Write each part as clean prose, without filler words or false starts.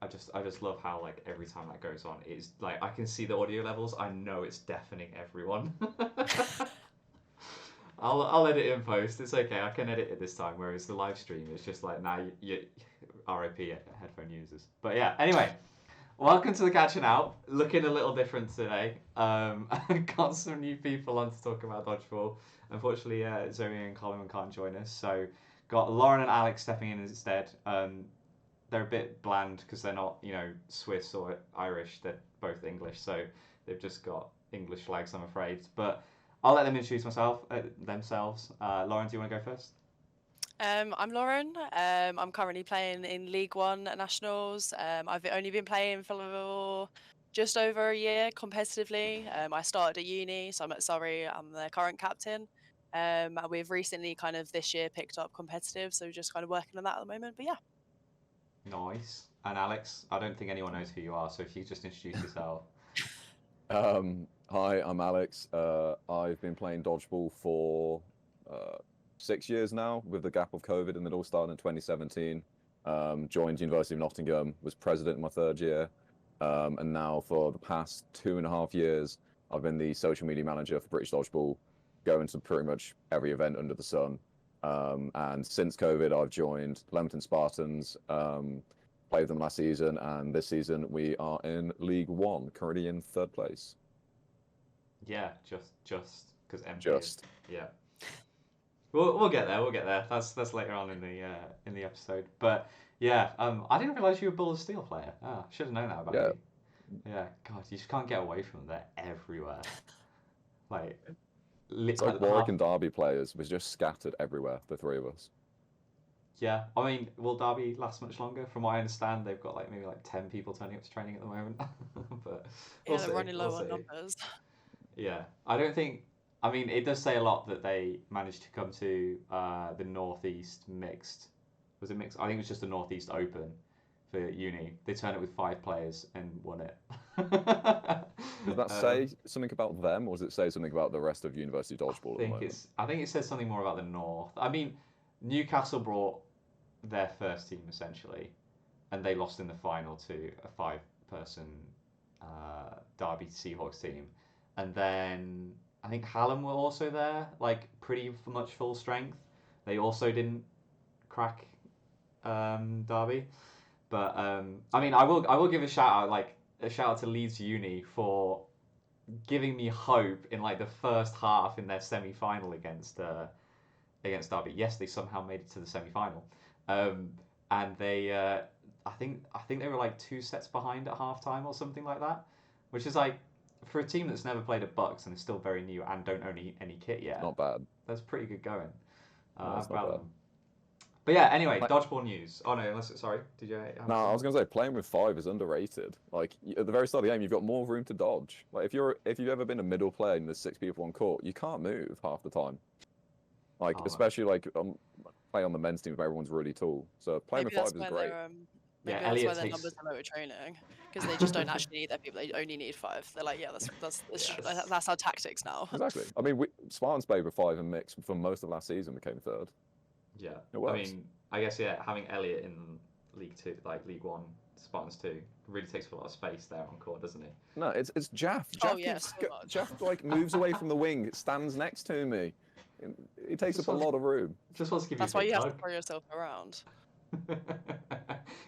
I just love how like every time that goes on, it's like I can see the audio levels. I know it's deafening everyone. I'll edit in post. It's okay. I can edit it this time. Whereas the live stream, it's just like now RIP headphone users. But yeah. Anyway, welcome to the Catching Out. Looking a little different today. Got some new people on to talk about dodgeball. Unfortunately, Zoe and Colin can't join us, so got Lauren and Alex stepping in instead. They're a bit bland because they're not, Swiss or Irish. They're both English, so they've just got English flags, I'm afraid. But I'll let them introduce themselves. Lauren, do you want to go first? I'm Lauren. I'm currently playing in League One at Nationals. I've only been playing for just over a year competitively. I started at uni, so I'm at Surrey. I'm the current captain. And we've recently kind of this year picked up competitive, so just kind of working on that at the moment. But yeah. Nice. And Alex, I don't think anyone knows who you are, so if you just introduce yourself. Hi, I'm Alex. I've been playing dodgeball for 6 years now, with the gap of COVID, and it all started in 2017. Joined University of Nottingham, was president in my third year, and now for the past 2.5 years, I've been the social media manager for British Dodgeball, going to pretty much every event under the sun. And since COVID, I've joined Leamington Spartans, played them last season, and this season we are in League One, currently in third place. Yeah, just because MP. Just. Yeah. We'll get there. We'll get there. That's later on in the episode. But yeah, I didn't realize you were a Bull of Steel player. Ah, should have known that about Yeah. you. Yeah, God, you just can't get away from them. They're everywhere. Like, It's like Warwick and Derby players was just scattered everywhere, the three of us. Yeah, I mean, will Derby last much longer? From what I understand, they've got like maybe like 10 people turning up to training at the moment. But Yeah, we'll they're see. running We'll low on see. numbers. Yeah, I don't think. I mean, it does say a lot that they managed to come to the Northeast mixed. Was it mixed? I think it was just the Northeast Open for uni. They turned it with 5 players and won it. Does that say something about them, or does it say something about the rest of University Dodgeball at the moment? I think it says something more about the North. I mean, Newcastle brought their first team essentially, and they lost in the final to a 5-person Derby Seahawks team, and then I think Hallam were also there, like pretty much full strength. They also didn't crack Derby, but I mean, I will give a shout out, like a shout out to Leeds Uni for giving me hope in like the first half in their semi final against Derby. Yes, they somehow made it to the semi final, um, and they I think they were like 2 sets behind at half time or something like that, which is like for a team that's never played at Bucks and is still very new and don't own any kit yet. Not bad. That's pretty good going. No, I'm it's not proud of bad. them. But yeah, anyway, dodgeball news. Oh no, sorry. Did you? No, I was gonna say playing with 5 is underrated. Like at the very start of the game, you've got more room to dodge. Like if you've ever been a middle player and there's 6 people on court, you can't move half the time. Like especially like playing on the men's team where everyone's really tall. So playing Maybe with 5 that's is why great. maybe that's why their numbers are low at training, because they just don't actually need their people. They only need 5. They're like, yeah, that's our tactics now. Exactly. I mean, Spartans played with 5 and mixed for most of last season, became third. Yeah, it works. I mean, I guess having Elliot in League Two, like League One, Spartans 2, really takes a lot of space there on court, doesn't it? No, it's Jaff. Jaff like moves away from the wing, stands next to me. He takes up a lot of room. Just wants to give That's you. That's why you have to throw yourself around.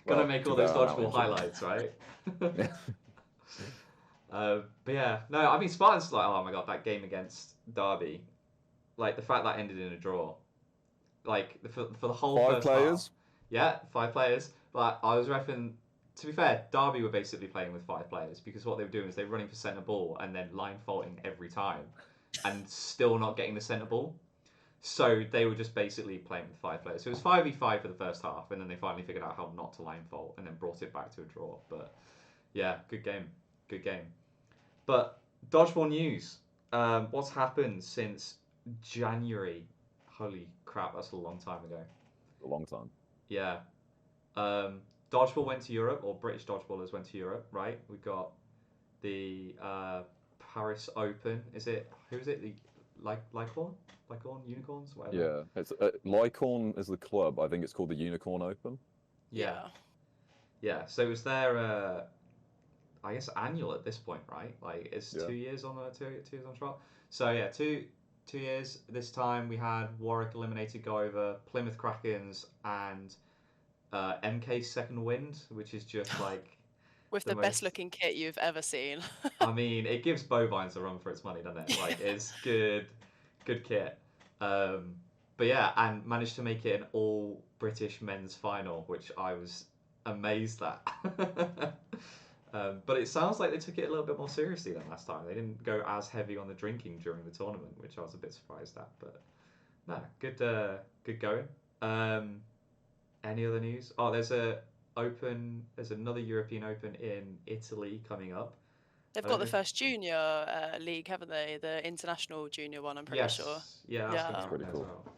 Gotta make all those dodgeball highlights, right? But yeah, no, I mean Spartans like, oh my god, that game against Derby, like the fact that ended in a draw, like for the whole 5 first players. Half, yeah, 5 players. But I was referring. To be fair, Derby were basically playing with 5 players because what they were doing is they were running for centre ball and then line faulting every time, and still not getting the centre ball. So they were just basically playing with 5 players. So it was 5v5 for the first half, and then they finally figured out how not to line fault, and then brought it back to a draw. But yeah, good game. But dodgeball news. What's happened since January? Holy crap, that's a long time ago. A long time. Yeah. Dodgeball went to Europe, or British dodgeballers went to Europe, right? We got the Paris Open. Who is it? The Lycorn, Unicorns, whatever. Yeah, it's Lycorn is the club. I think it's called the Unicorn Open. Yeah. Yeah, so it was their, I guess, annual at this point, right? Like it's Yeah. 2 years on the 2 years on trot. So yeah, 2 years. This time we had Warwick eliminated go over Plymouth Krakens and MK Second Wind, which is just like With the the best most. looking kit you've ever seen. I mean, it gives bovines a run for its money, doesn't it? Like it's good kit. Um, but yeah, and managed to make it an all British men's final, which I was amazed at. But it sounds like they took it a little bit more seriously than last time. They didn't go as heavy on the drinking during the tournament, which I was a bit surprised at. But no, good going. Um, any other news? Oh, there's another European Open in Italy coming up. They've I got don't the know. first junior league, haven't they? The international junior one, I'm pretty sure. Yes, yeah, that's going Yeah. to Pretty happen as cool. well.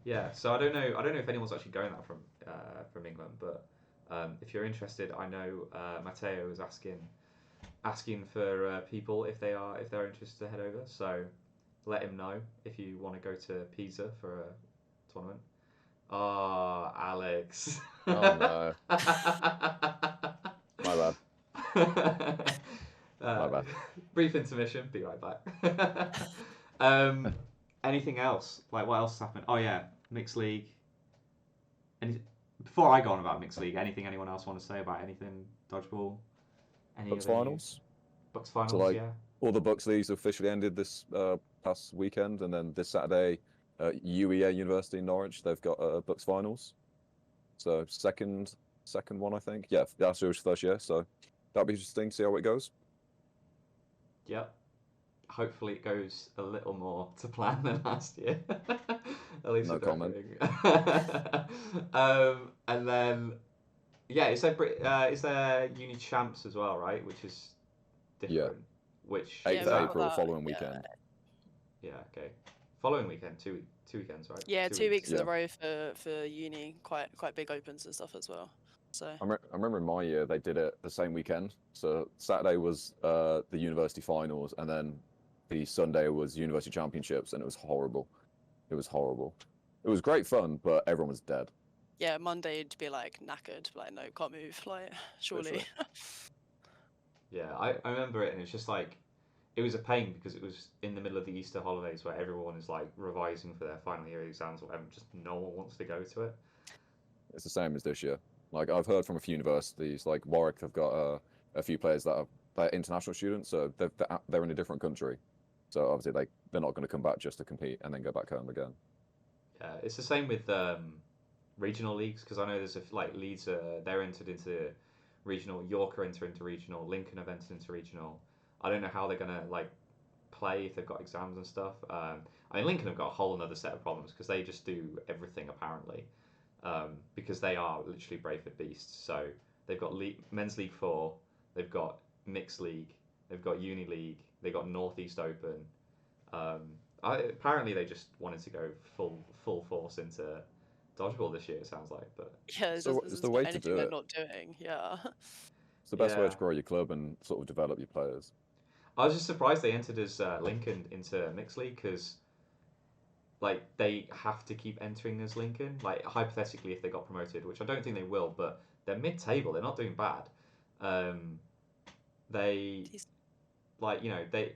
Yeah, so I don't know. I don't know if anyone's actually going that from England, but if you're interested, I know Matteo is asking for people if they're interested to head over. So let him know if you want to go to Pisa for a tournament. Oh, Alex. Oh no. My bad. My bad. Brief intermission. Be right back. um, anything else? Like what else has happened? Oh yeah, mixed league. Any, before I go on about mixed league, anything anyone else want to say about anything dodgeball? Any Bucks other news? finals. Bucks finals, So like yeah. all the Bucks leagues officially ended this past weekend, and then this Saturday, UEA University in Norwich, they've got Bucks finals. So second one, I think. Yeah, that's your first year. So that'll be interesting to see how it goes. Yep. Hopefully it goes a little more to plan than last year. At least No with comment. everything. And then yeah, is there uni champs as well, right? Which is different. Which 8th Yeah, is of we've that? got April, that. following Yeah. weekend. Yeah, okay. Following weekend, two weekends, right? Yeah, 2 weeks. weeks in a Yeah. row for uni, quite big opens and stuff as well. So I remember in my year they did it the same weekend. So Saturday was the university finals, and then the Sunday was university championships, and it was horrible. It was horrible. It was great fun, but everyone was dead. yeah, Monday you'd be like knackered, like no, can't move, like surely. Literally. Yeah, I remember it, and it's just like it was a pain because it was in the middle of the Easter holidays where everyone is like revising for their final year exams or whatever. Just no one wants to go to it. It's the same as this year. Like I've heard from a few universities, like Warwick have got a few players that are international students, so they're in a different country. So obviously they're not going to come back just to compete and then go back home again. Yeah, it's the same with regional leagues because I know there's like Leeds they're entered into regional, York are entered into regional, Lincoln have entered into regional. I don't know how they're gonna like play if they've got exams and stuff. I mean Lincoln have got a whole other set of problems because they just do everything apparently. Because they are literally Brayford beasts. So they've got men's league 4, they've got mixed league, they've got uni league, they've got Northeast Open. Apparently they just wanted to go full force into dodgeball this year. It sounds like, but Yeah, It's the there's way not to anything do they're it. not doing. Yeah. It's the best way Yeah. to grow your club and sort of develop your players. I was just surprised they entered as Lincoln into mixed league because like they have to keep entering as Lincoln. Like hypothetically, if they got promoted, which I don't think they will, but they're mid-table. They're not doing bad. They He's- like they.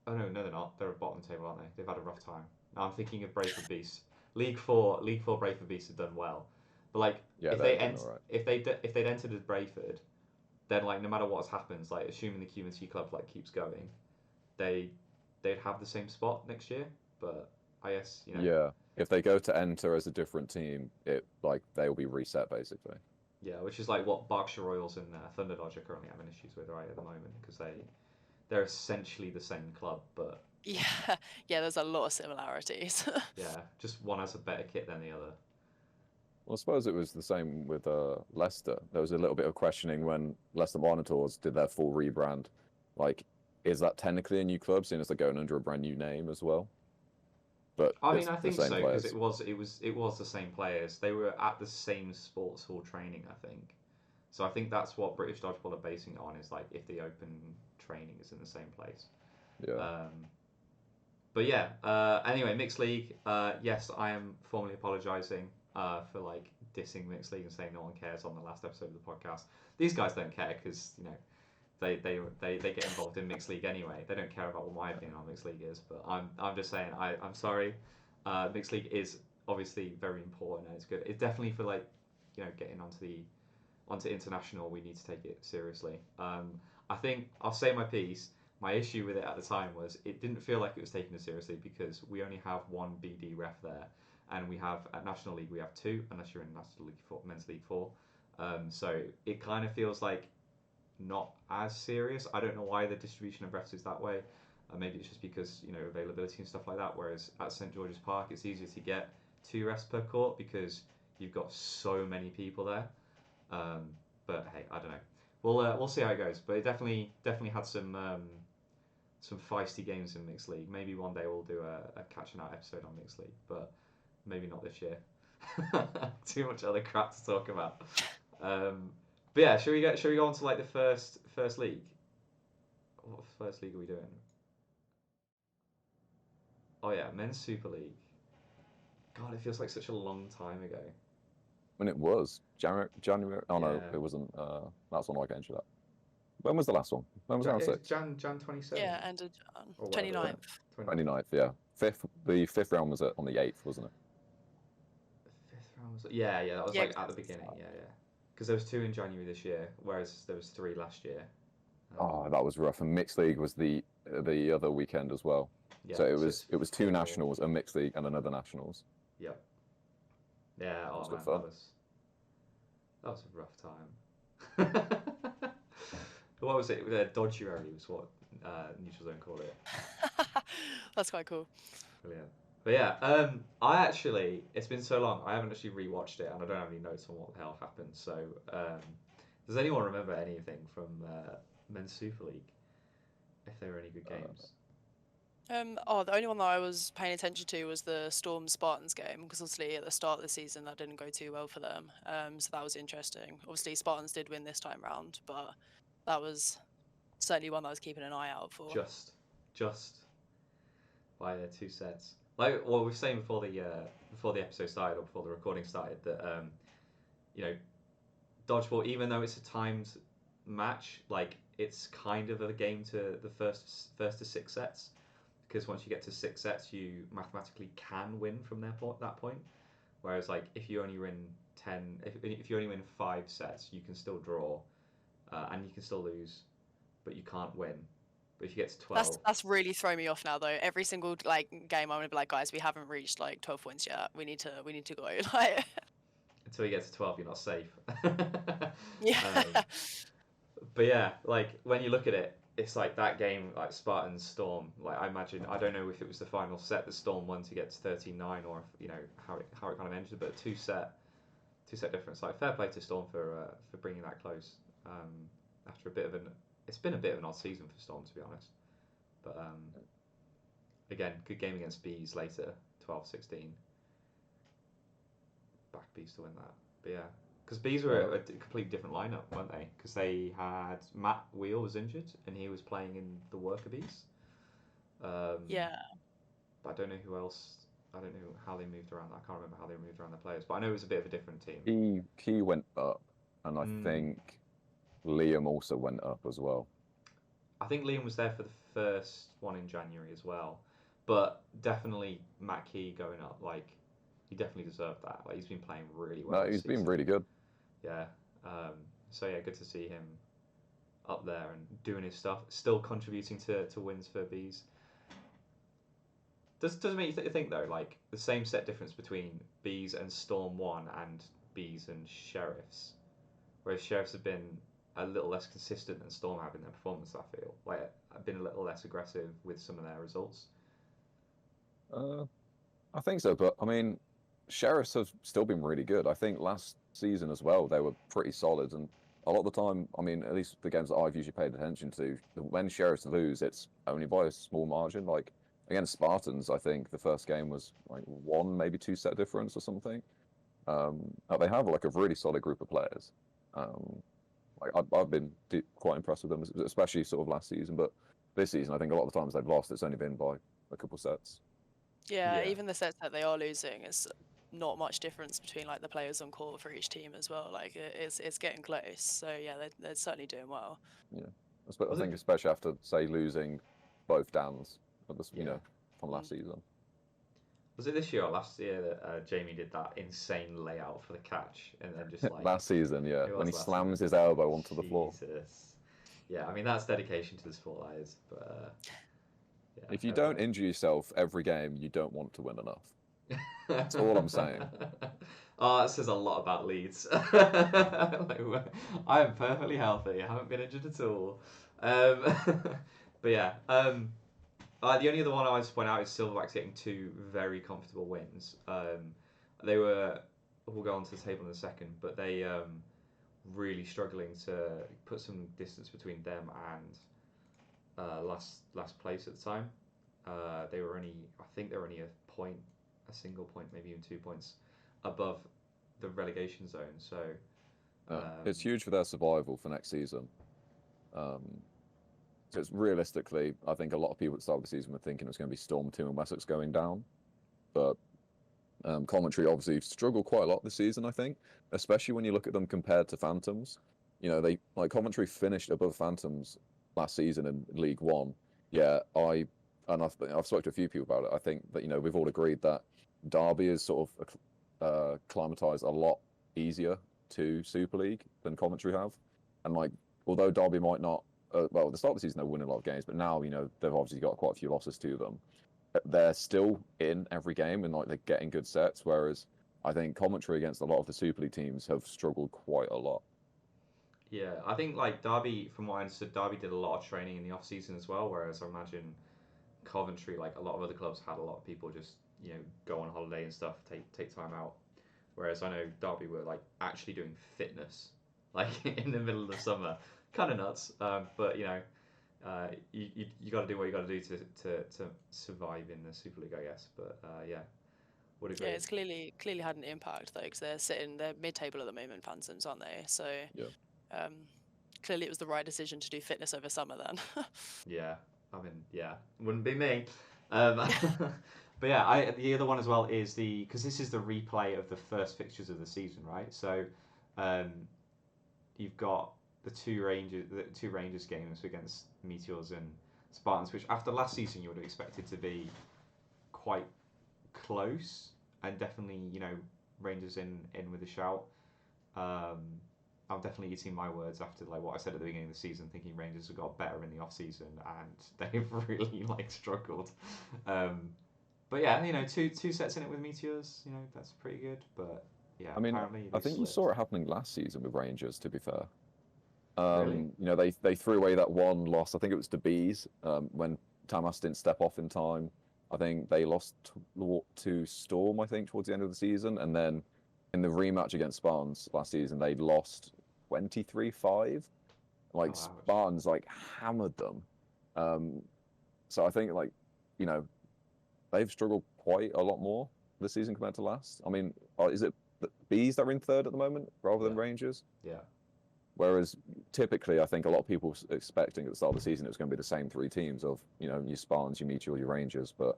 Oh no, they're not. They're at bottom table, aren't they? They've had a rough time. Now I'm thinking of Brayford Beasts. League 4 Brayford Beasts have done well, but like Yeah, if they're doing all right. if they'd entered as Brayford, then like no matter what happens, like assuming the QMC club like keeps going, they'd have the same spot next year. But I guess Yeah, if they go to enter as a different team, they'll be reset basically. yeah, which is like what Berkshire Royals and Thunder Dodge are currently having issues with right at the moment because they're essentially the same club, but yeah, yeah. There's a lot of similarities. yeah, just one has a better kit than the other. Well, I suppose it was the same with Leicester. There was a little bit of questioning when Leicester Monitors did their full rebrand. Like, is that technically a new club, seeing as they're going under a brand new name as well? But I it's mean, I the think same so because players. it was the same players. They were at the same sports hall training, I think. So I think that's what British Dodgeball are basing it on is like if the open training is in the same place. Yeah. But yeah. Anyway, mixed league. Yes, I am formally apologising for like dissing Mixed League and saying no one cares on the last episode of the podcast. These guys don't care because they get involved in Mixed League anyway. They don't care about what my opinion on Mixed League is. But I'm just saying I'm sorry. Mixed League is obviously very important and it's good. It's definitely for getting onto international. We need to take it seriously. I think I'll say my piece. My issue with it at the time was it didn't feel like it was taken as seriously because we only have one BD ref there, and we have at National League we have two, unless you're in National League 4, Men's League 4. So it kind of feels like not as serious. I don't know why the distribution of refs is that way. Maybe it's just because availability and stuff like that. Whereas at St George's Park, it's easier to get 2 refs per court because you've got so many people there. But hey, I don't know. We'll see how it goes. But it definitely had some feisty games in Mixed League. Maybe one day we'll do a Catchnout episode on Mixed League, but maybe not this year. Too much other crap to talk about. But yeah, should we go on to like the first league? What first league are we doing? Oh yeah, Men's Super League. God, it feels like such a long time ago. When it was January. Oh no, Yeah. it wasn't. That's one I came to that. When was the last one? When was round 6? Jan 27th. Yeah, end of Or Jan. whatever. 29th. 29th, yeah. The fifth round was on the 8th, wasn't it? The 5th round was yeah, that was Yeah, like at the beginning, yeah. Because there was 2 in January this year, whereas there was 3 last year. Oh, that was rough. And Mixed League was the other weekend as well. Yeah, So it was 2 4. nationals, a Mixed League, and another nationals. Yep. Yeah, was oh good man, fun. that was a rough time. What was it? Dodgerary was what Neutral Zone called it. That's quite cool. Brilliant. But yeah, it's been so long, I haven't actually rewatched it, and I don't have any notes on what the hell happened. So, does anyone remember anything from Men's Super League? If there were any good games? The only one that I was paying attention to was the Storm Spartans game, because obviously at the start of the season that didn't go too well for them. So that was interesting. Obviously Spartans did win this time round, but that was certainly one that I was keeping an eye out for. Just by 2 sets. Like what we were saying before the episode started, or before the recording started, that dodgeball, even though it's a timed match, like it's kind of a game to the first to 6 sets, because once you get to 6 sets, you mathematically can win from that point. Whereas like if you only win 10, if you only win 5 sets, you can still draw, and you can still lose, but you can't win. But if you get to 12, That's really thrown me off now though. Every single game I'm gonna be like, guys, we haven't reached like 12 points yet. We need to go. Like until you get to 12, you're not safe. yeah. But yeah, like when you look at it, it's like that game, like Spartans Storm. Like I don't know if it was the final set that Storm won to get to 13-9, or if, how it kind of ended, but two set difference. Like fair play to Storm for bringing that close. After it's been a bit of an odd season for Storm, to be honest. But again, good game against Bees later, 12-16. Back Bees to win that. But yeah, because Bees were a completely different lineup, weren't they? Because they had Matt Wheel was injured and he was playing in the Worker Bees. Yeah. But I don't know who else. I don't know how they moved around. I can't remember how they moved around the players. But I know it was a bit of a different team. Key went up, and I think Liam also went up as well. I think Liam was there for the first one in January as well. But definitely Matt Key going up, like, he definitely deserved that. Like, he's been playing really well. No, he's been really good. Yeah. So yeah, good to see him up there and doing his stuff, still contributing to wins for Bees. Does it make you think though, like the same set difference between Bees and Storm 1 and Bees and Sheriffs, whereas Sheriffs have been a little less consistent than Storm have in their performance. I feel like I've been a little less aggressive with some of their results. I think so, but I mean, Sheriffs have still been really good. I think last season as well, they were pretty solid, and a lot of the time, I mean, at least the games that I've usually paid attention to, when Sheriffs lose, it's only by a small margin. Like against Spartans, I think the first game was like 1, maybe 2 set difference or something. They have like a really solid group of players. Like I've been quite impressed with them, especially sort of last season. But this season, I think a lot of the times they've lost, it's only been by a couple sets. Yeah, even the sets that they are losing, it's not much difference between like the players on court for each team as well. Like it's getting close. So yeah, they're certainly doing well. Yeah, I think especially after say losing both Dans, from last season. Was it this year or last year that Jamie did that insane layout for the catch and then just like last season, yeah, when he slams his elbow onto the floor. Yeah, I mean that's dedication to the sport, that is. But yeah, if you don't injure yourself every game, you don't want to win enough. That's all I'm saying. Oh, that says a lot about Leeds. Like, I am perfectly healthy. I haven't been injured at all. But yeah, the only other one I want to point out is Silverbacks getting 2 very comfortable wins. They were, we'll go on to the table in a second, but they really struggling to put some distance between them and last place at the time. They were only, I think they were only a single point, maybe even 2 points above the relegation zone. So it's huge for their survival for next season. Because realistically, I think a lot of people at the start of the season were thinking it was going to be Storm 2 and Wessex going down. But Coventry obviously struggled quite a lot this season, I think, especially when you look at them compared to Phantoms. Coventry finished above Phantoms last season in League One. Yeah, I've spoken to a few people about it. I think that we've all agreed that Derby is sort of acclimatized a lot easier to Super League than Coventry have, and although Derby might not. At the start of the season, they were winning a lot of games, but now, they've obviously got quite a few losses to them. They're still in every game and they're getting good sets, whereas I think Coventry against a lot of the Super League teams have struggled quite a lot. Yeah, I think Derby, from what I understood, Derby did a lot of training in the off season as well, whereas I imagine Coventry, like a lot of other clubs, had a lot of people just go on holiday and stuff, take time out. Whereas I know Derby were actually doing fitness in the middle of the summer. Kind of nuts, but you got to do what you got to do to survive in the Super League, I guess. But yeah, would agree. Yeah, it's clearly had an impact though, because they're mid-table at the moment, Phantoms, aren't they? So yeah. Clearly it was the right decision to do fitness over summer then. Yeah, I mean, yeah, wouldn't be me. But yeah, the other one as well is because this is the replay of the first fixtures of the season, right? So you've got the two Rangers games against Meteors and Spartans, which after last season you would have expected to be quite close and definitely Rangers in with a shout. I'm definitely eating my words after what I said at the beginning of the season, thinking Rangers have got better in the off season and they've really struggled. But yeah, two sets in it with Meteors, that's pretty good. But yeah, I mean, apparently I think we saw it happening last season with Rangers. To be fair. Really? They threw away that one loss. I think it was to Bees when Tamas didn't step off in time. I think they lost to Storm, I think, towards the end of the season. And then in the rematch against Spartans last season, they lost 23-5. Spartans hammered them. So I think they've struggled quite a lot more this season compared to last. I mean, is it the Bees that are in third at the moment rather than Rangers? Yeah. Whereas typically, I think a lot of people were expecting at the start of the season it was going to be the same 3 teams of your Spartans, your Meteor, your Rangers. But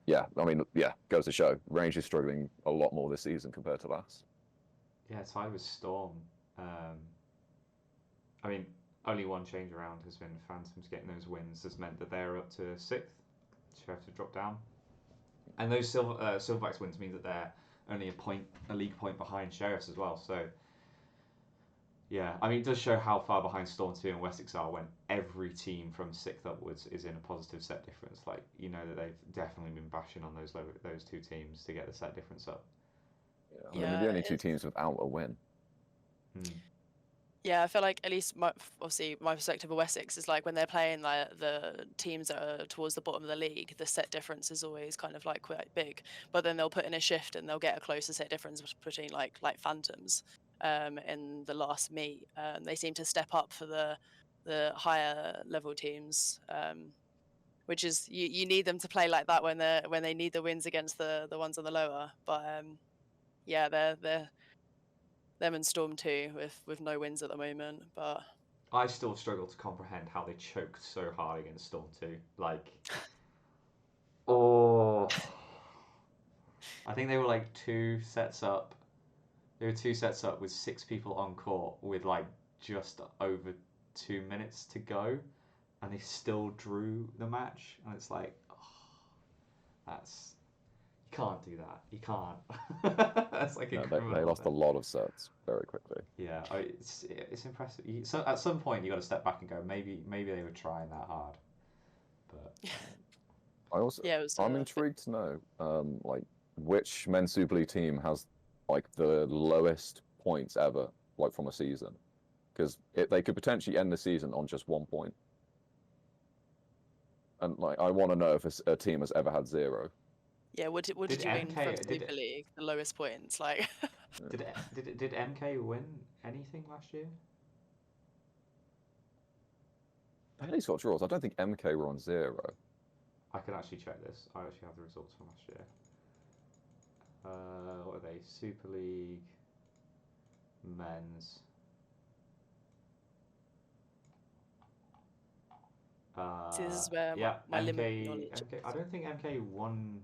yeah, I mean, goes to show Rangers struggling a lot more this season compared to last. Yeah, tied with Storm. I mean, only one change around has been Phantoms getting those wins. Has meant that they're up to 6th. Sheriffs have dropped down, and those Silverbacks wins mean that they're only a league point behind Sheriffs as well. So. Yeah, I mean, it does show how far behind Storm 2 and Wessex are when every team from 6th upwards is in a positive set difference. That they've definitely been bashing on those 2 teams to get the set difference up. Yeah, I mean, they're the only 2 teams without a win. Yeah, I feel like at least obviously my perspective of Wessex is when they're playing the teams that are towards the bottom of the league, the set difference is always kind of quite big. But then they'll put in a shift and they'll get a closer set difference between like Phantoms. In the last meet, they seem to step up for the higher level teams, which is you need them to play like that when they need the wins against the ones on the lower. But yeah, they're them and Storm 2 with no wins at the moment. But I still struggle to comprehend how they choked so hard against Storm 2. Oh. I think they were like 2 sets up. They were 2 sets up with 6 people on court with like just over 2 minutes to go, and they still drew the match. And it's like, oh, that's you can't do that. You can't. That's like a No, criminal. they lost a lot of sets very quickly. Yeah, it's impressive. So at some point you got to step back and go, maybe they were trying that hard, but I'm intrigued to know, like, which men's Super League team has like the lowest points ever, like from a season, because they could potentially end the season on just 1 point. And like, I want to know if a team has ever had 0. Yeah, what did Did you mean MK from did Super League? The lowest points, like. did MK win anything last year? Haley's got draws. I don't think MK were on 0. I can actually check this. I actually have the results from last year. What are they? Super League men's. This is where Yeah, my MK, limited knowledge. MK. I don't think MK won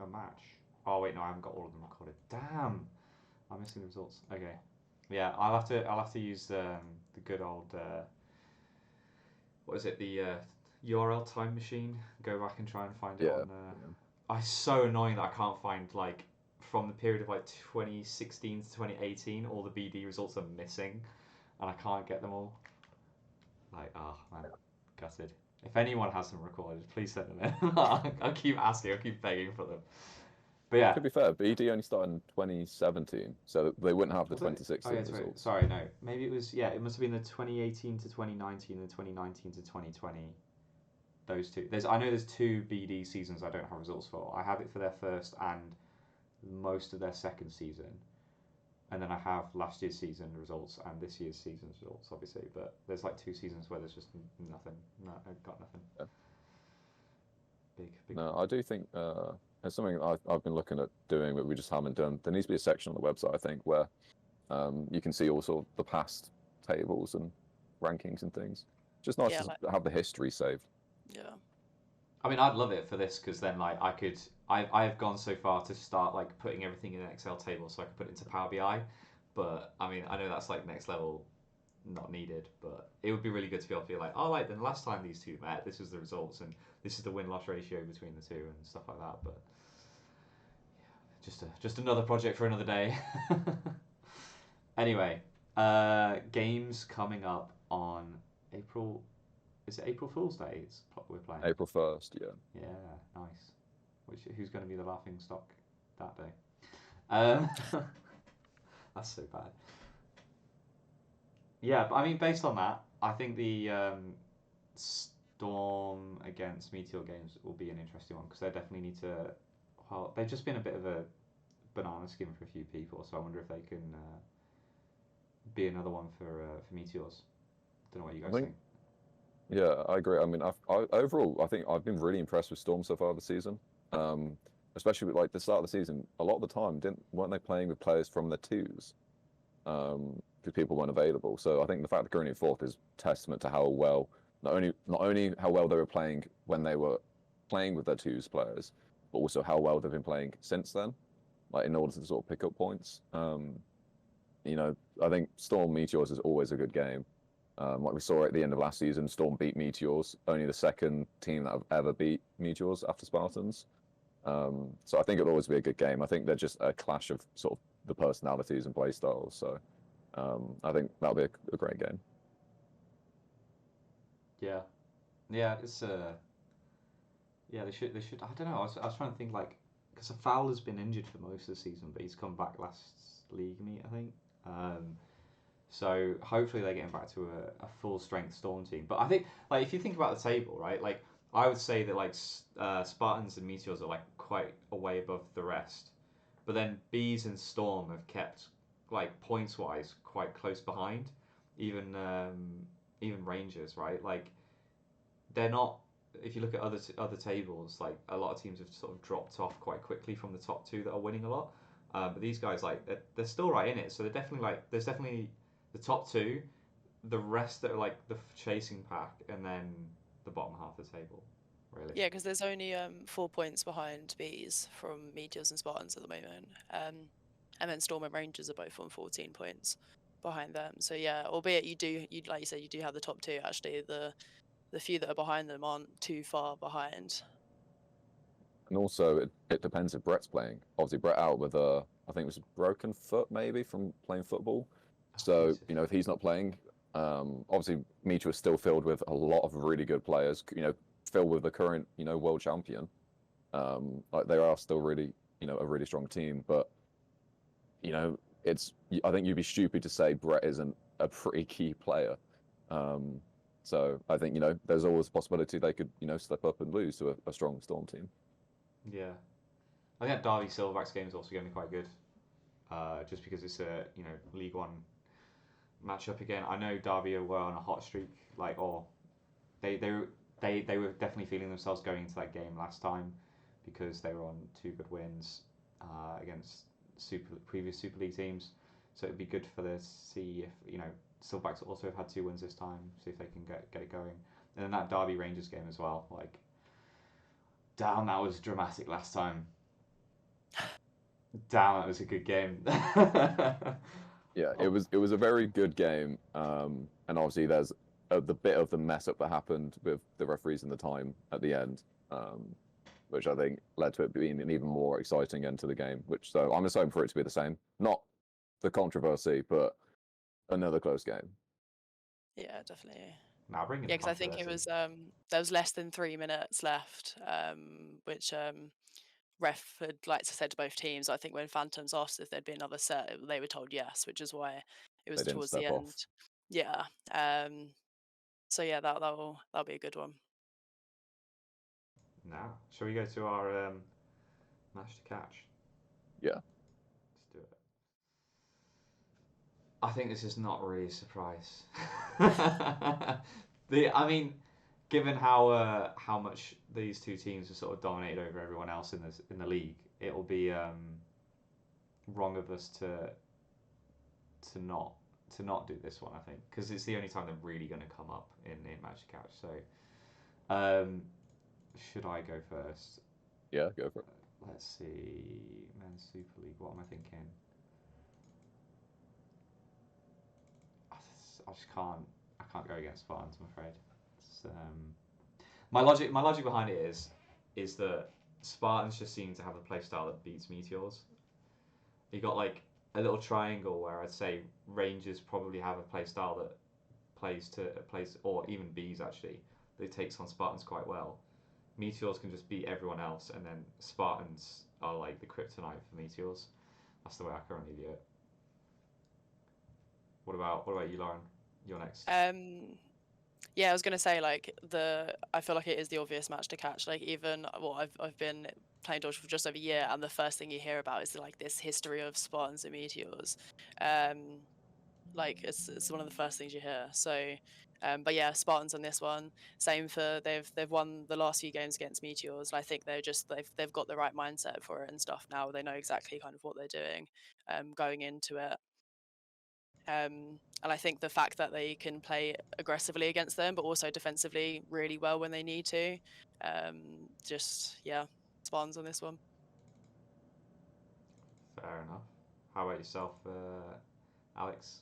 a match. Oh wait, no, I haven't got all of them recorded. Damn, I'm missing the results. Okay, yeah, I'll have to use the good old what is it, the URL time machine. Go back and try and find it on. It's so annoying that I can't find like from the period of like 2016 to 2018, all the BD results are missing, and I can't get them all. Like, oh man, gutted. If anyone has them recorded, please send them in. I'll keep asking, I'll keep begging for them. But yeah. To be fair, BD only started in 2017, so they wouldn't have the 2016 results. Sorry, no. Maybe it was, it must have been the 2018 to 2019 and the 2019 to 2020. Those two. I know there's 2 BD seasons I don't have results for. I have it for their first and most of their second season. And then I have last year's season results and this year's season results, obviously. But there's like 2 seasons where there's just nothing. No, I've got nothing. Yeah. Big. No, I do think it's something I've been looking at doing, but we just haven't done. There needs to be a section on the website, I think, where you can see all sort of the past tables and rankings and things. Just nice to have the history saved. Yeah. I mean, I'd love it for this because then, like, I've gone so far to start like putting everything in an Excel table so I can put it into Power BI. But I mean, I know that's like next level, not needed. But it would be really good to be able to be like, oh, like then last time these two met, this was the results, and this is the win-loss ratio between the two and stuff like that. But yeah, just another project for another day. Anyway, games coming up on April. Is it April Fool's Day? We're playing. April 1st, yeah. Yeah, nice. Who's going to be the laughing stock that day? That's so bad. Yeah, but I mean, based on that, I think the Storm against Meteor games will be an interesting one because they definitely need to. Well, they've just been a bit of a banana skin for a few people, so I wonder if they can be another one for Meteors. Don't know what you guys think. Yeah, I agree. I mean, overall, I think I've been really impressed with Storm so far this season. Especially with like the start of the season, a lot of the time weren't they playing with players from the 2s? Because people weren't available. So I think the fact that currently 4th is testament to how well not only how well they were playing when they were playing with their 2s players, but also how well they've been playing since then. Like in order to sort of pick up points. You know, I think Storm Meteors is always a good game. Like we saw at the end of last season, Storm beat Meteors, only the second team that have ever beat Meteors after Spartans. So I think it'll always be a good game. I think they're just a clash of sort of the personalities and play styles. So I think that'll be a great game. Yeah, it's yeah, they should. I don't know. I was trying to think like because Fowler's been injured for most of the season, but he's come back last league meet, I think. So hopefully they're getting back to a full strength Storm team. But I think like if you think about the table, right? Like I would say that like Spartans and Meteors are like quite a way above the rest, but then Bees and Storm have kept like points wise quite close behind. Even Rangers, right? Like they're not. If you look at other tables, like a lot of teams have sort of dropped off quite quickly from the top 2 that are winning a lot. But these guys like they're still right in it. So they're definitely like there's definitely the top 2, the rest that are like the chasing pack, and then the bottom half of the table. really. Yeah, because there's only 4 points behind Bees from Meteors and Spartans at the moment. And then Storm and Rangers are both on 14 points behind them. So yeah, albeit you like you said, you do have the top two. Actually, the few that are behind them aren't too far behind. And also, it depends if Brett's playing. Obviously, Brett out with I think it was a broken foot maybe from playing football. So, Jesus. you know, if he's not playing, obviously, Mitra is still filled with a lot of really good players, you know, filled with the current, you know, world champion. Like they are still really, you know, a really strong team. But, you know, I think you'd be stupid to say Brett isn't a pretty key player. So I think, you know, there's always a possibility they could, you know, step up and lose to a strong Storm team. Yeah. I think that Derby Silverbacks game is also going to be quite good. Just because it's a League One matchup again. I know Derby were on a hot streak, or they were definitely feeling themselves going into that game last time because they were on 2 good wins against previous Super League teams. So it'd be good for to see if Silverbacks also have had 2 wins this time. See if they can get it going. And then that Derby Rangers game as well. Damn, that was dramatic last time. Damn, that was a good game. Yeah, it was a very good game, and obviously there's the bit of the mess up that happened with the referees in the time at the end, which I think led to it being an even more exciting end to the game. So I'm just hoping for it to be the same, not the controversy, but another close game. Yeah, definitely. Now bring in Yeah, the because I think it was there was less than 3 minutes left, which ref had said to both teams. I think when Phantoms asked if there'd be another set, they were told yes, which is why it was They didn't towards the step off. end. Yeah. So yeah, that'll be a good one. Now, shall we go to our match to catch? Yeah. Let's do it. I think this is not really a surprise. I mean, given how much these two teams have sort of dominated over everyone else in the league, it'll be wrong of us to not do this one. I think because it's the only time they're really going to come up in match to catch. So, should I go first? Yeah, go for it. Let's see, Men's Super League. What am I thinking? I just can't. I can't go against Spartans. I'm afraid. It's, my logic behind it is that Spartans just seem to have a playstyle that beats Meteors. You got a little triangle where I'd say Rangers probably have a playstyle that plays or even Bees actually that takes on Spartans quite well. Meteors can just beat everyone else, and then Spartans are like the kryptonite for Meteors. That's the way I currently view it. What about you, Lauren? You're next. Yeah, I was gonna say I feel like it is the obvious match to catch. Even I've been playing Dodge for just over a year, and the first thing you hear about is this history of Spartans and Meteors. It's one of the first things you hear. So, but yeah, Spartans on this one. Same for they've won the last few games against Meteors. And I think they've got the right mindset for it and stuff now. They know exactly kind of what they're doing, going into it. And I think the fact that they can play aggressively against them, but also defensively really well when they need to, Spartans on this one. Fair enough. How about yourself, Alex?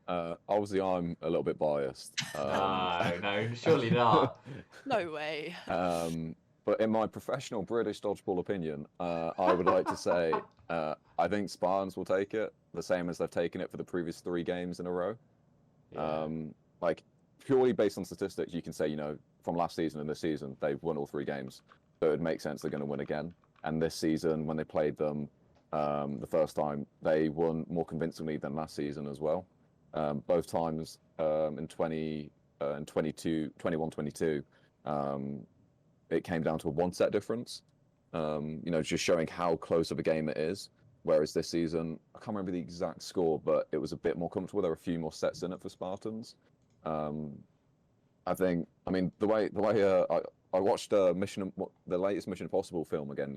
Obviously, I'm a little bit biased. No, surely not. No way. But in my professional British dodgeball opinion, I would like to say I think Spartans will take it, the same as they've taken it for the previous 3 games in a row. Yeah. Purely based on statistics, you can say, from last season and this season, they've won all 3 games. So it would make sense they're going to win again. And this season, when they played them the first time, they won more convincingly than last season as well. Both times in 21-22, it came down to a 1 set difference. Just showing how close of a game it is. Whereas this season, I can't remember the exact score, but it was a bit more comfortable. There were a few more sets in it for Spartans. The way I watched the latest Mission Impossible film again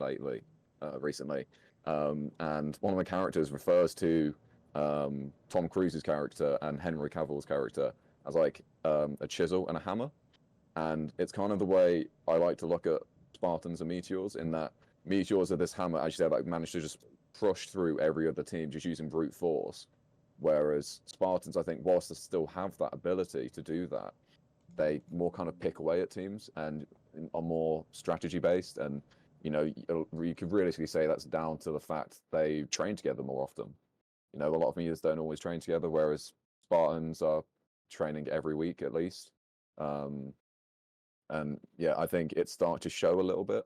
recently, and one of the characters refers to Tom Cruise's character and Henry Cavill's character as a chisel and a hammer. And it's kind of the way I like to look at Spartans and Meteors, in that Meteors are this hammer, as you said, like managed to just crush through every other team just using brute force. Whereas Spartans, I think, whilst they still have that ability to do that, they more kind of pick away at teams and are more strategy based. And you could realistically say that's down to the fact they train together more often. A lot of Meteors don't always train together, whereas Spartans are training every week at least. And yeah, I think it's starting to show a little bit.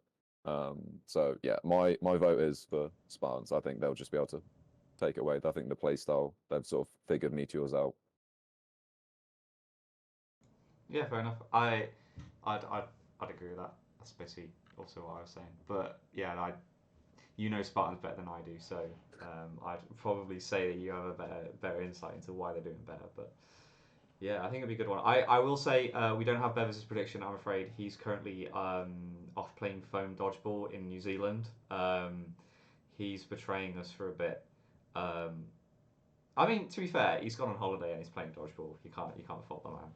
So yeah, my vote is for Spartans. I think they'll just be able to take it away. I think the play style, they've sort of figured Meteors out. Yeah, fair enough. I'd agree with that. That's basically also what I was saying. But yeah, Spartans better than I do, so I'd probably say that you have a better insight into why they're doing better. But yeah, I think it'd be a good one. I will say we don't have Bevis' prediction. I'm afraid he's currently off playing foam dodgeball in New Zealand. He's betraying us for a bit. I mean, to be fair, he's gone on holiday and he's playing dodgeball. You can't fault the man.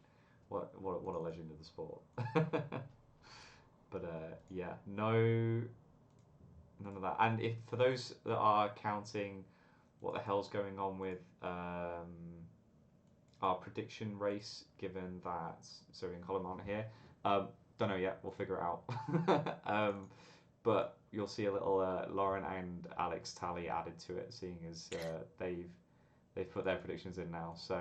What a legend of the sport. But yeah, none of that. And if for those that are counting, what the hell's going on with our prediction race, given that Zoe and Colin aren't here, don't know yet. We'll figure it out. But you'll see a little Lauren and Alex tally added to it, seeing as they've put their predictions in now. So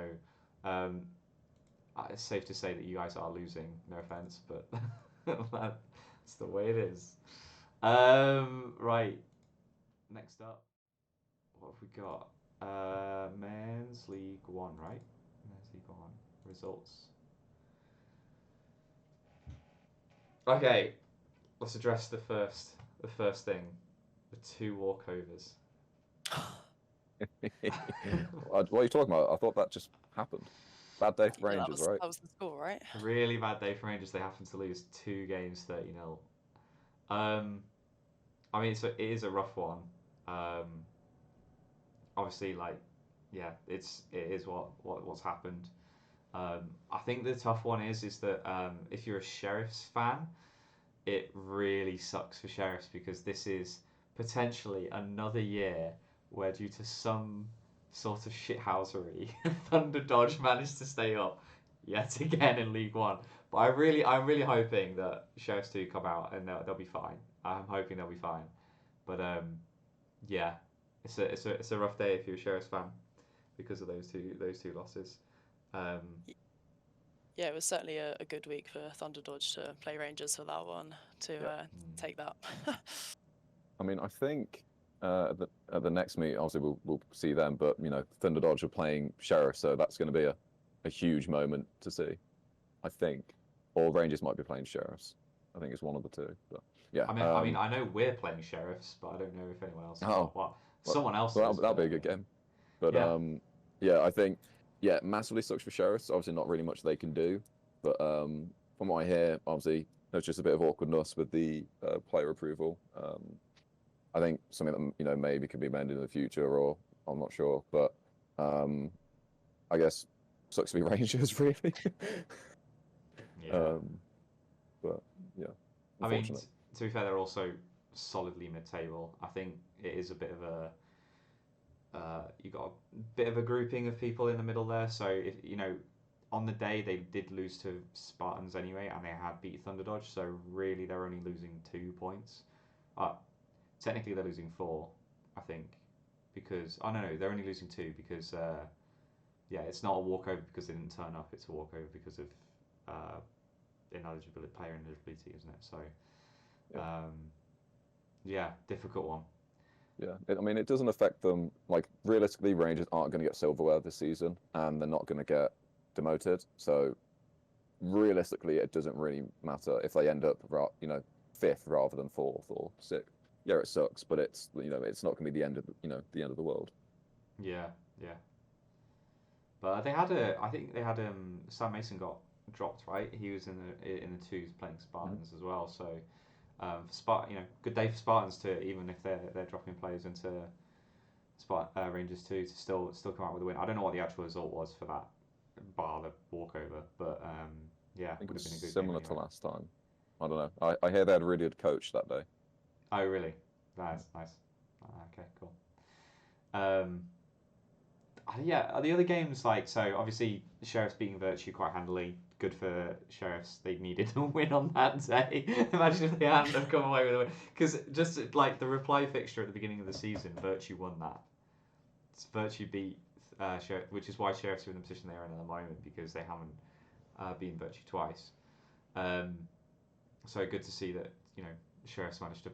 it's safe to say that you guys are losing. No offense, but that's the way it is. Right. Next up, what have we got? Men's League One, right? Men's League One results. Okay, let's address the first thing, the 2 walkovers. What are you talking about? I thought that just happened. Bad day for Rangers, right? That was the score, right? Really bad day for Rangers. They happened to lose 2 games 30-0. I mean, it is a rough one. Obviously, yeah, it is what's happened. I think the tough one is that if you're a Sheriffs fan, it really sucks for Sheriffs, because this is potentially another year where, due to some sort of shithousery, Thunder Dodge managed to stay up yet again in League One. But I'm really hoping that Sheriffs 2 come out and they'll be fine. I'm hoping they'll be fine. But yeah, it's a rough day if you're a Sheriffs fan because of those two losses. Yeah, it was certainly a good week for Thunder Dodge to play Rangers for that one, to take that. I mean, I think at the next meet, obviously we'll see them, but Thunder Dodge are playing Sheriff, so that's going to be a huge moment to see, I think. Or Rangers might be playing Sheriffs. I think it's one of the two. But yeah. I mean, I know we're playing Sheriffs, but I don't know if anyone else is. Oh, well, someone else well, is. that'll be a good game. But yeah, I think massively sucks for Sheriffs. Obviously, not really much they can do. But from what I hear, obviously there's just a bit of awkwardness with the player approval. I think something that maybe could be mended in the future, or I'm not sure. But I guess sucks to be Rangers, really. Yeah. But yeah, I mean, to be fair, they're also solidly mid-table. I think it is a bit of a you got a bit of a grouping of people in the middle there. So if on the day they did lose to Spartans anyway, and they had beat Thunder Dodge. So really, they're only losing 2 points. Technically, they're losing 4, I think, because no, they're only losing 2 because it's not a walkover because they didn't turn up. It's a walkover because of player ineligibility, isn't it? So difficult one. Yeah, I mean, it doesn't affect them. Like, realistically, Rangers aren't going to get silverware this season, and they're not going to get demoted. So, realistically, it doesn't really matter if they end up, 5th rather than 4th or 6th. Yeah, it sucks, but it's it's not going to be the end of the end of the world. Yeah. But I think they had Sam Mason got dropped, right? He was in the 2s playing Spartans as well. So. For good day for Spartans to, even if they're dropping players into Rangers 2, to still come out with a win. I don't know what the actual result was for that, bar the walkover, but Yeah, I think it would was have been a good game similar to anyway. last time. I don't know. I hear they had a really good coach that day. Oh, really? That's nice. Okay, cool. Um, yeah, the other games like so obviously Sheriffs beating Virtue quite handily. Good for Sheriffs. They needed a win on that day. Imagine if they hadn't have come away with a win. Because just like the reply fixture at the beginning of the season, Virtue won that. Virtue beat Sheriff, which is why Sheriffs are in the position they are in at the moment because they haven't beaten Virtue twice. Um, so good to see that Sheriffs managed to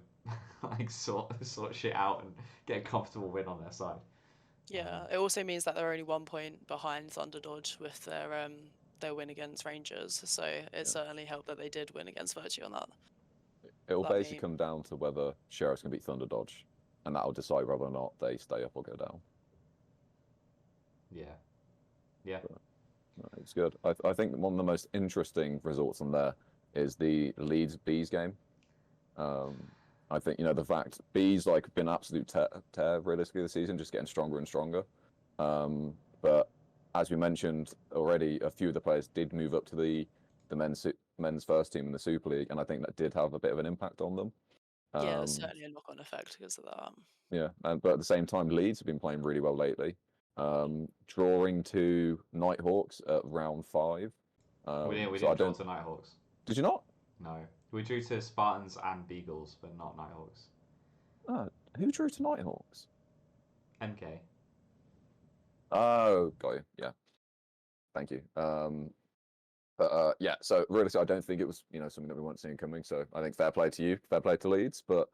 like sort shit out and get a comfortable win on their side. Yeah, it also means that they're only 1 point behind Thunder Dodge with their win against Rangers. So it Yeah. certainly helped that they did win against Virtue on that. It'll that basically meet. come down to whether Sheriffs can beat Thunder Dodge, and that'll decide whether or not they stay up or go down. Yeah, yeah. But, no, it's good. I think one of the most interesting results on there is the Leeds Bees game. I think the fact Bees like been absolute tear realistically this season, just getting stronger and stronger. But as we mentioned already, a few of the players did move up to the men's first team in the Super League, and I think that did have a bit of an impact on them. Yeah, there's certainly a knock-on effect because of that. Yeah, but at the same time, Leeds have been playing really well lately. Drawing to Nighthawks at round 5. We So I didn't draw don't. to Nighthawks. Did you not? No, we drew to Spartans and Beagles, but not Nighthawks. Who drew to Nighthawks? MK. Oh, got you. Yeah, thank you. But yeah, so really, I don't think it was something that we weren't seeing coming. So I think fair play to you, fair play to Leeds, but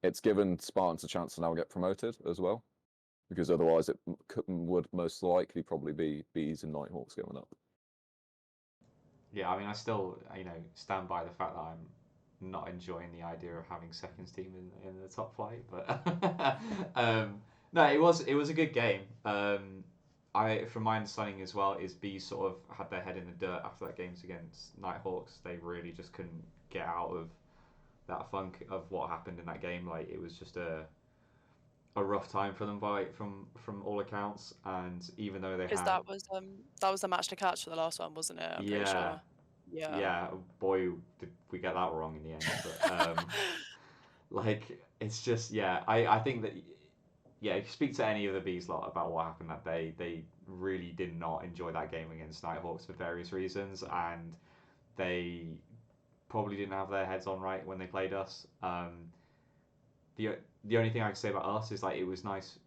it's given Spartans a chance to now get promoted as well, because otherwise it would most likely probably be Bees and Nighthawks going up. Yeah, I mean, I still stand by the fact that I'm not enjoying the idea of having seconds team in the top flight, but no, it was a good game. From my understanding as well, is Bees sort of had their head in the dirt after that games against Nighthawks. They really just couldn't get out of that funk of what happened in that game. Like it was just a rough time for them from all accounts. And even though they Because had that was the match to catch for the last one, wasn't it? I'm pretty yeah sure. Yeah. yeah boy did we get that wrong in the end. But like it's just I think that if you speak to any of the Bees lot about what happened that day, they really did not enjoy that game against Nighthawks for various reasons, and they probably didn't have their heads on right when they played us. The only thing I can say about us is like it was nice.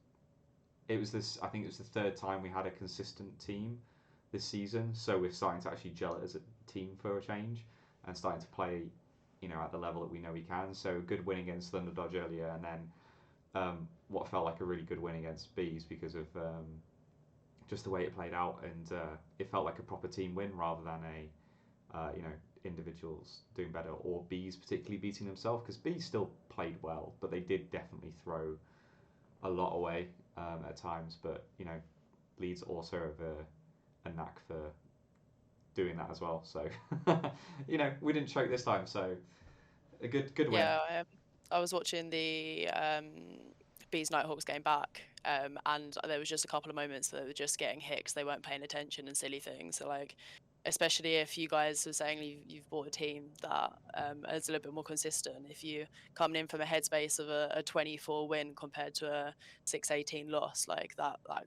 It was this. I think it was the third time we had a consistent team this season, so we're starting to actually gel it as a team for a change, and starting to play, at the level that we know we can. So a good win against Thunder Dodge earlier, and then what felt like a really good win against Bees because of just the way it played out, and it felt like a proper team win rather than individuals doing better or Bees particularly beating themselves, because Bees still played well, but they did definitely throw a lot away at times. But Leeds also have a knack for doing that as well. So we didn't choke this time, so a good win. Yeah, I was watching the Bees Nighthawks game back, and there was just a couple of moments that they were just getting hit because they weren't paying attention and silly things. So like, especially if you guys were saying you've bought a team that is a little bit more consistent. If you coming in from a headspace of a 24 win compared to a 6-18 loss, like that, like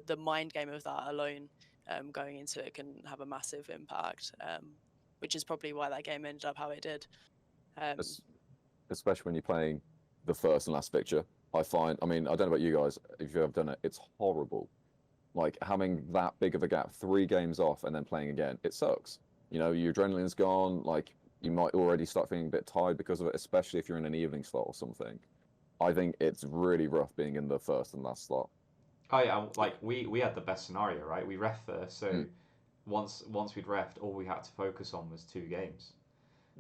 the mind game of that alone, going into it can have a massive impact. Which is probably why that game ended up how it did. Especially when you're playing the first and last fixture. I mean, I don't know about you guys, if you've ever done it, it's horrible. Like having that big of a gap, 3 games off and then playing again, it sucks. Your adrenaline's gone, like you might already start feeling a bit tired because of it, especially if you're in an evening slot or something. I think it's really rough being in the first and last slot. Oh yeah, like we had the best scenario, right? We ref first, so once we'd refed, all we had to focus on was 2 games.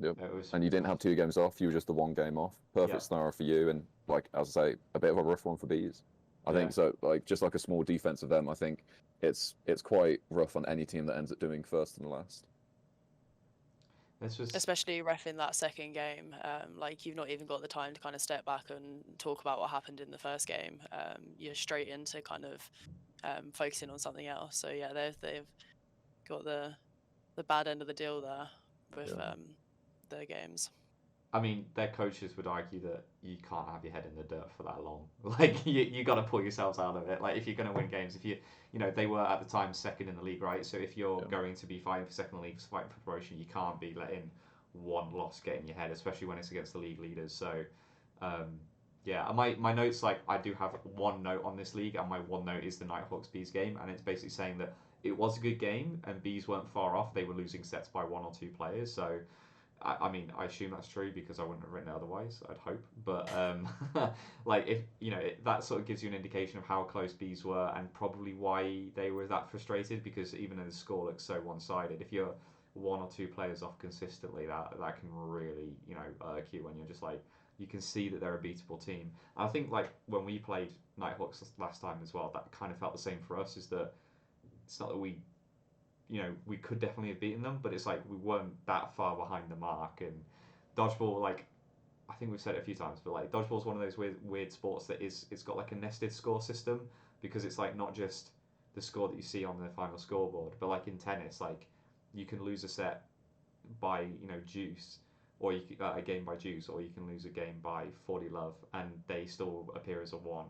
Yep. And you didn't have 2 games off, you were just the 1 game off. Perfect scenario for you, and like as I say, a bit of a rough one for Bees. I think so, like just like a small defense of them, I think it's quite rough on any team that ends up doing first and last. Especially reffing that second game, like you've not even got the time to kind of step back and talk about what happened in the first game. You're straight into kind of focusing on something else. So yeah, they've got the the bad end of the deal there with Yeah. their games. I mean, their coaches would argue that you can't have your head in the dirt for that long. Like you got to pull yourselves out of it. Like if you're going to win games, if you know, they were at the time second in the league, right? So if you're Yeah. going to be fighting for second in the league, fighting for promotion, you can't be letting one loss get in your head, especially when it's against the league leaders. So, yeah, my notes, like I do have one note on this league, and my one note is the Nighthawks Bees game, and it's basically saying that it was a good game and Bees weren't far off. They were losing sets by one or two players, so. I mean, I assume that's true because I wouldn't have written it otherwise. I'd hope, but like if you know, that sort of gives you an indication of how close Bees were and probably why they were that frustrated. Because even though the score looks so one-sided, if you're one or two players off consistently, that can really irk you when you're just like you can see that they're a beatable team. And I think like when we played Nighthawks last time as well, that kind of felt the same for us. Is that it's not that we could definitely have beaten them, but it's like we weren't that far behind the mark. And dodgeball, like I think we've said it a few times, but like dodgeball is one of those weird sports that it's got like a nested score system because it's like not just the score that you see on the final scoreboard, but like in tennis, like you can lose a set by juice, or a game by juice, or you can lose a game by 40 love, and they still appear as a one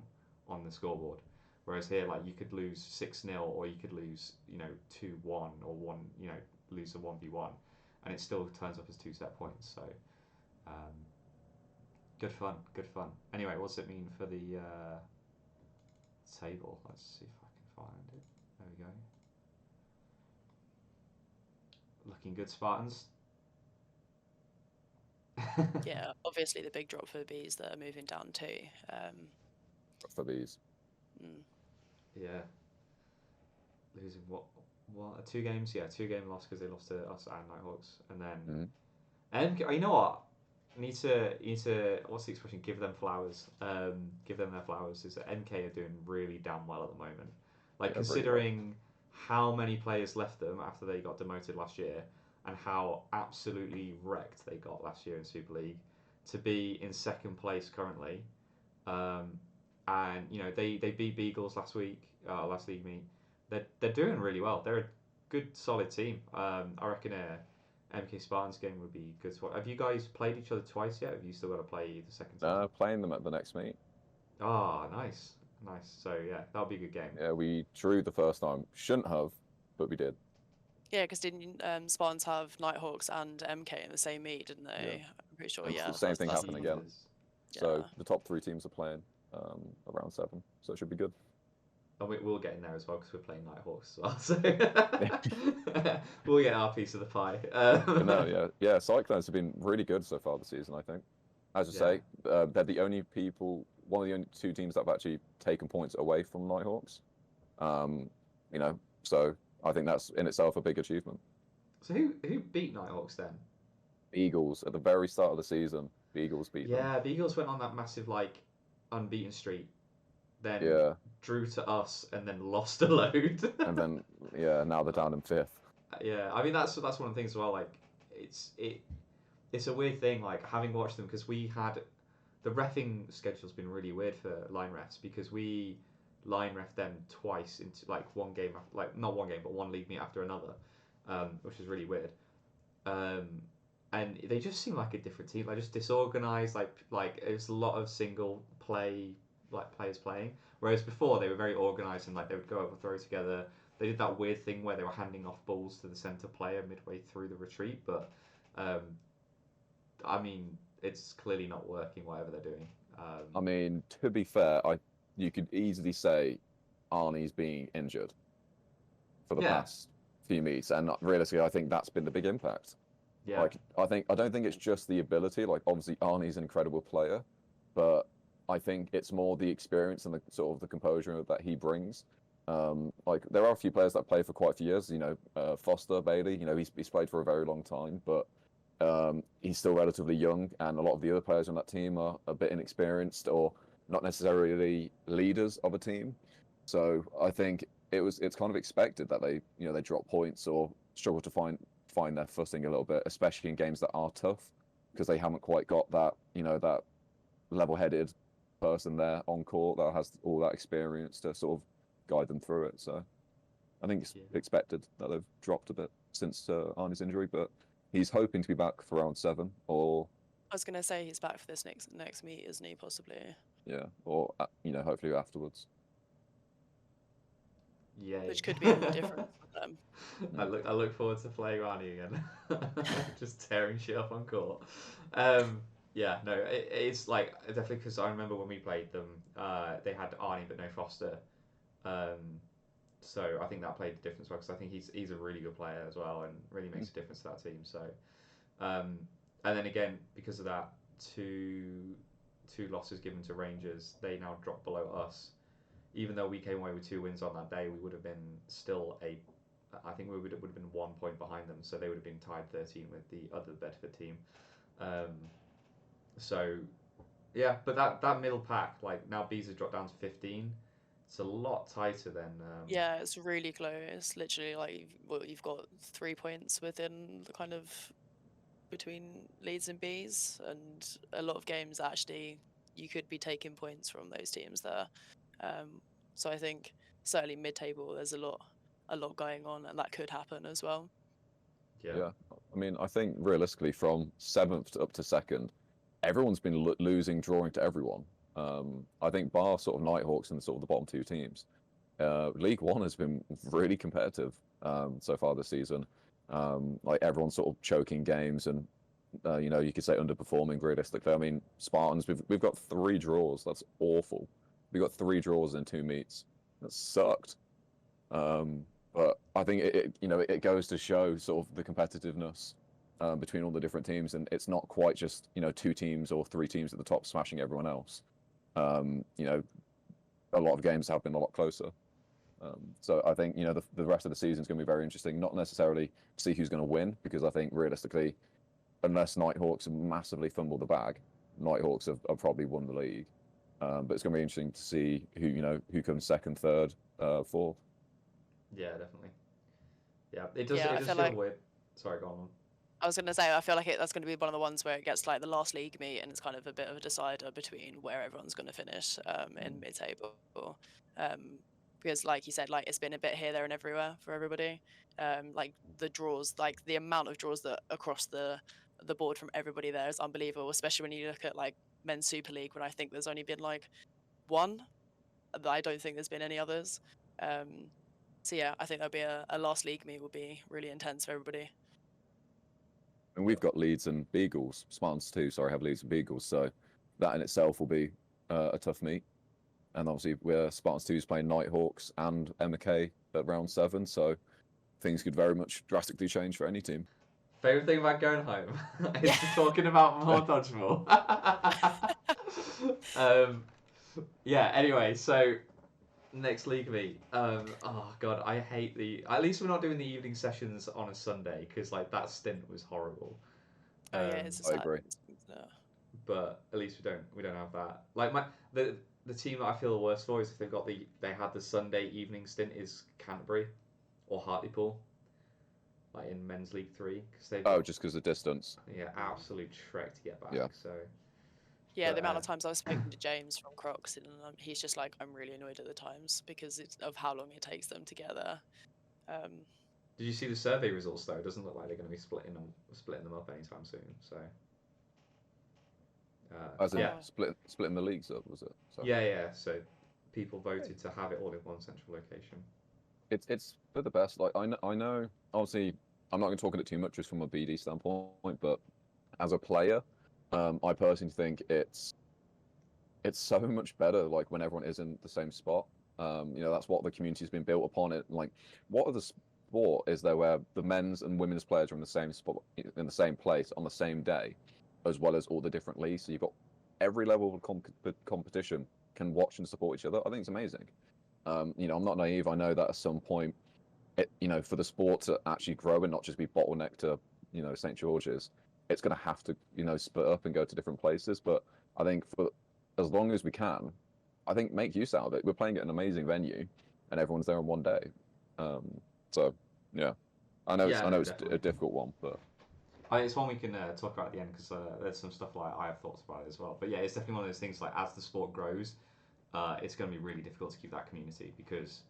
on the scoreboard. Whereas here, like you could lose 6-0, or you could lose 2-1, or lose a 1v1, and it still turns up as 2 set points. So good fun, good fun. Anyway, what's it mean for the table? Let's see if I can find it. There we go. Looking good, Spartans. Yeah, obviously the big drop for the Bees that are moving down too. For Bees. Yeah. Losing what two games? Yeah, 2-game loss because they lost to us and Nighthawks, and then MK. You know what? You need to what's the expression? Give them flowers. Give them their flowers. Is that MK are doing really damn well at the moment. Like considering how many players left them after they got demoted last year, and how absolutely wrecked they got last year in Super League, to be in second place currently. And they beat Beagles last week, last league meet. They're doing really well. They're a good solid team. I reckon MK Spartans game would be good. Have you guys played each other twice yet? Have you still got to play the second time? Playing them at the next meet. Ah, nice. So yeah, that'll be a good game. Yeah, we drew the first time. Shouldn't have, but we did. Yeah, because didn't Spartans have Nighthawks and MK in the same meet, didn't they? Yeah. I'm pretty sure. And Yeah. the same thing happened again. Yeah. So the top 3 teams are playing around 7, so it should be good. And we'll get in there as well because we're playing Nighthawks as well. So we'll get our piece of the pie. Yeah. Cyclones have been really good so far this season, I think. As you say, they're the only one of the only 2 teams that have actually taken points away from Nighthawks. So I think that's in itself a big achievement. So who beat Nighthawks then? Beagles at the very start of the season. Beagles beat them. Yeah, Beagles went on that massive unbeaten streak, then drew to us, and then lost a load. And then now they're down in 5th. Yeah, I mean that's one of the things as well. Like it's a weird thing. Like having watched them, because we had the reffing schedule's been really weird for line refs, because we line ref them twice into one game, not one game but one league meet after another, which is really weird. And they just seem like a different team. Like just disorganized. Like it was a lot of single play, players playing. Whereas before they were very organized and they would go overthrow together. They did that weird thing where they were handing off balls to the center player midway through the retreat. But I mean, it's clearly not working. Whatever they're doing. I mean, to be fair, you could easily say Arnie's being injured for the past few meets, and realistically, I think that's been the big impact. Yeah. I don't think it's just the ability. Like obviously Arnie's an incredible player, but I think it's more the experience and the sort of the composure that he brings. There are a few players that play for quite a few years. Foster, Bailey. He's played for a very long time, but he's still relatively young, and a lot of the other players on that team are a bit inexperienced or not necessarily leaders of a team. So I think it's kind of expected that they drop points or struggle to find their footing a little bit, especially in games that are tough, because they haven't quite got that that level-headed person there on court that has all that experience to sort of guide them through it. So I think it's expected that they've dropped a bit. since Arnie's injury, but he's hoping to be back for round 7 or. I was gonna say he's back for this next meet, isn't he? Possibly. Yeah, or hopefully afterwards. Yeah. Which could be a difference for them. I look forward to playing Arnie again, just tearing shit up on court. Yeah, no, it's like definitely because I remember when we played them, they had Arnie but no Foster. So I think that played a difference because I think he's a really good player as well and really makes a difference to that team. So, and then again because of that, two losses given to Rangers, they now drop below us. Even though we came away with 2 wins on that day, we would have been still I think we would have been 1 point behind them, so they would have been tied 13 with the other Bedford team. So, yeah, but that middle pack, like now Bees has dropped down to 15. It's a lot tighter than. Yeah, it's really close. Literally, like, you've got 3 points within the kind of between Leeds and Bees, and a lot of games actually you could be taking points from those teams there. So I think certainly mid-table there's a lot going on, and that could happen as well. Yeah. I mean, I think realistically from 7th up to 2nd, everyone's been losing, drawing to everyone. I think bar sort of Nighthawks and sort of the bottom 2 teams, League One has been really competitive so far this season. Like everyone's sort of choking games and you could say underperforming realistically. I mean, Spartans, we've got 3 draws. That's awful. We got 3 draws in 2 meets. That sucked. But I think it goes to show sort of the competitiveness between all the different teams, and it's not quite just 2 teams or 3 teams at the top smashing everyone else. A lot of games have been a lot closer. So I think the rest of the season is going to be very interesting. Not necessarily to see who's going to win, because I think realistically, unless Nighthawks massively fumble the bag, Nighthawks have probably won the league. But it's going to be interesting to see who comes 2nd, 3rd, 4th. Yeah, definitely. Yeah, it does. Yeah, It does feel like, weird. Sorry, go on. I was going to say, I feel like that's going to be one of the ones where it gets like the last league meet, and it's kind of a bit of a decider between where everyone's going to finish in mid-table. Because, like you said, like it's been a bit here, there, and everywhere for everybody. Like the draws, like the amount of draws that across the board from everybody there is unbelievable. Especially when you look at like Men's Super League, when I think there's only been like 1. I don't think there's been any others. So yeah, I think there'll be a last league meet will be really intense for everybody. And we've got Leeds and Beagles, Spartans too. Sorry, have Leeds and Beagles. So that in itself will be a tough meet. And obviously, we're Spartans 2 is playing Nighthawks and MK at round 7. So things could very much drastically change for any team. Favorite thing about going home is just talking about more dodgeball. Yeah. Anyway, so next league meet. Oh god, I hate At least we're not doing the evening sessions on a Sunday because like that stint was horrible. Oh yeah, it's I agree. But at least we don't have that. Like the team that I feel the worst for is if they had the Sunday evening stint is Canterbury or Hartlepool. Like in Men's League 3, just because of distance. Yeah, absolute trek to get back. Yeah. So. Yeah, the amount of times I've spoken to James from Crocs, and he's just like, I'm really annoyed at the times because of how long it takes them to get there. Did you see the survey results though? It doesn't look like they're going to be splitting them up anytime soon. So. As in splitting the leagues up, was it? So. Yeah. So people voted to have it all in one central location. It's for the best. Like I know. Obviously, I'm not going to talk about it too much just from a BD standpoint, but as a player, I personally think it's so much better. Like when everyone is in the same spot. That's what the community's been built upon. It like what other sport is there where the men's and women's players are in the same spot in the same place on the same day, as well as all the different leagues. So you've got every level of competition can watch and support each other. I think it's amazing. I'm not naive. I know that at some point, for the sport to actually grow and not just be bottlenecked to, St. George's, it's going to have to, split up and go to different places. But I think for as long as we can, I think make use out of it. We're playing at an amazing venue, and everyone's there on one day. So yeah, I know it's a difficult one, but. It's one we can talk about at the end because there's some stuff like I have thoughts about it as well. But yeah, it's definitely one of those things like as the sport grows, it's going to be really difficult to keep that community because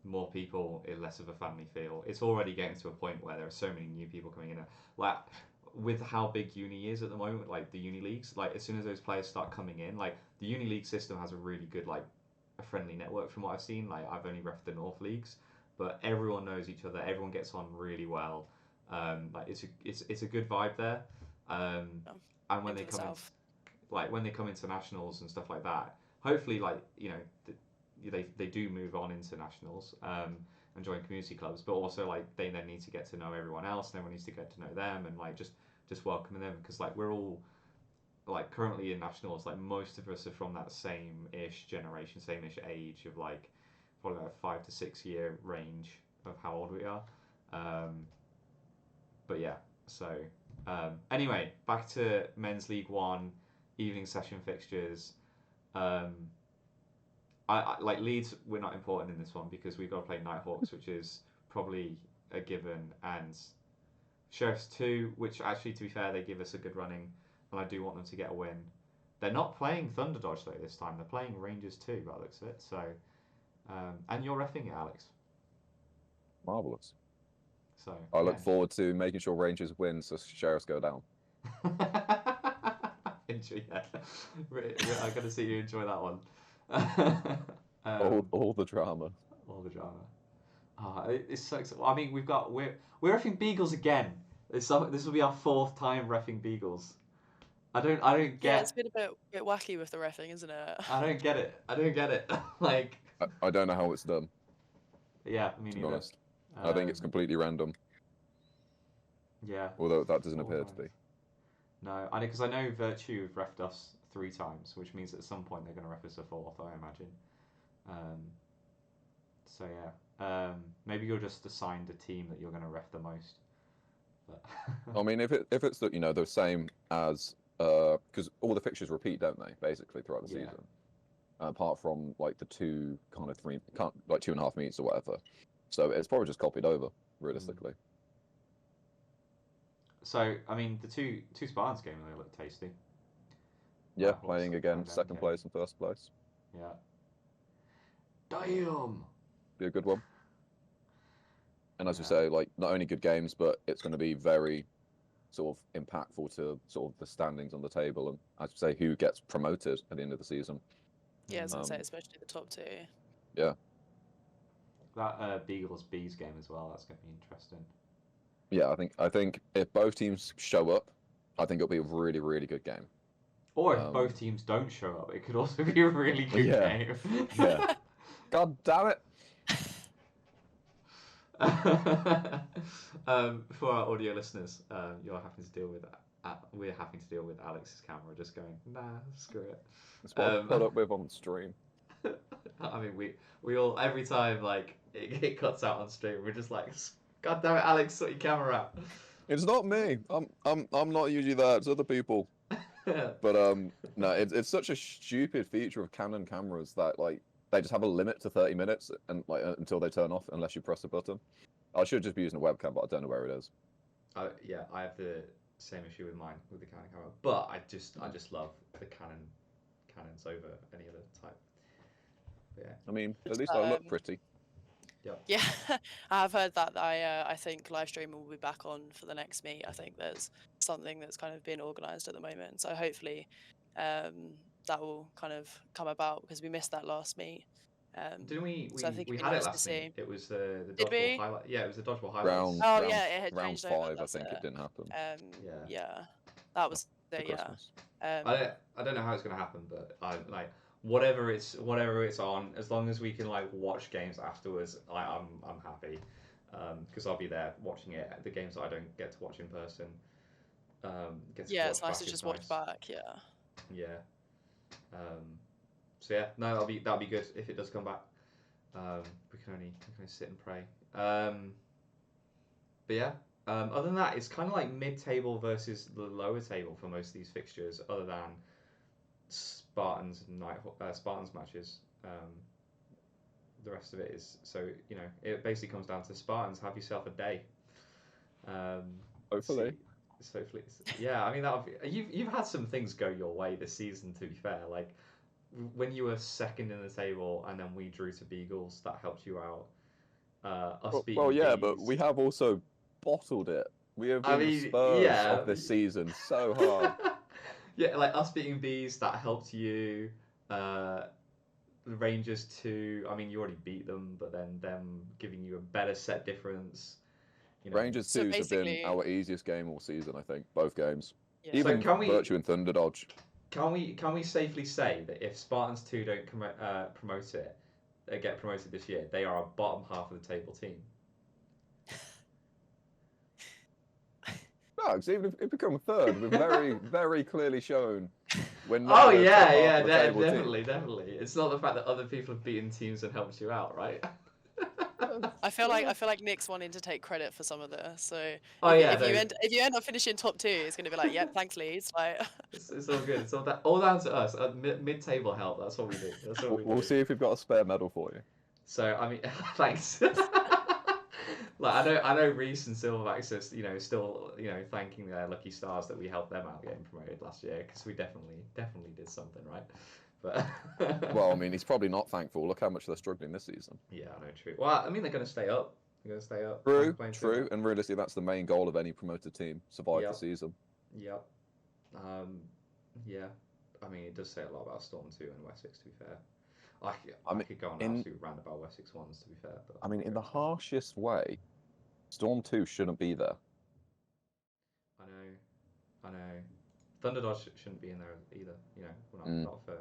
more people, less of a family feel. It's already getting to a point where there are so many new people coming in. Like with how big uni is at the moment, like the uni leagues, like as soon as those players start coming in, like the uni league system has a really good like a friendly network from what I've seen. Like I've only reffed the North leagues, but everyone knows each other. Everyone gets on really well. Like it's a good vibe there. Yeah. And when Into they the come in, south. like when they come into nationals and stuff like that, hopefully like they do move on into nationals and join community clubs, but also like they then need to get to know everyone else, and everyone needs to get to know them, and like just welcoming them, because like we're all like currently in nationals, like most of us are from that same-ish generation, same-ish age of like probably about 5 to 6 year range of how old we are. But yeah, so anyway, back to men's League One evening session fixtures. Um, I like Leeds. We're not important in this one because we've got to play Nighthawks, which is probably a given, and Sheriffs 2, which actually, to be fair, they give us a good running, and I do want them to get a win. They're not playing Thunder Dodge though this time. They're playing Rangers 2 by the looks of it. So, and you're reffing it, Alex. Marvelous. So I look forward to making sure Rangers win so Sheriffs go down. Enjoy, yeah. I got to see you enjoy that one. All the drama. All the drama. It sucks. I mean, we're reffing Beagles again. This will be our 4th time reffing Beagles. I don't get. Yeah, it's been a bit wacky with the reffing, isn't it? I don't get it. Like. I don't know how it's done. Yeah, me to neither. be honest. I think it's completely random. Yeah. Although that doesn't 4 appear times. to be. No, because I know Virtue have reffed us 3 times, which means at some point they're going to ref us a 4th, I imagine. So yeah, maybe you're just assigned a team that you're going to ref the most. But I mean, if it's the same as because all the fixtures repeat, don't they? Basically throughout the Yeah. season, apart from like the 2.5 meets or whatever. So it's probably just copied over, realistically. So I mean, the two Spartans game, they look tasty. Yeah, Nighthawks playing again, and second MK. place and first place. Yeah. Damn. Be a good one. And as we Yeah. say, like not only good games, but it's going to be very sort of impactful to sort of the standings on the table, and as you say, who gets promoted at the end of the season. Yeah, as I say, especially the top 2. Yeah. That Beagles Bees game as well. That's going to be interesting. Yeah, I think if both teams show up, I think it'll be a really, really good game. Or if both teams don't show up, it could also be a really good game. Yeah. God damn it. For our audio listeners, we're having to deal with Alex's camera just going, nah, screw it. That's what I put up with on stream. I mean, we all, every time like it cuts out on stream, we're just like, God damn it, Alex, sort your camera out. It's not me. I'm not usually there. It's other people. But no, it's such a stupid feature of Canon cameras that like they just have a limit to 30 minutes and like until they turn off unless you press a button. I should just be using a webcam, but I don't know where it is. Yeah, I have the same issue with mine with the Canon camera, but I just love the Canons over any other type. But yeah. I mean, at least I look pretty. Yep. Yeah, I've heard that. I think live streaming will be back on for the next meet. I think there's something that's kind of being organised at the moment, so hopefully that will kind of come about because we missed that last meet. Didn't we? So I think We it'd be had it nice to last see. meet. It was the Did dodgeball we? highlight. Yeah, it was the dodgeball highlights. Oh yeah, it had round changed 5, over. I think it didn't happen. Yeah, that was it. Yeah. Christmas. I don't know how it's gonna happen, but I like whatever it's on. As long as we can like watch games afterwards, I'm happy. Because I'll be there watching it. The games that I don't get to watch in person. It's nice to just watch back. Yeah. Yeah. So yeah, no, that'll be good if it does come back. We can only sit and pray. But yeah, other than that, it's kind of like mid-table versus the lower table for most of these fixtures, other than Spartans matches. The rest of it is it basically comes down to Spartans. Have yourself a day. Hopefully. Hopefully, yeah. I mean, you've had some things go your way this season. To be fair, like when you were second in the table and then we drew to Beagles, that helped you out. Us beating Well, yeah, but Bees. we have also bottled it. We have I been the mean, Spurs yeah. of this season so hard. Yeah, like us beating Bees, that helped you. The Rangers too. I mean, you already beat them, but then them giving you a better set difference. You know. Rangers So 2s have been basically, our easiest game all season, I think, both games. yeah. So Even Virtue and Thunder Dodge. can we safely say that if Spartans 2 don't promote it, get promoted this year, they are a bottom half of the table team? No, because even if it become third, we've very, very clearly shown we're Oh not the top half of the table definitely, team. definitely. It's not the fact that other people have beaten teams and helped you out, right? I feel like Nick's wanting to take credit for some of this. So Oh yeah, no, if you end up finishing top 2, it's going to be like, yep, thanks Leeds. Like, it's all good. It's all down to us. Mid-table help. That's what we do. That's what we We'll do. see if we've got a spare medal for you. So I mean, thanks. Like I know Reese and Silverbacks are still thanking their lucky stars that we helped them out getting promoted last year, because we definitely did something right. But Well, I mean, he's probably not thankful. Look how much they're struggling this season. yeah, I know, true. Well, I mean, they're going to stay up. They're going to stay up. True, and realistically, that's the main goal of any promoted team: survive Yep. the season. Yep. Yeah. I mean, it does say a lot about Storm 2 and Wessex, to be fair. I could go on an absolute rant about Wessex ones, to be fair. But I mean, in the harshest way, Storm 2 shouldn't be there. I know. Thunder Dodge shouldn't be in there either. Not for.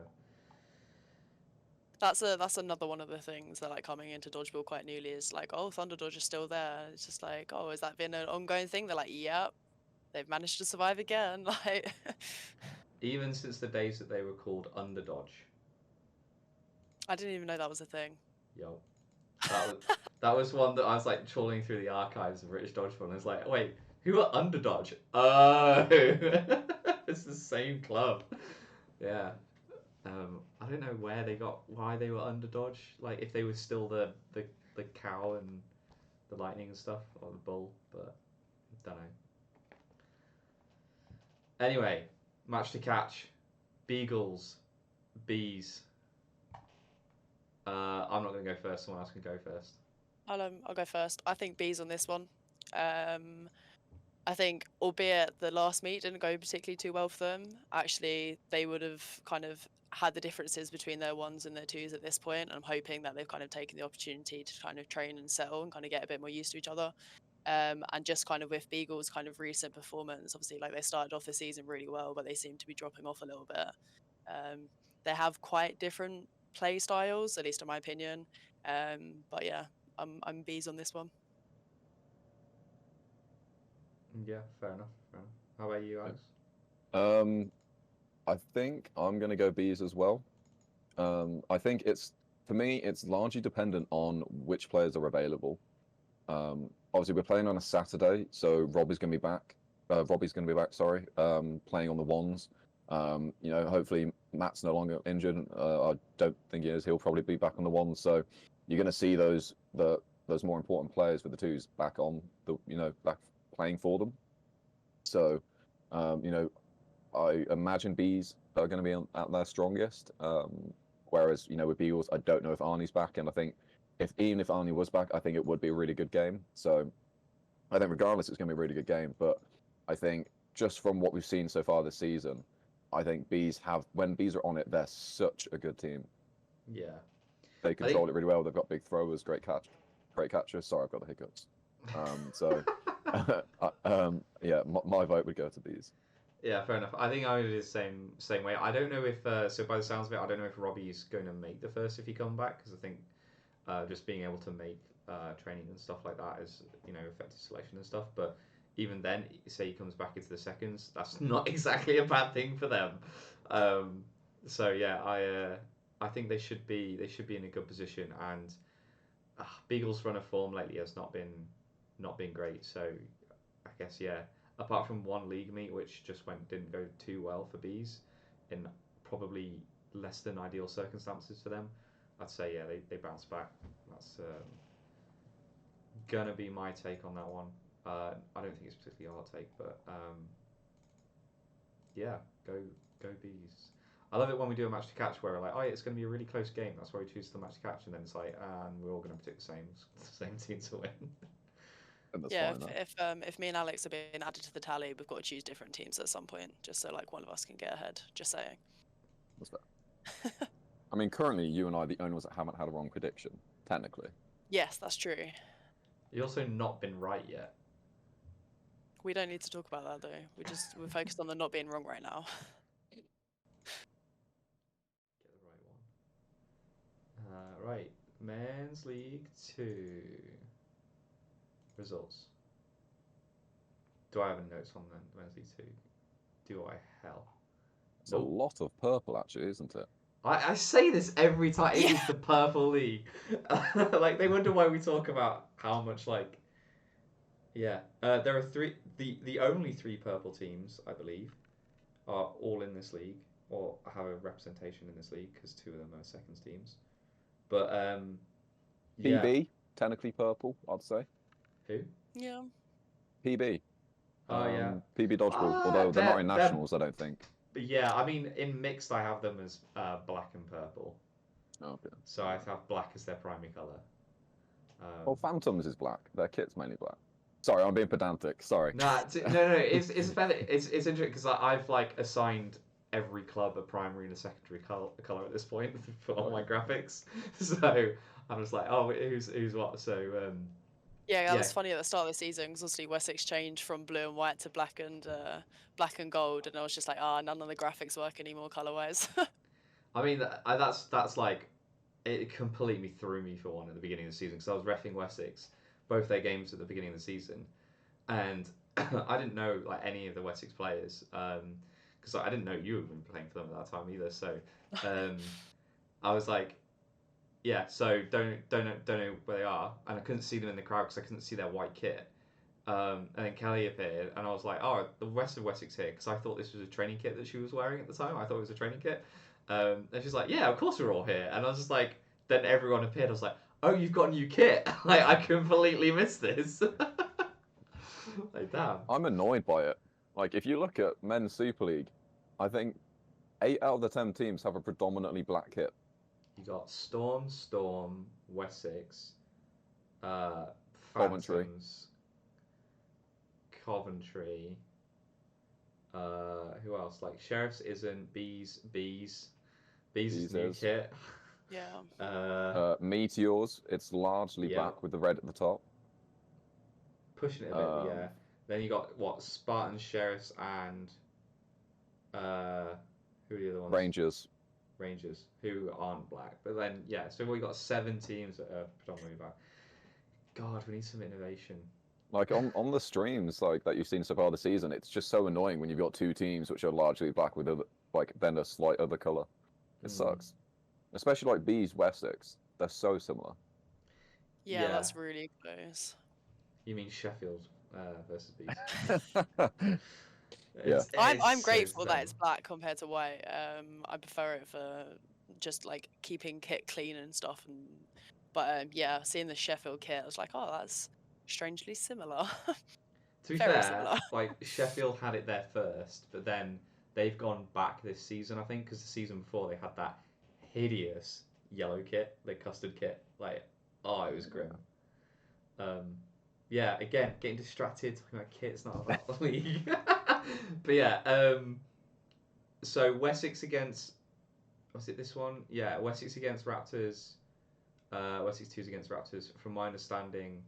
that's another one of the things that, like, coming into Dodgeball quite newly is like, oh, Thunder Dodge is still there. It's just like, oh, has that been an ongoing thing? They're like, yep, they've managed to survive again. Like, Even since the days that they were called Underdodge. I didn't even know that was a thing. Yo. That was one that I was like trawling through the archives of British Dodgeball, and I was like, wait, who are Underdodge? Oh, it's the same club. Yeah. I don't know why they were Underdodge. Like if they were still the cow and the lightning and stuff, or the bull, but don't know. Anyway, match to catch, Beagles, Bees. I'm not going to go first. Someone else can go first. I'll go first. I think Bees on this one. I think, albeit the last meet didn't go particularly too well for them, actually they would have kind of had the differences between their ones and their twos at this point, and I'm hoping that they've kind of taken the opportunity to kind of train and settle and kind of get a bit more used to each other. And just kind of with Beagles' kind of recent performance, obviously, like, they started off the season really well, but they seem to be dropping off a little bit. They have quite different play styles, at least in my opinion. But yeah, I'm Bees on this one. Yeah, fair enough. How about you, Alex? I think I'm going to go Bees as well. I think for me, it's largely dependent on which players are available. Obviously, we're playing on a Saturday, so Robbie's going to be back. Sorry, playing on the ones. Hopefully Matt's no longer injured. I don't think he is. He'll probably be back on the ones. So you're going to see those more important players for the twos back on back playing for them. So, I imagine Bees are going to be at their strongest. Whereas, with Beagles, I don't know if Arnie's back, and I think even if Arnie was back, I think it would be a really good game. So I think regardless, it's going to be a really good game. But I think just from what we've seen so far this season, I think when Bees are on it, they're such a good team. Yeah. They control it really well. They've got big throwers, great catchers. Sorry, I've got the hiccups. Yeah, my vote would go to Bees. Yeah, fair enough. I think I would do the same way. I don't know if so by the sounds of it, I don't know if Robbie's going to make the first if he comes back, because I think just being able to make training and stuff like that is effective selection and stuff. But even then, say he comes back into the seconds, that's not exactly a bad thing for them. So yeah, I think they should be in a good position, and Beagles' run of form lately has not been great. So I guess, yeah, apart from one league meet which just didn't go too well for Bees, in probably less than ideal circumstances for them, I'd say, yeah, they bounce back. That's gonna be my take on that one. I don't think it's particularly a hard take, but yeah, go Bees. I love it when we do a match to catch where we're like, oh, yeah, it's going to be a really close game. That's why we choose the match to catch, and then it's like, and we're all going to pick the same team to win. And that's Yeah, fine, if me and Alex are being added to the tally, we've got to choose different teams at some point, just so like one of us can get ahead. Just saying. That's fair. I mean, currently you and I are the only ones that haven't had a wrong prediction, technically. Yes, that's true. You've also not been right yet. We don't need to talk about that though. We're focused on the not being wrong right now. Get the right one. Right, Men's League 2 results. Do I have any notes on the Men's League 2? Do I? Hell. It's a lot of purple, actually, isn't it? I say this every time. It Yeah. is the purple league. Like, they wonder why we talk about how much, like... Yeah. There are the only 3 purple teams, I believe, are all in this league, or have a representation in this league, because 2 of them are seconds teams. But, yeah. PB, technically purple, I'd say. Who? Yeah. PB. Oh, yeah. PB Dodgeball, although they're not in nationals, I don't think. But yeah, I mean, in mixed, I have them as black and purple. Oh, okay. So I have black as their primary colour. Well, Phantoms is black. Their kit's mainly black. Sorry, I'm being pedantic. Sorry. No, it's interesting because I've like assigned every club a primary and a secondary color at this point for all my graphics. So I'm just like, oh, who's what? So yeah, that was funny at the start of the season because obviously Wessex changed from blue and white to black and gold, and I was just like, none of the graphics work anymore color-wise. I mean, that's like, it completely threw me for one at the beginning of the season because I was reffing Wessex, both their games at the beginning of the season, and I didn't know like any of the Wessex players because I didn't know you had been playing for them at that time either. So I was like, yeah, so don't know where they are, and I couldn't see them in the crowd because I couldn't see their white kit. And then Kelly appeared, and I was like, oh, the rest of Wessex here, because I thought this was a training kit that she was wearing at the time. I thought it was a training kit. And she's like, yeah, of course we're all here. And I was just like, then everyone appeared. I was like, oh, you've got a new kit. Like, I completely missed this. Like, damn. I'm annoyed by it. Like, if you look at Men's Super League, I think 8 out of the 10 teams have a predominantly black kit. You got Storm, Wessex, Coventry. Phantoms, Coventry. Who else? Like Sheriffs isn't. Bees is new kit. Yeah. Meteors, it's largely black with the red at the top. Pushing it a bit, yeah. Then you got what? Spartans, Sheriffs, and who are the other ones? Rangers, who aren't black. But then, yeah, so we got 7 teams that are predominantly black. God, we need some innovation. Like on the streams like that you've seen so far this season, it's just so annoying when you've got 2 teams which are largely black with then a slight other color. It sucks, especially like Bees Wessex. They're so similar. Yeah, that's really close. You mean Sheffield versus Bees? Yeah, I'm grateful that it's black compared to white. I prefer it for just like keeping kit clean and stuff. But yeah, seeing the Sheffield kit, I was like, oh, that's strangely similar. To be fair, like Sheffield had it there first, but then they've gone back this season, I think, because the season before they had that hideous yellow kit, the custard kit. Like, oh, it was grim. Yeah, again, getting distracted talking about kits, not about the league. But yeah, so Wessex against, was it this one? Yeah, Wessex against Raptors. Wessex 2's against Raptors. From my understanding,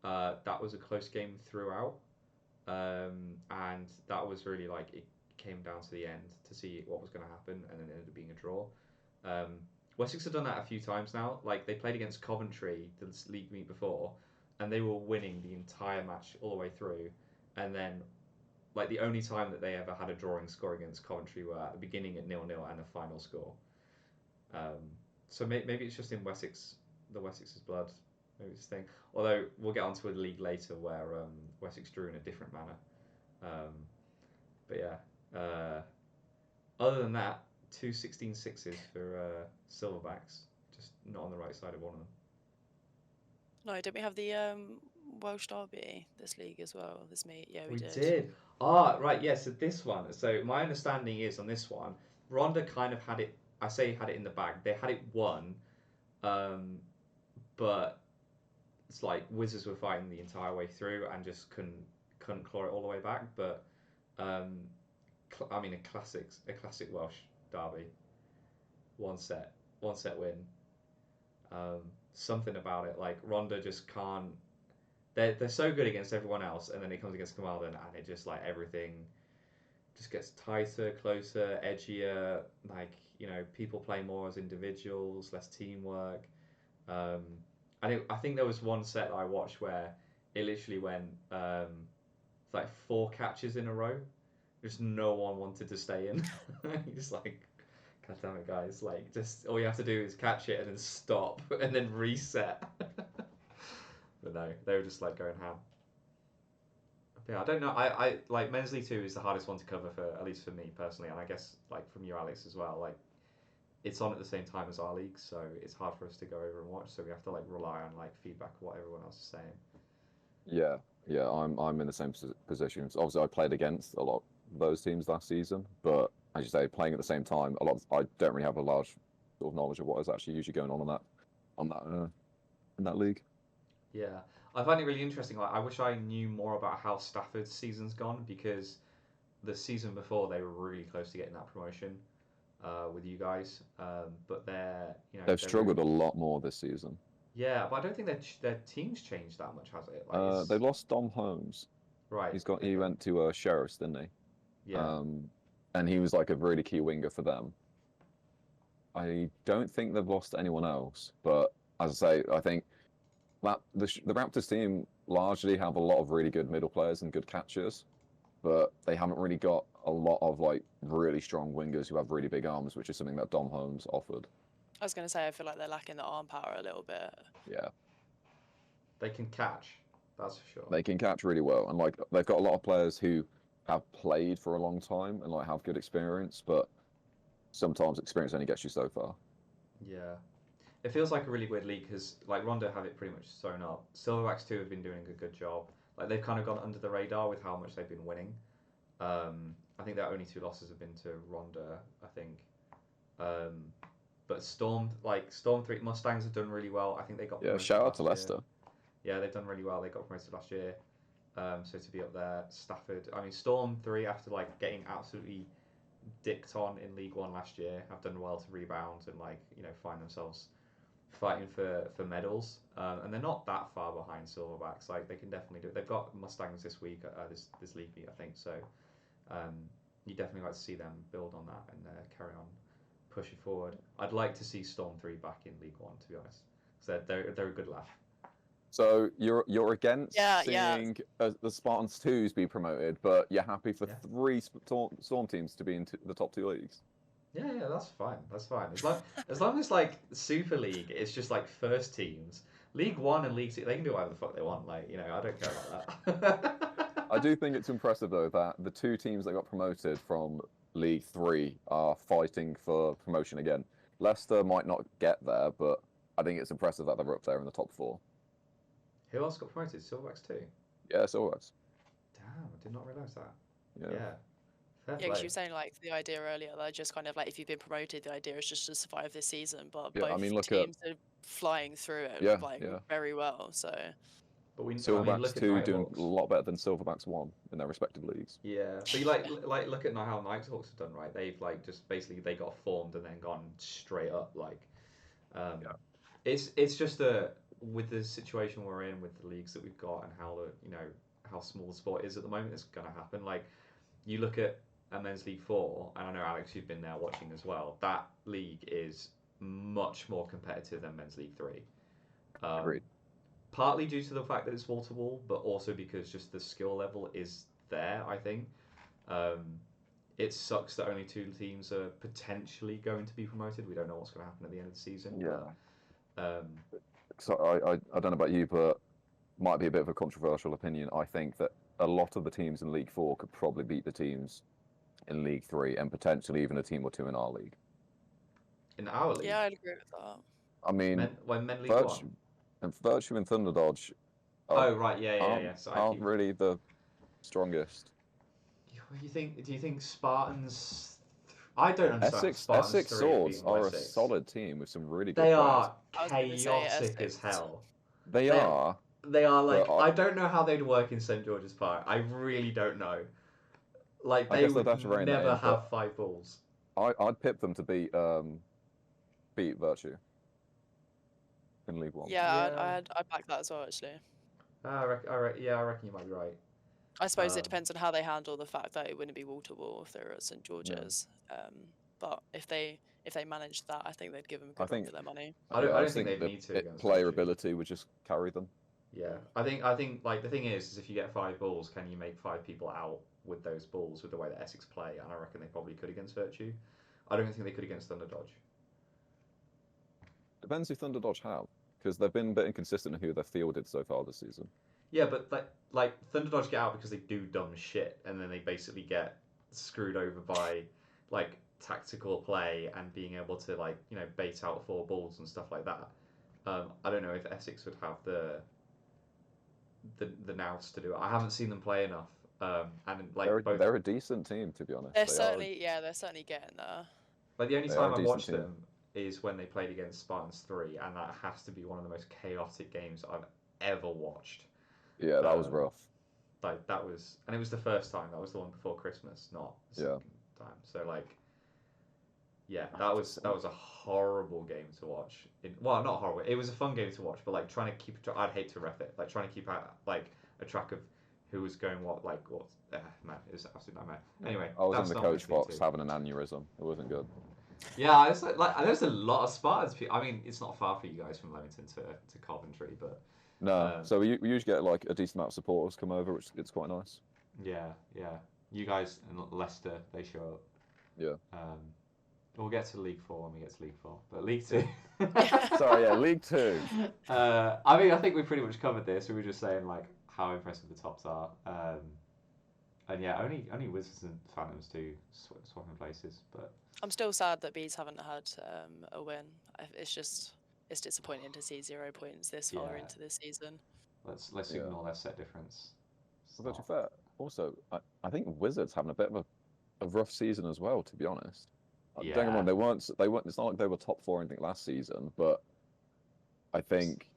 that was a close game throughout, and that was really like it came down to the end to see what was going to happen, and then it ended up being a draw. Wessex have done that a few times now. Like they played against Coventry the league meet before, and they were winning the entire match all the way through, and then like the only time that they ever had a drawing score against Coventry were at the beginning at 0-0 and a final score. So maybe it's just in Wessex, the Wessex's blood. Maybe it's a thing. Although we'll get onto a league later where Wessex drew in a different manner. But yeah, other than that, 2 16-6s for Silverbacks, just not on the right side of one of them. No, don't we have the Welsh Derby this league as well? This meet, yeah, we did. Ah, right, yeah. So this one. So my understanding is on this one, Ronda kind of had it. I say had it in the bag. They had it won, but it's like Wizards were fighting the entire way through and just couldn't claw it all the way back. But um, I mean, a classic Welsh derby, one set win. Something about it, like Ronda just can't. They're so good against everyone else, and then it comes against Carmarthen, and it just like everything just gets tighter, closer, edgier. Like people play more as individuals, less teamwork. Um, I think there was one set that I watched where it literally went like 4 catches in a row. Just no one wanted to stay in. Just like, God damn it, guys! Like, just all you have to do is catch it and then stop and then reset. But no, they were just like going ham. Yeah, I don't know. I like Men's League 2 is the hardest one to cover for at least for me personally, and I guess like from you, Alex, as well. Like it's on at the same time as our league, so it's hard for us to go over and watch. So we have to like rely on like feedback of what everyone else is saying. Yeah, yeah, I'm in the same position. So obviously, I played against a lot of those teams last season, but as you say, playing at the same time, I don't really have a large sort of knowledge of what is actually usually going on that in that league. Yeah, I find it really interesting. Like, I wish I knew more about how Stafford's season's gone because the season before they were really close to getting that promotion with you guys, but They've struggled a lot more this season. Yeah, but I don't think their team's changed that much, has it? Like, they lost Dom Holmes. Right. He went to Sheriffs, didn't he? Yeah. And he was like a really key winger for them. I don't think they've lost anyone else, but as I say, I think that the Raptors team largely have a lot of really good middle players and good catchers, but they haven't really got a lot of like really strong wingers who have really big arms, which is something that Dom Holmes offered. I was going to say, I feel like they're lacking the arm power a little bit. Yeah. They can catch, that's for sure. They can catch really well, and like they've got a lot of players who have played for a long time and like have good experience, but sometimes experience only gets you so far. Yeah. It feels like a really weird league because like Rondo have it pretty much sewn up. Silverbacks too have been doing a good job. Like they've kind of gone under the radar with how much they've been winning. I think their only 2 losses have been to Ronda, I think. But Storm 3 Mustangs have done really well. I think they got promoted shout out to Leicester. Yeah, they've done really well. They got promoted last year. So to be up there, Stafford. I mean, Storm 3 after like getting absolutely dicked on in League 1 last year have done well to rebound and like find themselves fighting for medals, and they're not that far behind Silverbacks. Like they can definitely do it. They've got Mustangs this week, this league meet, I think. So you definitely like to see them build on that and carry on pushing forward. I'd like to see Storm 3 back in League 1, to be honest. So they're a good laugh. So you're against seeing the Spartans 2s be promoted, but you're happy for 3 Storm teams to be in the top 2 leagues. Yeah, that's fine. That's fine. As long as like Super League, it's just like first teams. League 1 and League 2, they can do whatever the fuck they want. Like I don't care about that. I do think it's impressive though that the 2 teams that got promoted from League 3 are fighting for promotion again. Leicester might not get there, but I think it's impressive that they're up there in the top 4. Who else got promoted? Silverbacks too? Yeah, Silverbacks. Damn, I did not realise that. Yeah. Yeah, because you were saying like the idea earlier that just kind of like if you've been promoted, the idea is just to survive this season. But both teams are flying through it very well. So. But Silverbacks 2 doing a lot better than Silverbacks 1 in their respective leagues. Yeah, but you like look at how Nighthawks have done, right? They've like just basically they got formed and then gone straight up. Like, it's just with the situation we're in with the leagues that we've got and how how small the sport is at the moment, it's gonna happen. Like, you look at Men's League 4, and I know Alex, you've been there watching as well. That league is much more competitive than Men's League 3. Agreed. Partly due to the fact that it's wall to wall, but also because just the skill level is there. I think it sucks that only 2 teams are potentially going to be promoted. We don't know what's going to happen at the end of the season. Yeah. But, so I don't know about you, but might be a bit of a controversial opinion. I think that a lot of the teams in League 4 could probably beat the teams in League 3 and potentially even a team or 2 in our league. In our league? Yeah, I'd agree with that. I mean, Men League 1? And Virtue and Thunder Dodge aren't really the strongest. Do you think Spartans I don't understand Spartans Essex 3 Swords beating are a Wessex. solid team with some really good They players. are I was gonna say chaotic as Essex. hell. They They- are. They are like, But I don't know how they'd work in St George's Park. I really don't know. Like, I they guess they'd would have to rein that never in, but- have 5 balls. I'd pip them to beat Virtue in League One. Yeah, Yeah. I'd back that as well, actually. I reckon you might be right. I suppose it Um, depends on how they handle the fact that it wouldn't be wall to wall if they were at St George's. But if they managed that, I think they'd give them a good run think- for their money. I don't just think they'd the need to against player Virtue. ability would just carry them. Yeah, I think like the thing is if you get 5 balls, can you make 5 people out with those balls with the way that Essex play? And I reckon they probably could against Virtue. I don't think they could against Thunder Dodge. Depends who Thunder Dodge have, because they've been a bit inconsistent in who they've fielded so far this season. Yeah, but like Thunder Dodge get out because they do dumb shit, and then they basically get screwed over by like tactical play and being able to like bait out 4 balls and stuff like that. I don't know if Essex would have the nous to do it. I haven't seen them play enough. And like They're a decent team, to be honest. They're They certainly they're certainly getting there. Like the only They time are a I decent watched team. them is when they played against Spartans 3, and that has to be one of the most chaotic games I've ever watched. Yeah, that was Um, rough. Like that was, and it was the first time. That was the one before Christmas, not the Yeah. second time. So like, yeah, that was a horrible game to watch. Well, not horrible. It was a fun game to watch, but like trying to keep. I'd hate to ref it. Like trying to keep like a track of who was going what. Like what? Man, it was an absolute nightmare. Anyway, I was that's in the not coach listening box to. having an aneurysm. It wasn't good. Yeah, it's like there's a lot of Spartans. I mean, it's not far for you guys from Leamington to Coventry, but No, so we usually get like a decent amount of supporters come over, which it's quite nice. yeah. You guys and Leicester, they show up. Yeah. We'll get to League 4 when we get to League 4, but League 2. Sorry, yeah, League 2. I mean, I think we pretty much covered this. We were just saying like how impressive the tops are, and yeah, only Wizards and Phantoms do swapping places, but I'm still sad that Bees haven't had a win. It's disappointing to see 0 points this far Yeah. into this season. let's Yeah. ignore that set difference. It's Well, to be not- fair, also, I think Wizards having a bit of a rough season as well, to be honest. Don't get me Yeah. wrong, they weren't, it's not like they were top 4 or anything last season, but I think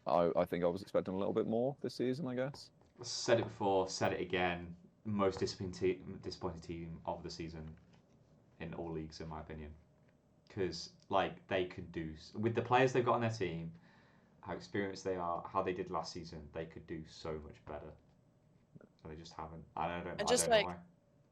I was expecting a little bit more this season, I guess. Said it before, said it again. Most disappointing team of the season in all leagues, in my opinion. Because like they could do with the players they've got on their team, how experienced they are, how they did last season, they could do so much better. And they just haven't. I don't just, know like, why.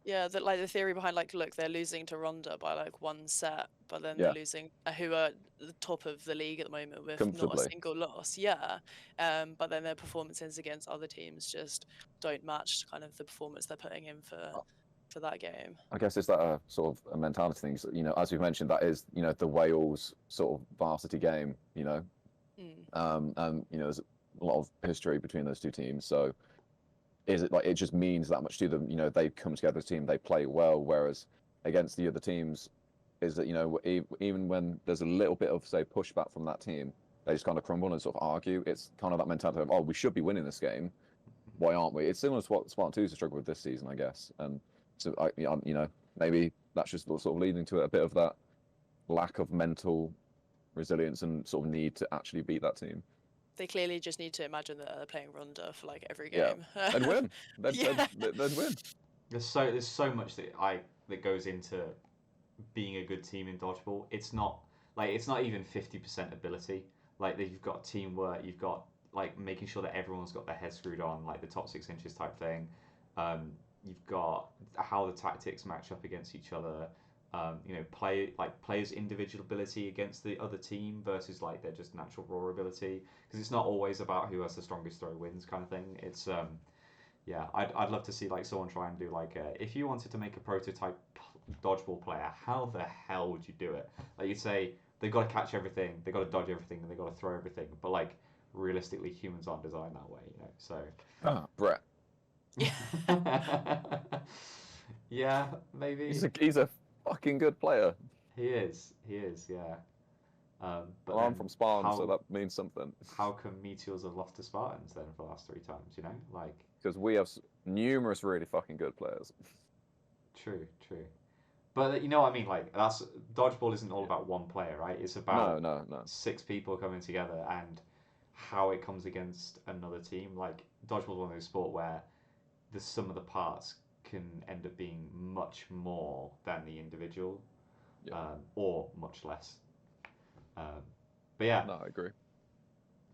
Yeah, the theory behind like, look, they're losing to Ronda by like 1 set, but then Yeah. they're losing who are the top of the league at the moment with not a Comfortably. single loss. Yeah, but then their performances against other teams just don't match kind of the performance they're putting in for that game. I guess it's that sort of a mentality thing. So, as we've mentioned, that is the Wales sort of varsity game. Mm. And there's a lot of history between those two teams. So is it like it just means that much to them? They come together as a team, they play well. Whereas against the other teams, is that even when there's a little bit of say pushback from that team, they just kind of crumble and sort of argue. It's kind of that mentality of we should be winning this game. Why aren't we? It's similar to what Spartan 2's struggle with this season, I guess. And so maybe that's just sort of leading to a bit of that lack of mental resilience and sort of need to actually beat that team. They clearly just need to imagine that they're playing Ronda for like every Yeah. game. They'd win. They'd Yeah. win. There's so much that goes into being a good team in dodgeball. It's not even 50% ability. Like you've got teamwork, you've got like making sure that everyone's got their head screwed on, like the top 6 inches type thing. You've got how the tactics match up against each other. Players' individual ability against the other team versus like their just natural raw ability. Because it's not always about who has the strongest throw wins kind of thing. It's I'd love to see like someone try and do like if you wanted to make a prototype dodgeball player, how the hell would you do it? Like you'd say they've got to catch everything, they've got to dodge everything, and they've got to throw everything. But like realistically, humans aren't designed that way, So Brett. yeah, maybe He's a fucking good player. he is, yeah. But Well, I'm then from Spartan, so how- that means something. How come Meteors have lost to Spartans then for the last 3 times? Like Because we have numerous really fucking good players. true. But you know what I mean? Like that's dodgeball isn't all about one player, right? It's No, about no. 6 people coming together and how it comes against another team. Like dodgeball is one of those sport where the sum of the parts can end up being much more than the individual, Yeah. or much less. Um, but yeah, No, I agree.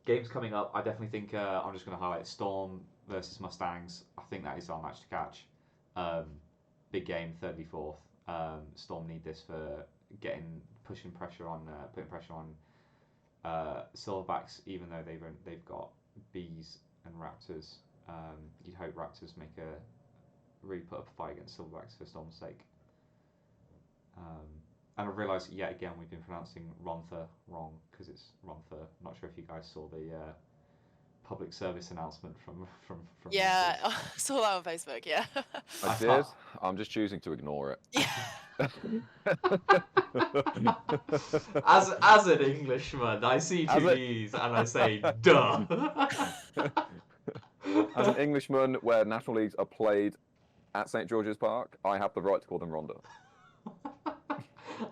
games coming up. I definitely think I'm just going to highlight Storm versus Mustangs. I think that is our match to catch. Um, big game, 34th. Storm need this for pushing pressure on, putting pressure on Silverbacks, even though they've got bees and raptors. You'd hope raptors really put up a fight against Silverbacks for Storm's sake. And I've realised yet again we've been pronouncing Ronther wrong because it's Ronther. I'm not sure if you guys saw the public service announcement from Yeah, Ronters. I saw that on Facebook. Yeah. I I did. thought- I'm just choosing to ignore it. Yeah. as an Englishman, I see As two a- D's and I say duh. As an Englishman, where national leagues are played at St George's Park, I have the right to call them Ronda.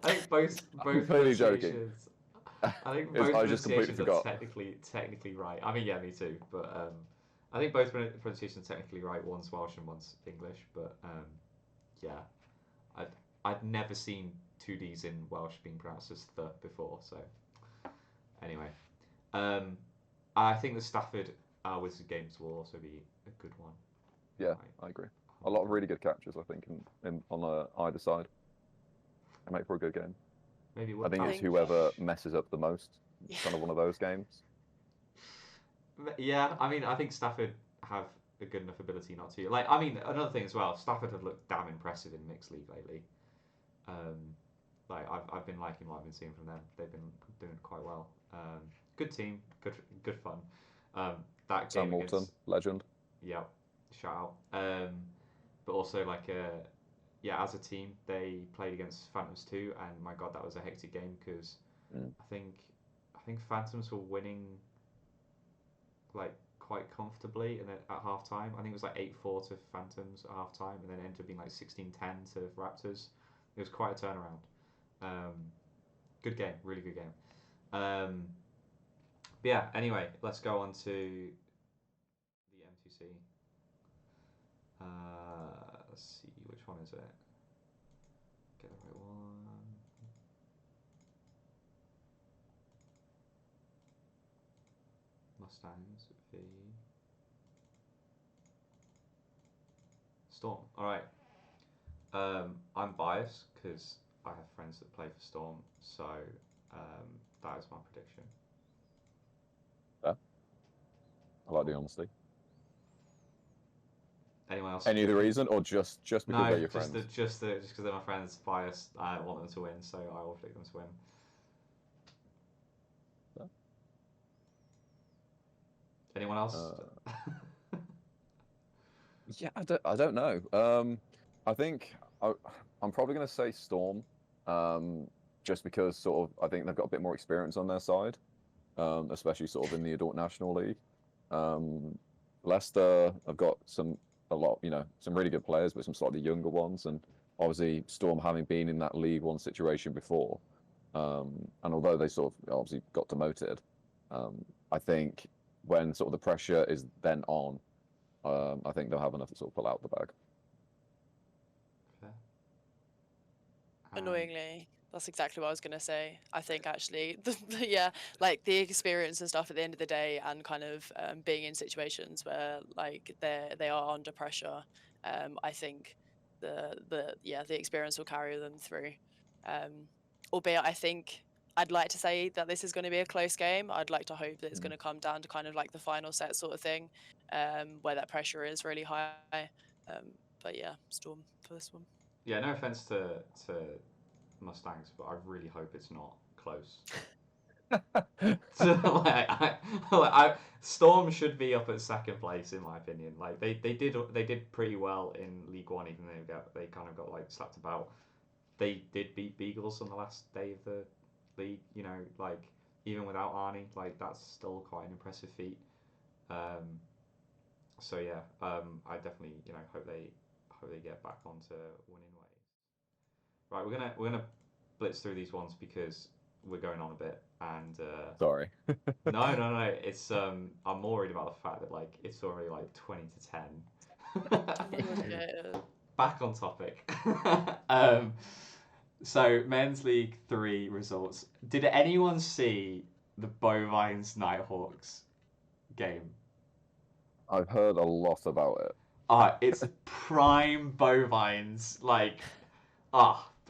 I think both completely joking. pronunciations. I think I both just completely pronunciations are forgot. technically right. I mean, yeah, me too. But I think both pronunciations are technically right. One's Welsh and one's English. But yeah, I'd never seen 2Ds in Welsh being pronounced as the before. So anyway, I think the Stafford Wizard games will also be a good one. Yeah, I agree. A lot of really good catches, I think, on either side. They make for a good game. Maybe I think it's think- whoever messes up the most. Yeah. Kind of one of those games. Yeah, I mean, I think Stafford have a good enough ability not to. Like, I mean, another thing as well, Stafford have looked damn impressive in mixed league lately. Like, I've been liking what I've been seeing from them. They've been doing quite well. Good team, good fun. That Sam game Moulton, against, legend. yeah, shout out. But also like yeah, as a team, they played against Phantoms too, and my God, that was a hectic game because I think Phantoms were winning like quite comfortably, and then at half time, I think it was like 8-4 to Phantoms at half time, and then it ended up being like 16-10 to Raptors. It was quite a turnaround. Good game, really good game. But yeah, anyway, let's go on to the M2C. Let's see, which one is it? Get the right one. Mustangs v Storm. All right. I'm biased because I have friends that play for Storm, so that is my prediction. I like the honesty. Anyone else? Any other reason, or just because No, they're your just friends? just because they're my friends. Biased. I want them to win, so I will pick them to win. Yeah. Anyone else? Yeah, I don't know. I think I'm probably going to say Storm, just because sort of I think they've got a bit more experience on their side, especially sort of in the adult national league. Leicester have got some really good players, but some slightly younger ones, and obviously Storm having been in that League One situation before, and although they sort of obviously got demoted, I think when sort of the pressure is then on, I think they'll have enough to sort of pull out the bag. Fair. Annoyingly, that's exactly what I was gonna say. I think actually, yeah, like the experience and stuff at the end of the day, and kind of being in situations where like they are under pressure. I think the experience will carry them through. Albeit, I think I'd like to say that this is going to be a close game. I'd like to hope that it's going to come down to kind of like the final set sort of thing, where that pressure is really high. But yeah, Storm for this one. Yeah, no offense to Mustangs, but I really hope it's not close. Storm should be up at second place in my opinion. Like they did pretty well in League One, even though they kind of got like slapped about. They did beat Beagles on the last day of the league. You know, like even without Arnie, like that's still quite an impressive feat. So yeah, I definitely hope they get back onto winning ways. Right, we're gonna blitz through these ones because we're going on a bit, and Sorry. no, it's I'm more worried about the fact that like it's already like 20 to 10. Yeah. Back on topic. um, so men's League 3 results. Did anyone see the Bovines Nighthawks game? I've heard a lot about it. It's prime Bovines. Like,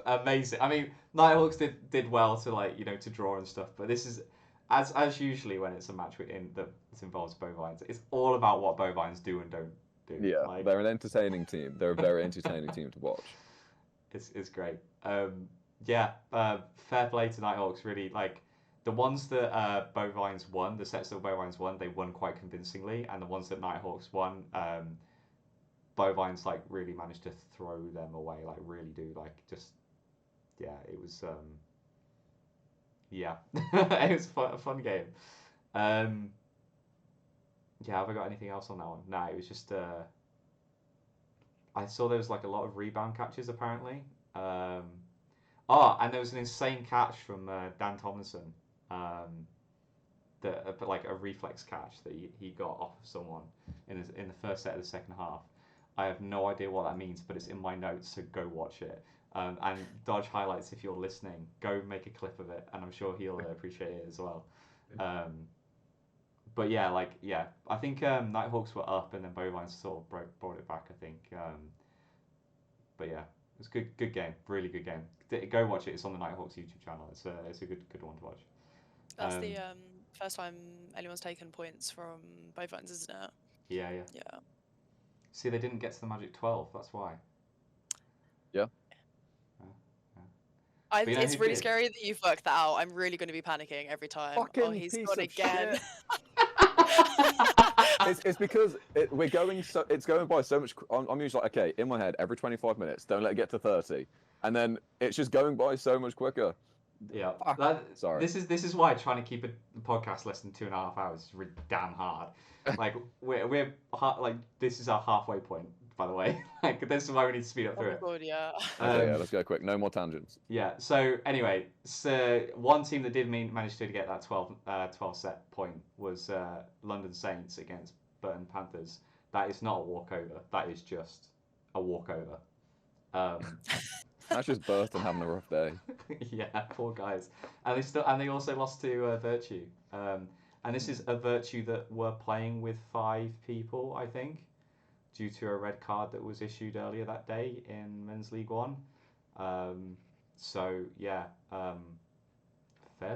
amazing. I mean, Nighthawks did well to like to draw and stuff, but this is as usually when it's a match that involves Bovines. It's all about what Bovines do and don't do. Yeah, Like, they're an entertaining team. They're a very entertaining team to watch. it's great. Fair play to Nighthawks. Really, like the ones that Bovines won, the sets that Bovines won, they won quite convincingly, and the ones that Nighthawks won, Bovines like really managed to throw them away. Like really do like just it was it was a fun game. Have I got anything else on that one? No, it was just I saw there was like a lot of rebound catches apparently. And there was an insane catch from Dan Tomlinson. But like a reflex catch that he got off of someone in the first set of the second half. I have no idea what that means, but it's in my notes, so go watch it. And Dodge highlights, if you're listening, go make a clip of it, and I'm sure he'll appreciate it as well. But I think Nighthawks were up, and then Bovines sort of brought it back, I think. But yeah, it was good game, really good game. Go watch it. It's on the Nighthawks YouTube channel. It's a good one to watch. That's the first time anyone's taken points from both ends, isn't it? Yeah. Yeah. See, they didn't get to the Magic 12. That's why. Yeah. It's really scary that you've worked that out. I'm really going to be panicking every time. Fucking he's piece gone of again. It's because we're going it's going by so much. I'm usually like, okay, in my head, every 25 minutes, don't let it get to 30, and then it's just going by so much quicker. Yeah, sorry. This is why trying to keep a podcast less than 2.5 hours is really damn hard. Like we're like this is our halfway point, by the way. Like this is why we need to speed up through it. God, yeah. Okay, let's go quick. No more tangents. Yeah. So anyway, one team that did manage to get that 12 set point was London Saints against Burton Panthers. That is not a walkover. That is just a walkover. That's just Burton having a rough day. Yeah, poor guys. And they also lost to Virtue. And this is a Virtue that were playing with 5 people, I think, due to a red card that was issued earlier that day in Men's League 1. Fair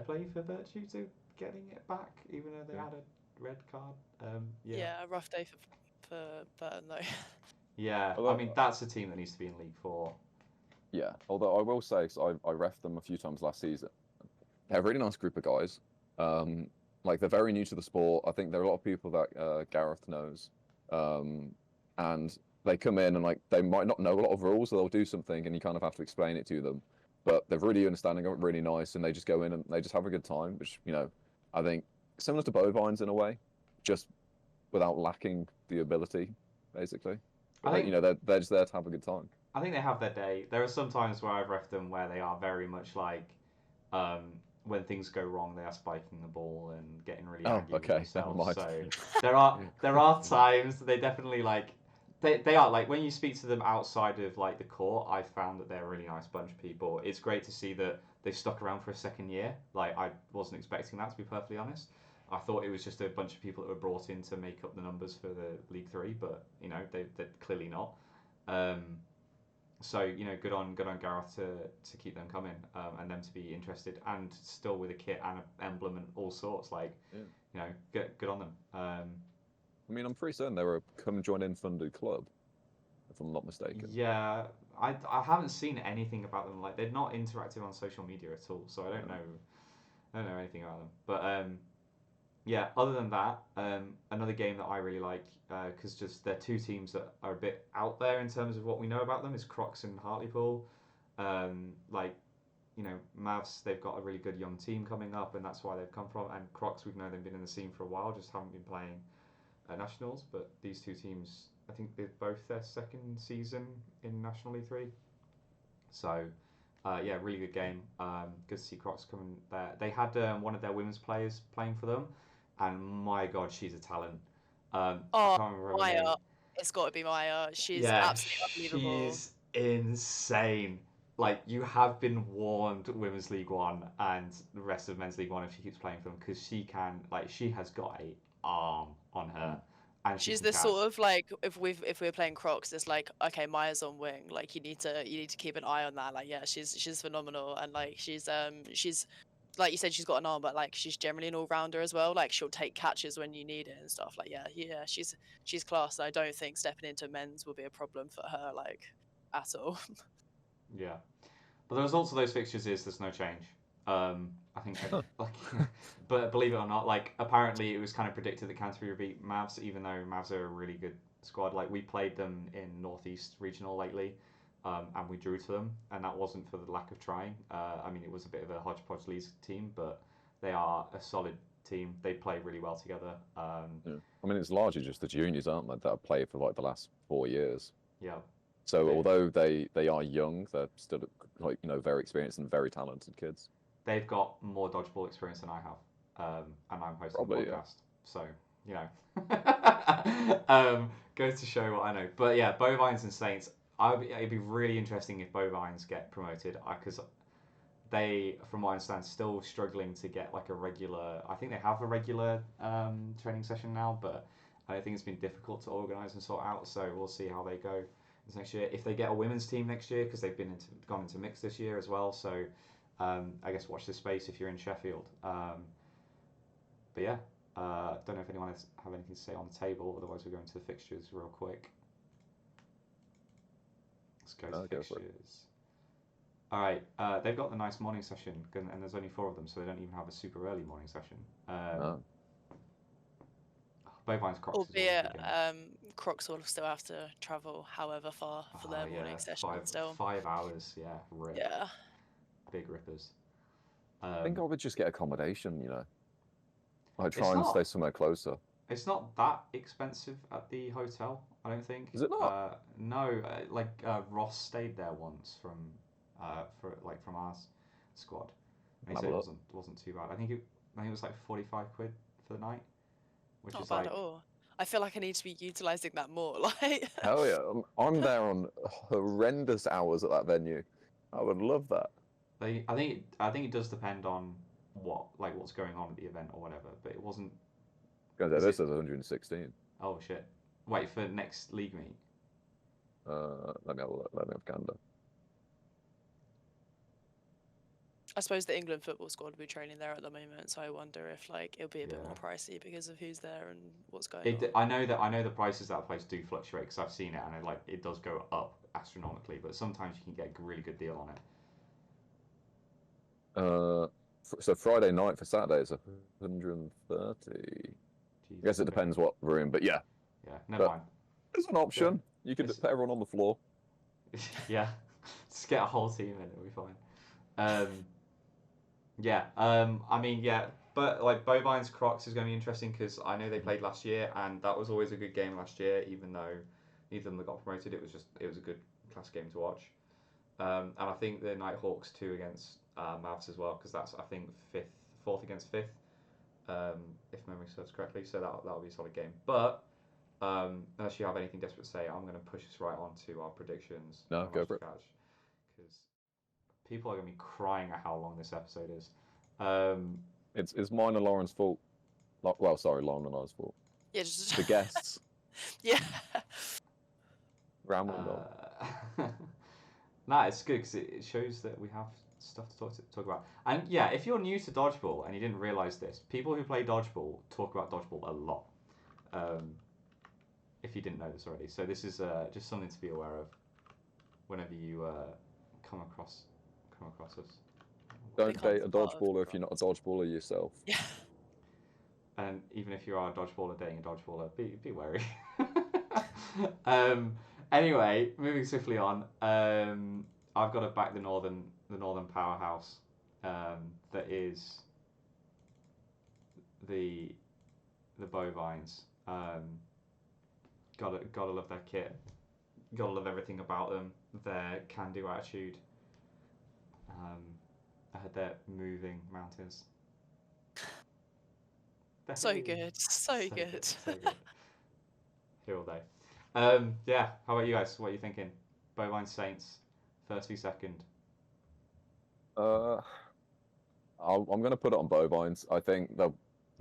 play for Virtue to getting it back, even though they had a red card. A rough day for Burton though. Yeah, Although, I mean that's a team that needs to be in League 4. Yeah, although I will say, cause I reffed them a few times last season. They're a really nice group of guys. Like they're very new to the sport. I think there are a lot of people that Gareth knows, and they come in and like they might not know a lot of rules, so they'll do something, and you kind of have to explain it to them. But they're really understanding of it, really nice, and they just go in and they just have a good time, which I think similar to Bovines in a way, just without lacking the ability, basically. I think they're just there to have a good time. I think they have their day. There are some times where I've reffed them where they are very much like, when things go wrong, they are spiking the ball and getting really angry with themselves. So there are times that they definitely like. They are like when you speak to them outside of like the court. I found that they're a really nice bunch of people. It's great to see that they've stuck around for a second year. Like I wasn't expecting that, to be perfectly honest. I thought it was just a bunch of people that were brought in to make up the numbers for the League 3, but they're clearly not. So good on Gareth to keep them coming and them to be interested and still with a kit and an emblem and all sorts. Like good on them. I mean, I'm pretty certain they were a come join in Fundu club, if I'm not mistaken. Yeah, I haven't seen anything about them. Like they're not interactive on social media at all, so I don't know anything about them. But other than that, another game that I really like, because just they're two teams that are a bit out there in terms of what we know about them, is Crocs and Hartlepool. Mavs, they've got a really good young team coming up, and that's why they've come from. And Crocs, we've known they've been in the scene for a while, just haven't been playing nationals. But these two teams, I think they're both their second season in National League 3. So Yeah, really good game. Good to see Crocs coming there. They had one of their women's players playing for them, and my God, she's a talent. I Oh, can't remember her name. Maya. It's got to be Maya. She's Yeah, absolutely unbelievable. she's insane. Like, you have been warned, Women's League One and the rest of Men's League One, if she keeps playing for them, because she can, like, she has got a arm on her, and she She's can the catch. sort of like if we're playing Crocs, it's like okay, Maya's on wing. Like you need to keep an eye on that. Like yeah, she's phenomenal and like she's like you said she's got an arm, but like she's generally an all rounder as well. Like she'll take catches when you need it and stuff. Like yeah, she's class. And I don't think stepping into men's will be a problem for her like at all. Yeah. But the result of those fixtures is there's no change. I think, like, but believe it or not, like apparently it was kind of predicted that Canterbury would beat Mavs, even though Mavs are a really good squad. Like we played them in Northeast Regional lately, and we drew to them, and that wasn't for the lack of trying. I mean, it was a bit of a hodgepodge Leeds team, but they are a solid team. They play really well together. Yeah. I mean, it's largely just the juniors, aren't they, that have played for like the last 4 years. Yeah. So although they are young, they're still like very experienced and very talented kids. They've got more dodgeball experience than I have, and I'm hosting Probably, the yeah. podcast, so goes to show what I know. But yeah, Bovines and Saints. It'd be really interesting if Bovines get promoted, because they, from what I understand, still struggling to get like a regular. I think they have a regular training session now, but I think it's been difficult to organise and sort out. So we'll see how they go this next year. If they get a women's team next year, because they've gone into mix this year as well. So I guess watch this space if you're in Sheffield. But yeah, don't know if anyone has have anything to say on the table. Otherwise, we'll go into the fixtures real quick. Let's go to Go for it. fixtures. All right, they've got the nice morning session, and there's only 4 of them, so they don't even have a super early morning session. Oh. Bovines Crocs is always a Albeit good game. Crocs will still have to travel however far for their morning session still. 5 hours, yeah, rip. Yeah. Big rippers. I think I would just get accommodation, Like try It's and not- stay somewhere closer. It's not that expensive at the hotel, I don't think. Is it not? No, Ross stayed there once from our squad, and he Have said a it look. wasn't too bad. I think it was like 45 quid for the night, which Not is bad like at all. I feel like I need to be utilising that more. Like Hell yeah! I'm there on horrendous hours at that venue. I would love that. I think it does depend on what's going on at the event or whatever. But it wasn't. This it- says 116. Oh shit! Wait for next league meet. Let me have a look. Let me have a gander. I suppose the England football squad will be training there at the moment, so I wonder if like it'll be a bit more Yeah. pricey because of who's there and what's going on. I know the prices at that place do fluctuate because I've seen it, and it does go up astronomically. But sometimes you can get a really good deal on it. So Friday night for Saturday is 130. Jesus, I guess it okay. depends what room, but yeah, Yeah, never But- mind. there's an option. You could It's- put everyone on the floor. Yeah, just get a whole team in, it'll be fine. I mean, yeah, but like Bovines Crocs is going to be interesting because I know they played last year, and that was always a good game last year, even though neither of them got promoted. It was a good class game to watch. And I think the Nighthawks 2 against Mavs as well, because that's I think 4th against 5th, if memory serves correctly. So that'll be a solid game. But unless you have anything desperate to say, I'm going to push us right on to our predictions. No, and go Match for to it. Catch, because people are going to be crying at how long this episode is. It's mine and Lauren's fault. Well, sorry, Lauren and I's fault. Yeah, just The guests yeah. rambling on. Nah, it's good because it shows that we have stuff to talk about. And yeah, if you're new to dodgeball and you didn't realize this, people who play dodgeball talk about dodgeball a lot. If you didn't know this already, so this is just something to be aware of whenever you come across us. Don't Become date a part of dodgeballer if you're not a dodgeballer yourself. Yeah. And even if you are a dodgeballer dating a dodgeballer, be wary. Anyway, moving swiftly on. I've got to back the northern powerhouse. That is the Bovines. Gotta love their kit. Gotta love everything about them. Their can-do attitude. I heard they're moving mountains. So Hey. good, so good. So good. Here all day. Yeah. How about you guys? What are you thinking? Bovine Saints, first v second. Uh, I'm going to put it on bovines. I think they'll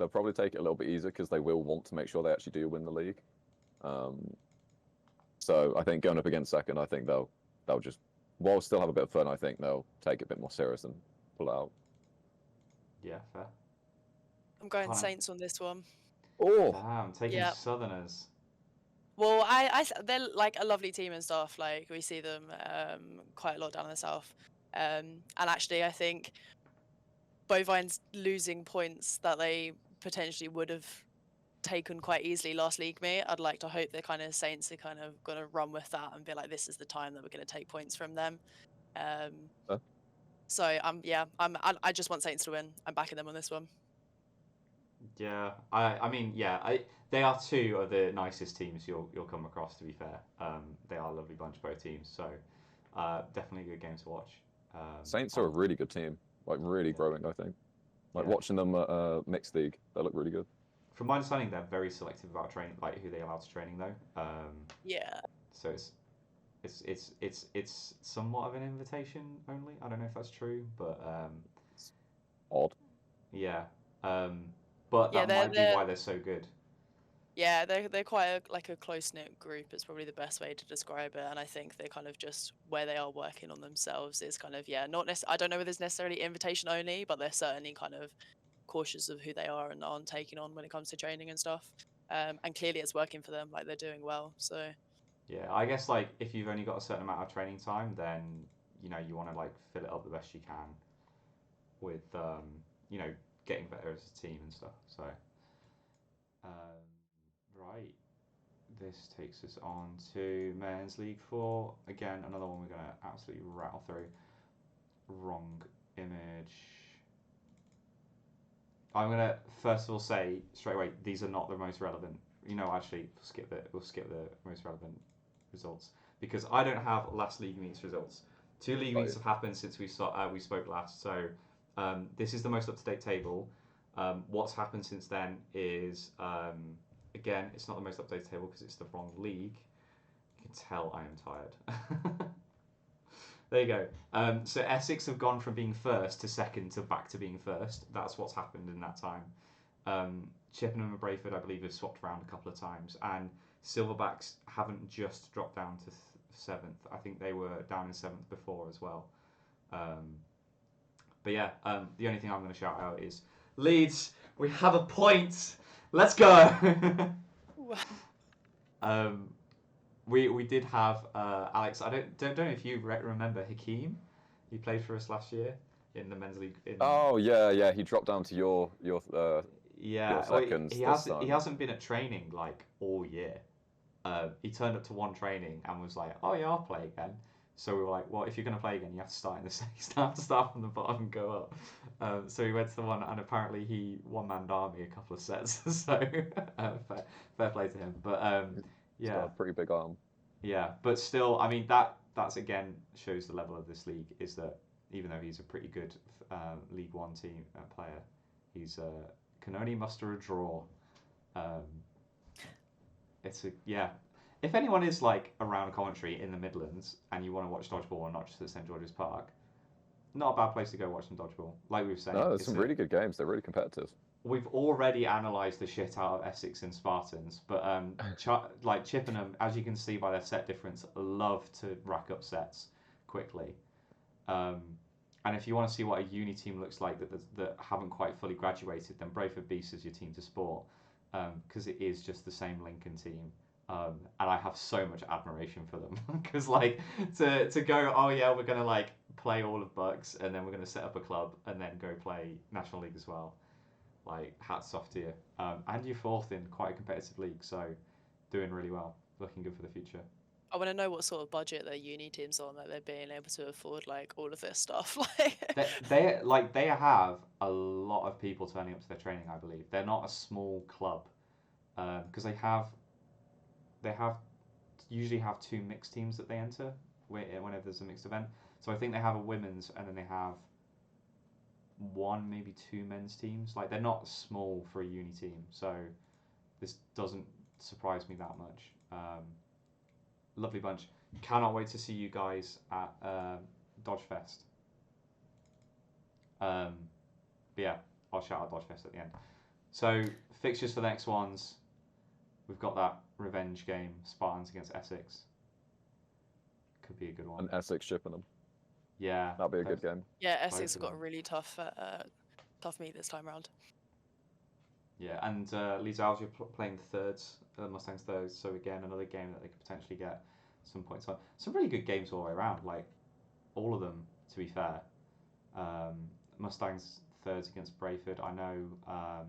probably take it a little bit easier because they will want to make sure they actually do win the league. So I think going up against second, I think they'll just, while still have a bit of fun, I think they'll take it a bit more serious and pull it out. Yeah, fair. I'm going Connor? Saints on this one. Oh, Damn, taking Yeah. Southerners. Well, they're like a lovely team and stuff. Like we see them quite a lot down in the south. And actually, I think Bovine's losing points that they potentially would have taken quite easily last league meet. I'd like to hope the kind of Saints are kind of going to run with that and be like, this is the time that we're going to take points from them. So I just want Saints to win. I'm backing them on this one. Yeah, I mean, yeah, they are two of the nicest teams you'll come across. To be fair, they are a lovely bunch, both teams. So, definitely a good game to watch. Saints are a really good team, like really growing. I think, like watching them at mixed league, they look really good. From my understanding, they're very selective about training, like who they allow to training though. Yeah. So it's somewhat of an invitation only. I don't know if that's true, but It's odd. yeah. But Yeah, that might be why they're so good. Yeah, they're quite a close knit group. Is probably the best way to describe it. And I think they're kind of just where they are working on themselves is kind of not necessarily. I don't know whether it's necessarily invitation only, but they're certainly kind of cautious of who they are and aren't taking on when it comes to training and stuff. And clearly it's working for them. Like they're doing well. So Yeah, I guess like if you've only got a certain amount of training time, then you want to like fill it up the best you can with getting better as a team and stuff. So right, this takes us on to Men's League 4. Again, another one we're gonna absolutely rattle through. Wrong image. I'm gonna first of all say straight away these are not the most relevant. Actually, we'll skip the most relevant results because I don't have last league meets results. 2 league meets have happened since we spoke last, so this is the most up to date table. What's happened since then is again, it's not the most up to date table because it's the wrong league. You can tell I am tired. There you go. So Essex have gone from being first to second to back to being first. That's what's happened in that time. Chippenham and Brayford, I believe, have swapped around a couple of times, and Silverbacks haven't just dropped down to seventh. I think they were down in seventh before as well. But yeah, the only thing I'm going to shout out is Leeds. We have a point. Let's go. We did have Alex. I don't know if you remember Hakeem. He played for us last year in the men's league. Oh yeah. He dropped down to your yeah. seconds. He hasn't been at training like all year. He turned up to one training and was like, "Oh yeah, I'll play again." So we were like, "Well, if you're gonna play again, you have to start in the you have to start from the bottom and go up." So he went to the one, and apparently he one-manned Army a couple of sets. So fair play to him. But He's got a pretty big arm. Yeah, but still, I mean that's again shows the level of this league is that even though he's a pretty good League One team player, he's can only muster a draw. If anyone is like around Coventry in the Midlands and you want to watch dodgeball and not just at St George's Park, not a bad place to go watch some dodgeball. Like we were saying, no, there's some really good games. They're really competitive. We've already analysed the shit out of Essex and Spartans, but like Chippenham, as you can see by their set difference, love to rack up sets quickly. And if you want to see what a uni team looks like that haven't quite fully graduated, then Brayford Beasts is your team to sport because it is just the same Lincoln team. And I have so much admiration for them because like to go, oh yeah, we're gonna like play all of Bucks and then we're gonna set up a club and then go play National League as well. Like hats off to you, and you're fourth in quite a competitive league, so doing really well, looking good for the future. I want to know what sort of budget their uni teams on, that they're being able to afford like all of this stuff. they have a lot of people turning up to their training. I believe they're not a small club because they usually have 2 mixed teams that they enter whenever there's a mixed event. So I think they have a women's, and then they have one, maybe two men's teams. Like they're not small for a uni team, so this doesn't surprise me that much. Lovely bunch. Cannot wait to see you guys at Dodge Fest. But yeah, I'll shout out Dodge Fest at the end. So fixtures for the next ones. We've got that revenge game, Spartans against Essex. Could be a good one. And Essex shipping them. Yeah, That'd be a good game. Yeah, Essex of got a them. really tough meet this time round. Yeah, and Leeds Alger playing thirds, Mustangs thirds. So again, another game that they could potentially get some points on. Some really good games all the way around. Like all of them, to be fair. Mustangs thirds against Brayford. I know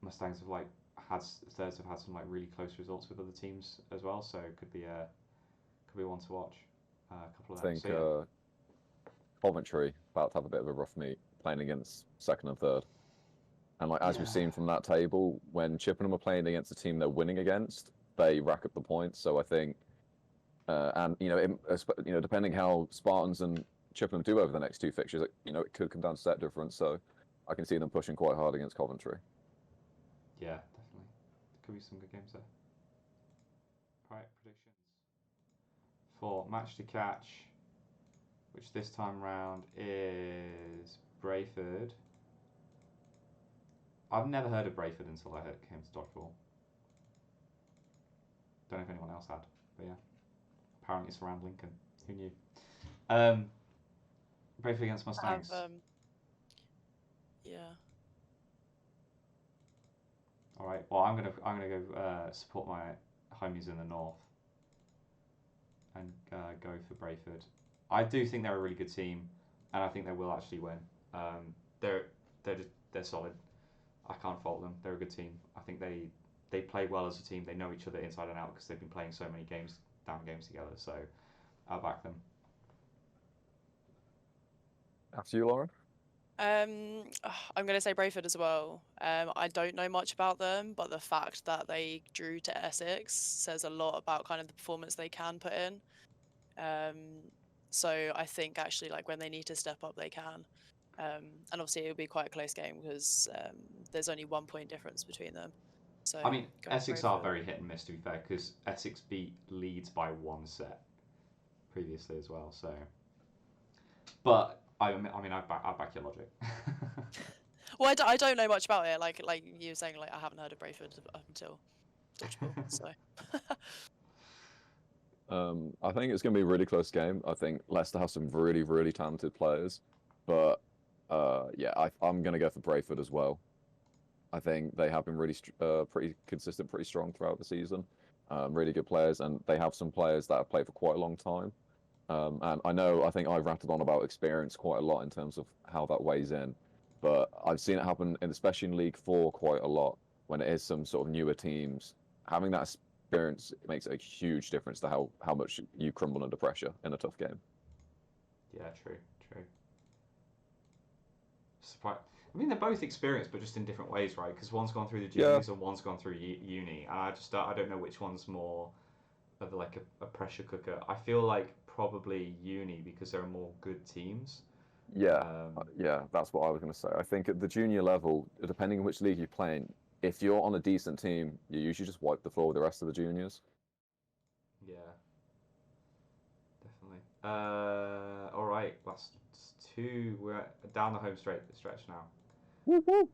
Mustangs have had some really close results with other teams as well. So it could be one to watch. A couple of I think them. So, Coventry about to have a bit of a rough meet playing against second and third. And as we've seen from that table, when Chippenham are playing against a team they're winning against, they rack up the points. So I think, and depending how Spartans and Chippenham do over the next two fixtures, it could come down to set difference. So I can see them pushing quite hard against Coventry. Yeah, definitely. There could be some good games there. Right, predictions for match to catch, which this time round is Brayford. I've never heard of Brayford until I came to Dodgeball. Don't know if anyone else had, but yeah. Apparently it's around Lincoln. Who knew? Brayford against Mustangs. Yeah. All right. Well, I'm gonna go support my homies in the north and go for Brayford. I do think they're a really good team, and I think they will actually win. They're solid. I can't fault them. They're a good team. I think they play well as a team. They know each other inside and out because they've been playing so many games together. So I'll back them. After you, Lauren? I'm going to say Brayford as well. I don't know much about them, but the fact that they drew to Essex says a lot about kind of the performance they can put in. So I think actually when they need to step up, they can. And obviously it'll be quite a close game because there's only 1 point difference between them. So I mean, Essex are Brayford. very hit and miss, to be fair, because Essex beat Leeds by 1 set previously as well. So, but I back your logic. Well, I don't know much about it. Like you were saying, I haven't heard of Brayford up until Dodgeball. So. I think it's going to be a really close game. I think Leicester have some really, really talented players, but I'm going to go for Brayford as well. I think they have been really pretty consistent, pretty strong throughout the season. Really good players, and they have some players that have played for quite a long time. And I think I've rattled on about experience quite a lot in terms of how that weighs in, but I've seen it happen, especially in League 4, quite a lot when it is some sort of newer teams. Having that experience makes a huge difference to how much you crumble under pressure in a tough game. Yeah, true. I mean, they're both experienced, but just in different ways, right? Because one's gone through the juniors and one's gone through uni, and I don't know which one's more of a pressure cooker. I feel like probably uni because there are more good teams. Yeah, that's what I was going to say. I think at the junior level, depending on which league you're playing, if you're on a decent team, you usually just wipe the floor with the rest of the juniors. Yeah, definitely. All right, last two. We're down the home stretch now. Woo woo.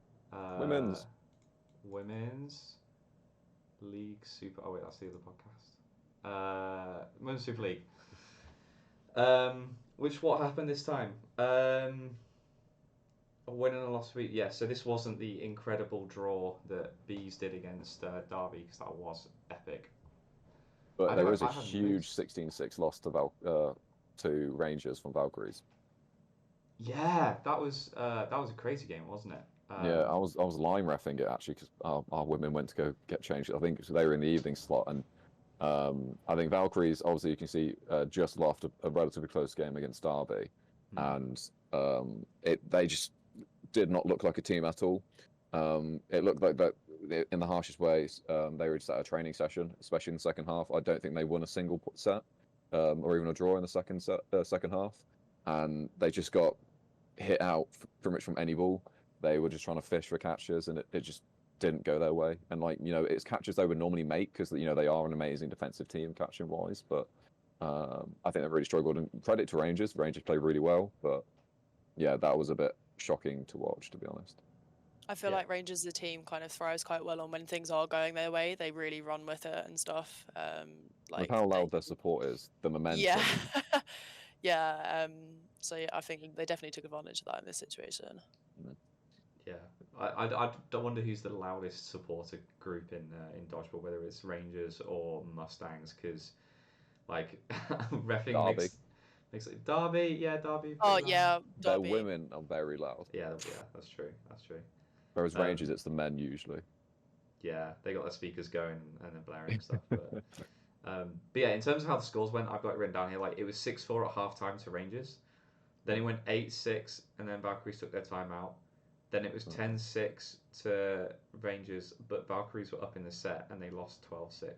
Women's League Super. Oh wait, that's the other podcast. Women's Super League. What happened this time? A win and a loss week. Yeah, so this wasn't the incredible draw that Bees did against Derby, because that was epic. But there was a huge 16-6 loss to Rangers from Valkyries. Yeah, that was a crazy game, wasn't it? Yeah, I was line reffing it actually because our women went to go get changed. I think they were in the evening slot, and I think Valkyries, obviously you can see, just lost a relatively close game against Derby, and they just did not look like a team at all. It looked like that in the harshest ways. They were just at a training session, especially in the second half. I don't think they won a single set. or even a draw in the second half, and they just got hit out pretty much from any ball. They were just trying to fish for catches, and it just didn't go their way. And like, it's catches they would normally make because they are an amazing defensive team catching wise, but I think they really struggled. And credit to Rangers. Rangers played really well, but yeah, that was a bit shocking to watch, to be honest. I feel Yeah. like Rangers, the team, kind of thrives quite well on when things are going their way. They really run with it and stuff. With how loud their support is, the momentum. Yeah, yeah. So yeah, I think they definitely took advantage of that in this situation. Yeah, I don't wonder who's the loudest supporter group in Dodgeball, whether it's Rangers or Mustangs, because like reffing Derby. makes it Derby, yeah, Derby. Oh pretty loud. yeah, Their Derby. women are very loud. Yeah, that's true. Whereas Rangers, it's the men usually. Yeah, they got their speakers going and then blaring and stuff. But yeah, in terms of how the scores went, I've got it written down here. Like it was 6-4 at half time to Rangers. Then it went 8-6, and then Valkyries took their time out. Then it was 10-6 to Rangers, but Valkyries were up in the set and they lost 12-6.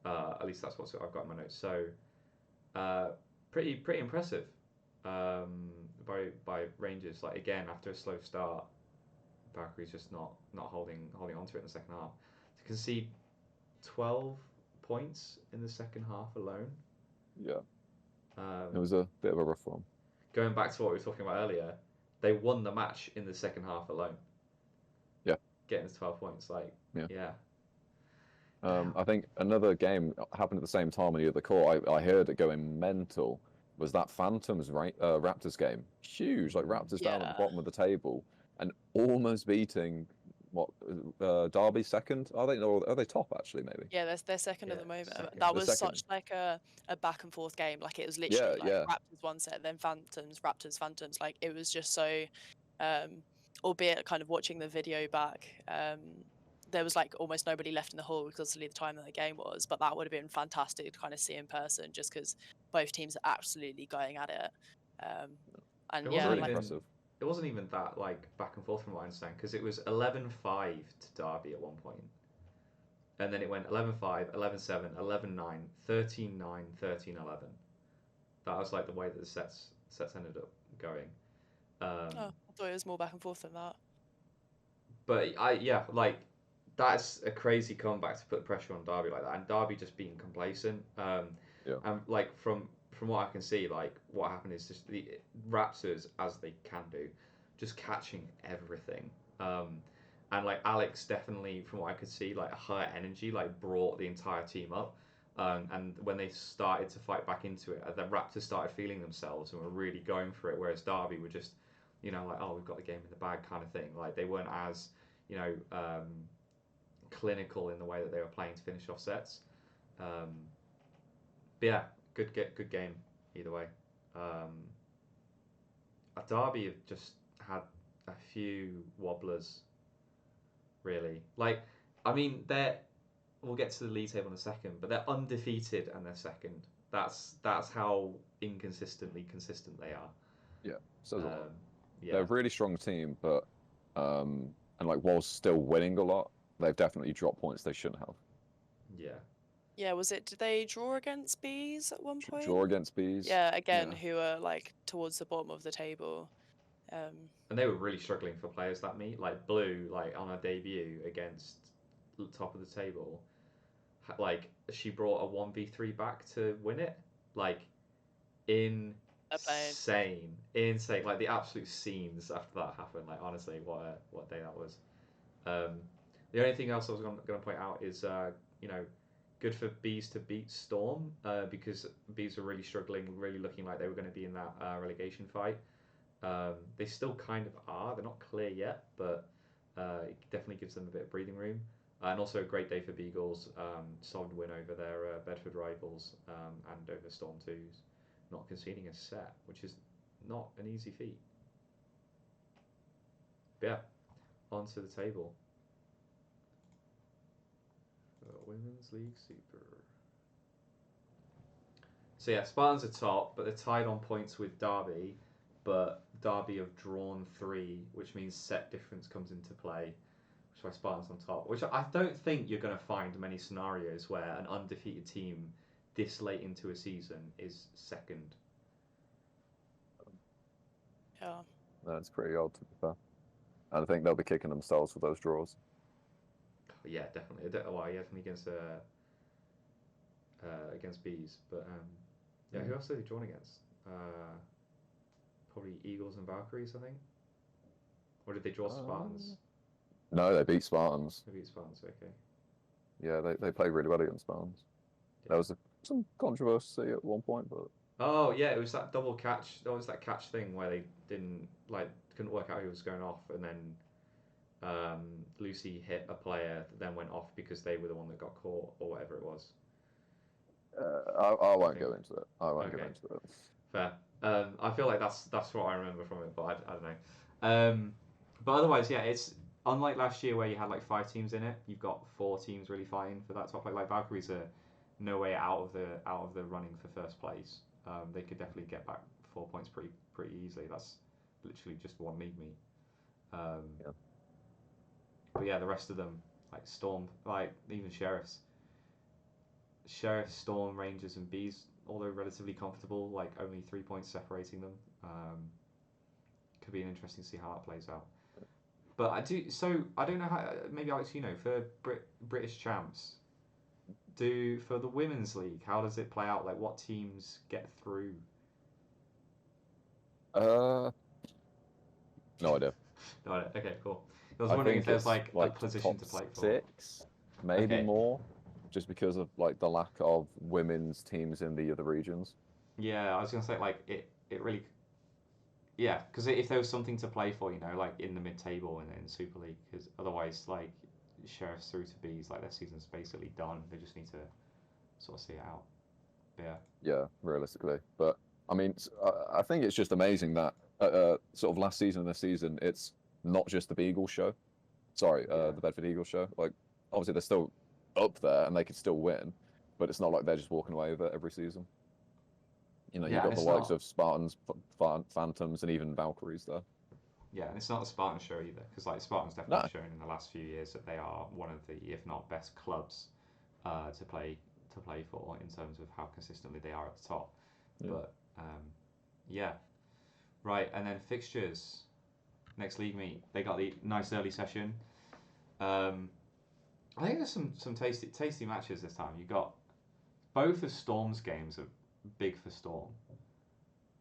At least that's what I've got in my notes. So pretty impressive by Rangers. Like again, after a slow start, Valkyries just not holding on to it in the second half. To concede 12 points in the second half alone. Yeah. It was a bit of a rough one. Going back to what we were talking about earlier, they won the match in the second half alone. Yeah. Getting to 12 points, yeah. I think another game happened at the same time on the other court. I heard it going mental. Was that Phantoms Raptors game? Huge, like Raptors down at the bottom of the table and almost beating Derby second. Are they top actually? Maybe. Yeah, they're second at the moment. Second. That was such like a back and forth game. Like it was literally Raptors one set, then Phantoms, Raptors, Phantoms. Like it was just so, albeit kind of watching the video back, there was like almost nobody left in the hall because of the time that the game was. But that would have been fantastic to kind of see in person, just because both teams are absolutely going at it. And it yeah, wasn't like even, it wasn't even that like back and forth from what I understand, because it was 11-5 to Derby at one point. And then it went 11-5, 11-7, 11-9, 13-9, 13-11. That was like the way that the sets ended up going. I thought it was more back and forth than that. But that's a crazy comeback to put pressure on Derby like that, and Derby just being complacent. And like from what I can see, like what happened is just the Raptors, as they can do, just catching everything. And like Alex definitely, from what I could see, like her energy like brought the entire team up. And when they started to fight back into it, the Raptors started feeling themselves and were really going for it, whereas Derby were just, like, oh, we've got the game in the bag kind of thing. Like they weren't as, clinical in the way that they were playing to finish off sets. But yeah, good game either way. Derby have just had a few wobblers, really. Like, I mean, we'll get to the league table in a second, but they're undefeated and they're second. That's how inconsistently consistent they are. Yeah, says a lot. Yeah. They're a really strong team, but and like while still winning a lot, they've definitely dropped points they shouldn't have. Yeah. Yeah, did they draw against Bees at one point? Draw against Bees. Yeah, again, who are like towards the bottom of the table. And they were really struggling for players that meet. Like Blue, like on her debut against the top of the table, like she brought a 1v3 back to win it. Like insane. Like the absolute scenes after that happened. Like honestly, what a day that was. The only thing else I was going to point out is good for Bees to beat Storm because Bees were really struggling, really looking like they were going to be in that relegation fight. They still kind of are. They're not clear yet, but it definitely gives them a bit of breathing room. And also a great day for Beagles. Solid win over their Bedford rivals and over Storm 2s, not conceding a set, which is not an easy feat. But yeah, onto the table. Women's League Super. So yeah, Spartans are top, but they're tied on points with Derby. But Derby have drawn 3, which means set difference comes into play. Which is why Spartans on top. Which I don't think you're going to find many scenarios where an undefeated team this late into a season is second. Yeah. That's pretty odd, to be fair. And I think they'll be kicking themselves for those draws. Yeah, definitely. Well, yeah, definitely against Bees, but yeah, who else have they drawn against? Probably Eagles and Valkyries, I think. Or did they draw Spartans? No, they beat Spartans. They beat Spartans, okay. Yeah, they played really well against Spartans. Yeah. There was some controversy at one point, but Oh yeah, it was that double catch. That was that catch thing where they couldn't work out who was going off, and then Lucy hit a player that then went off because they were the one that got caught or whatever it was. I won't go into it. I won't go Okay. into it. Fair. I feel like that's what I remember from it, but I don't know. But otherwise, yeah, it's unlike last year where you had like 5 teams in it. You've got 4 teams really fighting for that top. Like Valkyries are no way out of the running for first place. They could definitely get back 4 points pretty easily. That's literally just one league meet. Yeah. But yeah, the rest of them, like Storm, like even Sheriffs, Storm, Rangers, and Bees, although relatively comfortable, like only 3 points separating them. Could be interesting to see how that plays out. But I don't know how. Maybe Alex, for British champs, for the women's league, how does it play out? Like, what teams get through? No idea. No, okay, cool. I was I wondering if think there's it's, like a position top to play for. 6, maybe Okay. more, just because of like the lack of women's teams in the other regions. Yeah, I was gonna say like it really. Yeah, because if there was something to play for, like in the mid-table and in Super League, because otherwise, like Sheriffs through to Bees, like their season's basically done. They just need to sort of see it out. But yeah. Yeah, realistically. But I mean, I think it's just amazing that sort of last season and this season, it's not just the Beagles show. Sorry, Yeah. the Bedford Eagles show. Like, obviously they're still up there and they could still win, but it's not like they're just walking away with it every season. Yeah, you've got and the it's likes not- of Spartans, Phantoms, and even Valkyries there. Yeah, and it's not the Spartan show either, because like Spartan's definitely shown in the last few years that they are one of the, if not best clubs, to play for in terms of how consistently they are at the top. Yeah. But yeah, right, and then fixtures. Next league meet, they got the nice early session. I think there's some tasty matches this time. You got both of Storm's games are big for Storm.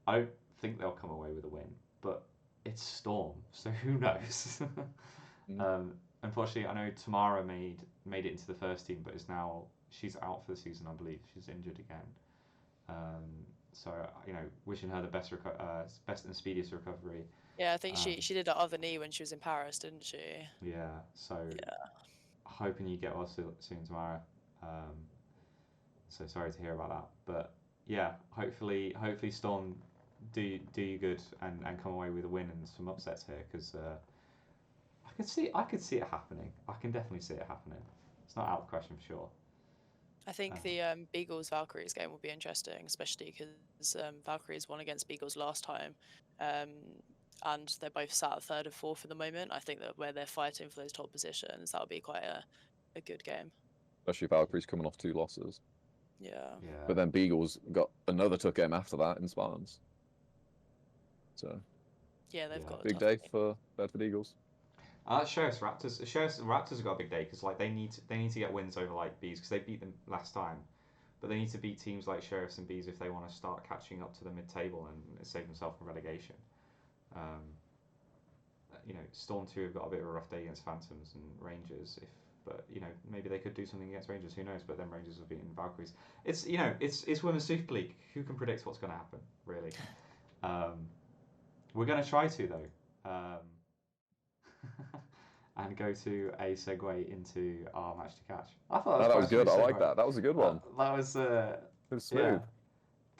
I don't think they'll come away with a win, but it's Storm, so who knows? Unfortunately, I know Tamara made it into the first team, but she's out for the season, I believe. She's injured again. So wishing her the best and speediest recovery. Yeah, I think she did her other knee when she was in Paris, didn't she? Yeah. So Yeah. hoping you get well soon, Tamara. So sorry to hear about that, but yeah, hopefully Storm do you good and come away with a win and some upsets here, because I could see it happening. I can definitely see it happening. It's not out of the question for sure. I think the Beagles Valkyries game will be interesting, especially because Valkyries won against Beagles last time, and they're both sat at 3rd and 4th at the moment. I think that where they're fighting for those top positions, that'll be quite a good game. Especially Valkyries coming off 2 losses. Yeah. But then Beagles got another tough game after that in Spartans. So Yeah, they've got a big tough day game. for Bedford Eagles. Sheriff's Raptors. Raptors have got a big day because like they need to get wins over like Bees, because they beat them last time, but they need to beat teams like Sheriffs and Bees if they want to start catching up to the mid-table and save themselves from relegation. Storm 2 have got a bit of a rough day against Phantoms and Rangers. But maybe they could do something against Rangers. Who knows? But then Rangers have beaten Valkyries. It's Women's Super League. Who can predict what's going to happen? Really. We're going to try to though. And go to a segue into our match to catch. I thought That was quite a good. I smooth like segue. that. That was a good one. That was It was smooth. yeah,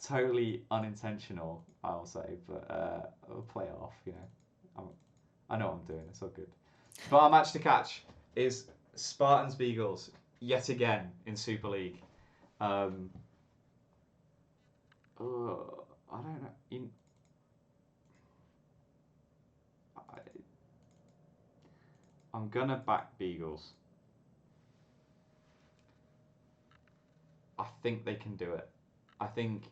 totally unintentional, I'll say, but we'll play it off. I know what I'm doing. It's all good. But our match to catch is Spartans Beagles yet again in Super League. I don't know. I'm gonna back Beagles. I think they can do it. I think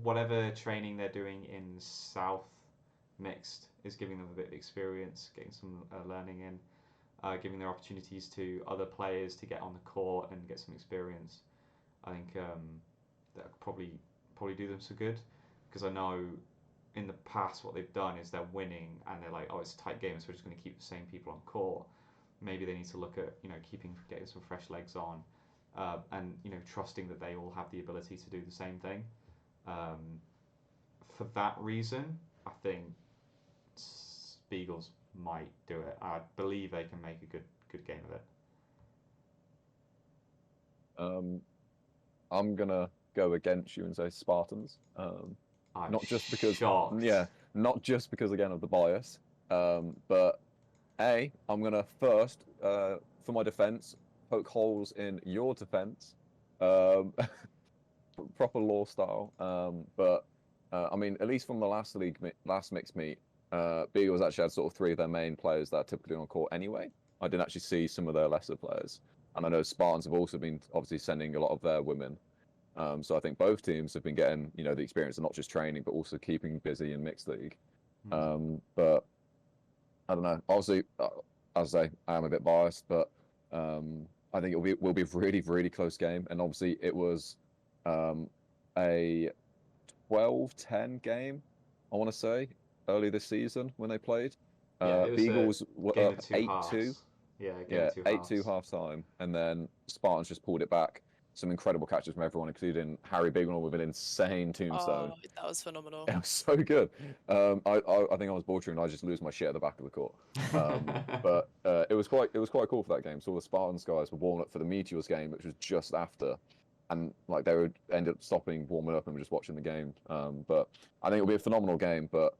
whatever training they're doing in South mixed is giving them a bit of experience, getting some learning in, giving their opportunities to other players to get on the court and get some experience. I think that could probably do them some good, because I know in the past what they've done is they're winning and they're like, oh, it's a tight game, so we're just going to keep the same people on court. Maybe they need to look at getting some fresh legs on, and trusting that they all have the ability to do the same thing. For that reason, I think Beagles might do it. I believe they can make a good game of it. I'm gonna go against you and say Spartans. I'm not just because, shocked. not just because again of the bias, but I'm gonna first, for my defense, poke holes in your defense, proper law style. But I mean, at least from the last mixed meet, Beagles actually had sort of three of their main players that are typically on court anyway. I didn't actually see some of their lesser players, and I know Spartans have also been obviously sending a lot of their women. So I think both teams have been getting the experience of not just training but also keeping busy in mixed league. But I don't know. Obviously, as I say, I am a bit biased, but I think will be a really, really close game. And obviously, it was a 12-10 game, I want to say, early this season when they played. It was Beagles were 8-2. Yeah, 8-2 half time, and then Spartans just pulled it back. Some incredible catches from everyone, including Harry Bignell with an insane tombstone. Oh, that was phenomenal. It was so good. I think I was bordering. I just lose my shit at the back of the court. But it was quite cool for that game. So all the Spartans guys were warming up for the Meteors game, which was just after, and like they would end up stopping warming up and were just watching the game. But I think it'll be a phenomenal game. But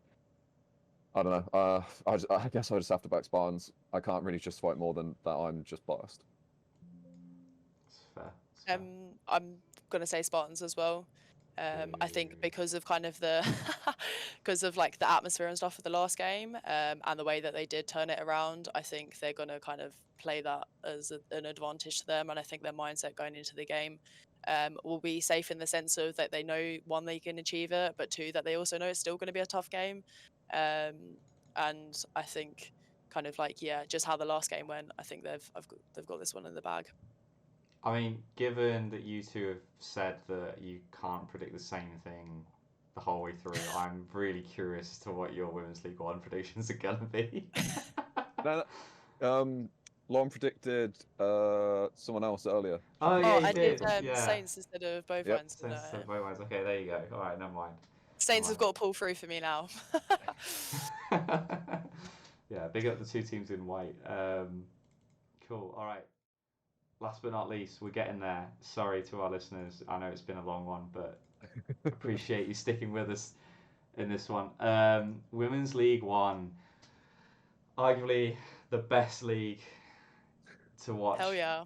I don't know. I guess I just have to back Spartans. I can't really justify it more than that. I'm just biased. It's fair. I'm gonna say Spartans as well. I think because of kind of the because of like the atmosphere and stuff of the last game, and the way that they did turn it around, I think they're gonna kind of play that as an advantage to them, and I think their mindset going into the game will be safe in the sense of that they know, one, they can achieve it, but two, that they also know it's still going to be a tough game. And I think kind of like, just how the last game went, I think they've got this one in the bag. I mean, given that you two have said that you can't predict the same thing the whole way through, I'm really curious as to what your Women's League One predictions are going to be. Lauren predicted someone else earlier. Oh, yeah, I did. Saints instead of both ones. Saints instead of both ones. Okay, there you go. All right, never mind. Saints have got to pull through for me now. Yeah, big up the two teams in white. Cool. All right. Last but not least, we're getting there. Sorry to our listeners. I know it's been a long one, but appreciate you sticking with us in this one. Women's League One, arguably the best league to watch. Hell yeah.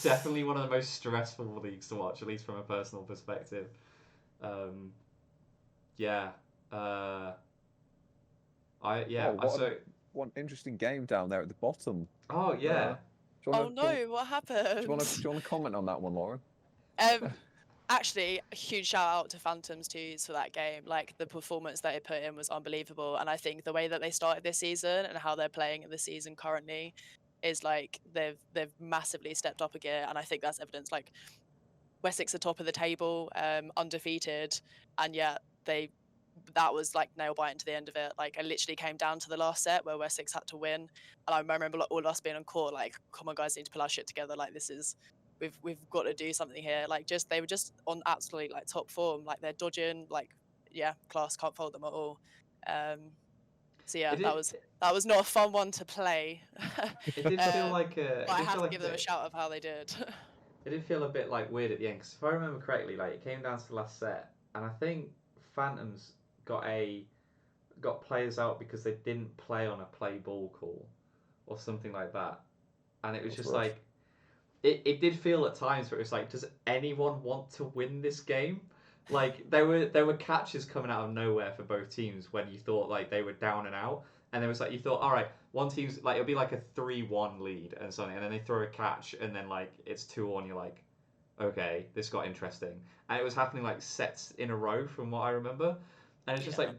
Definitely one of the most stressful leagues to watch, at least from a personal perspective. One interesting game down there at the bottom. Oh yeah. What happened? Do you want to comment on that one, Lauren? Actually, a huge shout out to Phantoms Twos for that game. Like, the performance that it put in was unbelievable, and I think the way that they started this season and how they're playing in the season currently is like they've massively stepped up a gear, and I think that's evidence. Like, Wessex are top of the table, undefeated, and yet that was like nail biting to the end of it. Like, I literally came down to the last set where Wessex had to win, and I remember like all of us being on court like, come on guys, need to pull our shit together. Like, this is, we've got to do something here. Like, they were just on absolutely like top form. Like, they're dodging, like, class, can't fault them at all. So yeah, that was not a fun one to play. It did feel like I have to give them a shout of how they did. It did feel a bit like weird at the end, because if I remember correctly, like, it came down to the last set, and I think Phantoms got players out because they didn't play on a play ball call or something like that, and it was just rough. Like it did feel at times where it was like, does anyone want to win this game? Like, there were catches coming out of nowhere for both teams when you thought like they were down and out, and there was like, you thought, all right, one team's like, it'll be like a 3-1 lead and something, and then they throw a catch and then like it's 2-1, you're like, okay, this got interesting, and it was happening like sets in a row from what I remember, and it's just Yeah. like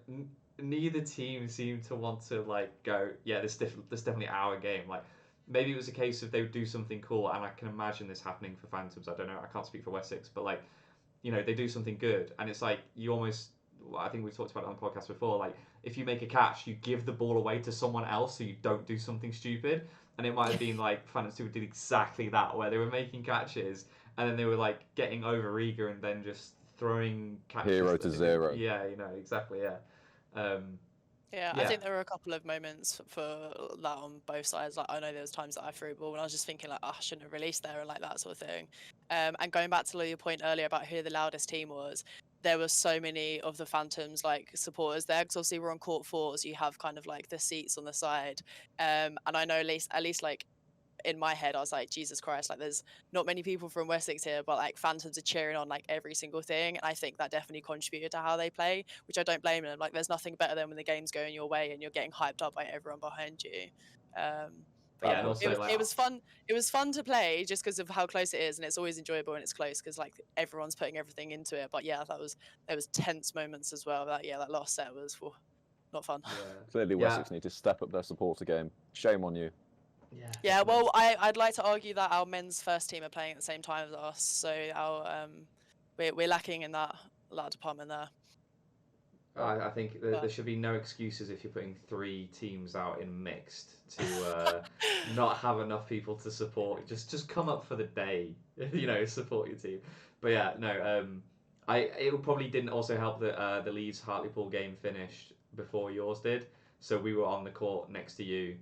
neither team seemed to want to like go, yeah, this definitely our game. Like maybe it was a case of they would do something cool, and I can imagine this happening for Phantoms. I don't know, I can't speak for Wessex, but like they do something good, and it's like you almost. I think we've talked about it on the podcast before. Like if you make a catch, you give the ball away to someone else, so you don't do something stupid. And it might have been like Phantoms 2 did exactly that, where they were making catches and then they were like getting over eager and then just throwing catches. Hero to zero. Yeah, exactly. Yeah. Yeah, I Yeah. think there were a couple of moments for that on both sides. Like I know there was times that I threw a ball and I was just thinking like, oh, I shouldn't have released there and like that sort of thing. And going back to your point earlier about who the loudest team was, there were so many of the Phantoms like supporters there because obviously we're on court four, so you have kind of like the seats on the side. And I know at least like in my head, I was like, Jesus Christ, like there's not many people from Wessex here, but like Phantoms are cheering on like every single thing. And I think that definitely contributed to how they play, which I don't blame them. Like there's nothing better than when the game's going your way and you're getting hyped up by everyone behind you. Yeah, and also it was fun. It was fun to play just because of how close it is, and it's always enjoyable when it's close because like everyone's putting everything into it. But yeah, there was tense moments as well. That last set was not fun. Yeah. Clearly, Wessex need to step up their supporter game. Shame on you. Yeah. Yeah, well, I'd like to argue that our men's first team are playing at the same time as us, so we're lacking in that department there. I think there should be no excuses if you're putting 3 teams out in mixed to not have enough people to support. Just come up for the day, support your team. But yeah, no, it probably didn't also help that the Leeds Hartlepool game finished before yours did, so we were on the court next to you.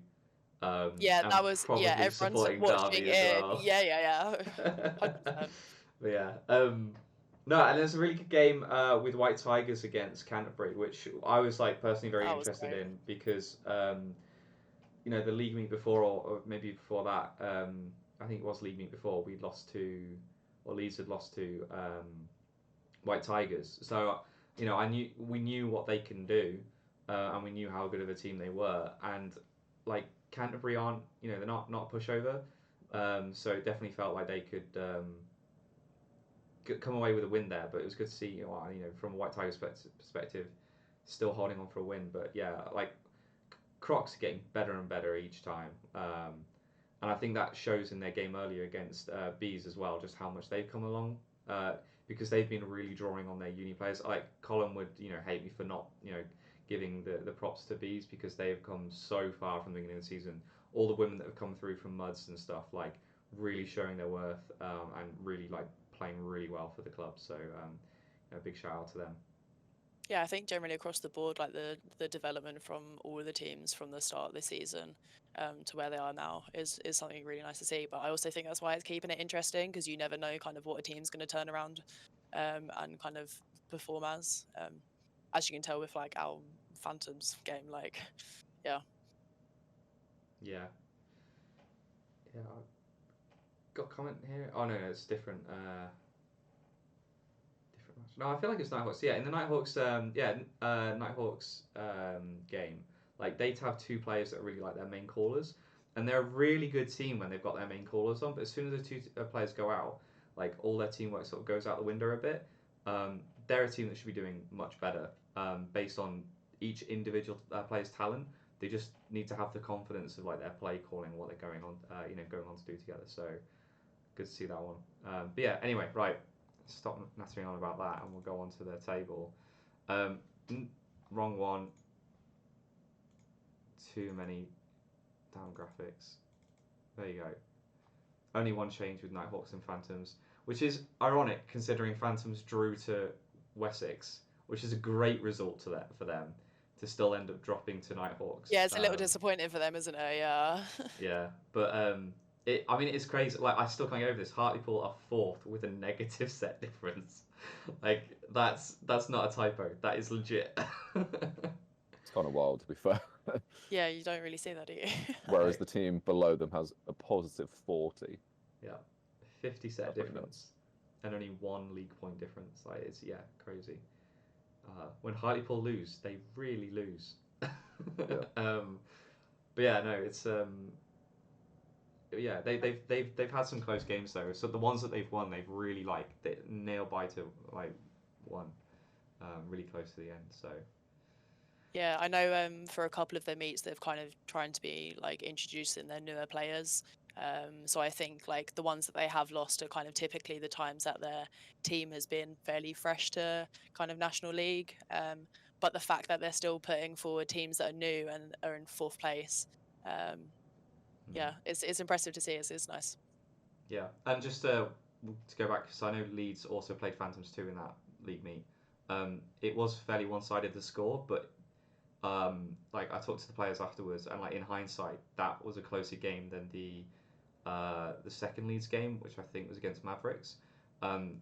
Yeah, and that was probably everyone's supporting watching Derby it. as well. Yeah, 100%. But yeah, no, and there's a really good game with White Tigers against Canterbury, which I was like personally very That was interested great. in because the league meet before or maybe before that, I think it was league meet before we'd lost to, or Leeds had lost to White Tigers. So we knew what they can do, and we knew how good of a team they were, and like Canterbury aren't, they're not a pushover, so it definitely felt like they could come away with a win there. But it was good to see, from a White Tigers perspective, still holding on for a win. But yeah, like Crocs are getting better and better each time, and I think that shows in their game earlier against Bees as well, just how much they've come along. Because they've been really drawing on their uni players. Like Colin would, hate me for not, giving the props to Bees because they have come so far from the beginning of the season. All the women that have come through from Muds and stuff, like really showing their worth, and really like playing really well for the club. So big shout out to them. Yeah, I think generally across the board, like the development from all of the teams from the start of the season to where they are now is something really nice to see. But I also think that's why it's keeping it interesting because you never know kind of what a team's going to turn around and kind of perform as you can tell with like our Phantoms game. Like, yeah. Yeah. Yeah. I've got a comment here. Oh no, it's different. No, I feel like it's Nighthawks. Yeah, in the Nighthawks, Nighthawks game, like they have 2 players that are really like their main callers, and they're a really good team when they've got their main callers on. But as soon as the 2 players go out, like all their teamwork sort of goes out the window a bit. They're a team that should be doing much better based on each individual player's talent. They just need to have the confidence of like their play calling, what they're going on to do together. So good to see that one. But yeah, anyway, right. Stop nattering on about that and we'll go on to the table. Wrong one. Too many damn graphics. There you go. Only one change with Nighthawks and Phantoms, which is ironic considering Phantoms drew to Wessex, which is a great result for them to still end up dropping to Nighthawks. Yeah, it's a little disappointing for them, isn't it? Yeah. Yeah, but it's crazy. Like I still can't get over this. Hartlepool are 4th with a negative set difference. Like that's not a typo. That is legit. It's kind of wild, to be fair. Yeah, you don't really see that, do you? Whereas the team below them has a positive 40. Yeah, 50 set That's difference, and only 1 league point difference. Like it's crazy. When Hartlepool lose, they really lose. Yeah. But yeah, no, it's yeah, they've had some close games though. So the ones that they've won, they've really like nail biter like won, really close to the end. So Yeah, I know for a couple of their meets they've kind of trying to be like introducing their newer players. So I think like the ones that they have lost are kind of typically the times that their team has been fairly fresh to kind of National League. But the fact that they're still putting forward teams that are new and are in fourth place, yeah, it's impressive to see. It's nice. yeah, and just to go back, because I know Leeds also played Phantoms too in that league meet. It was fairly one-sided the score, but like I talked to the players afterwards, and like in hindsight, that was a closer game than the second Leeds game, which I think was against Mavericks,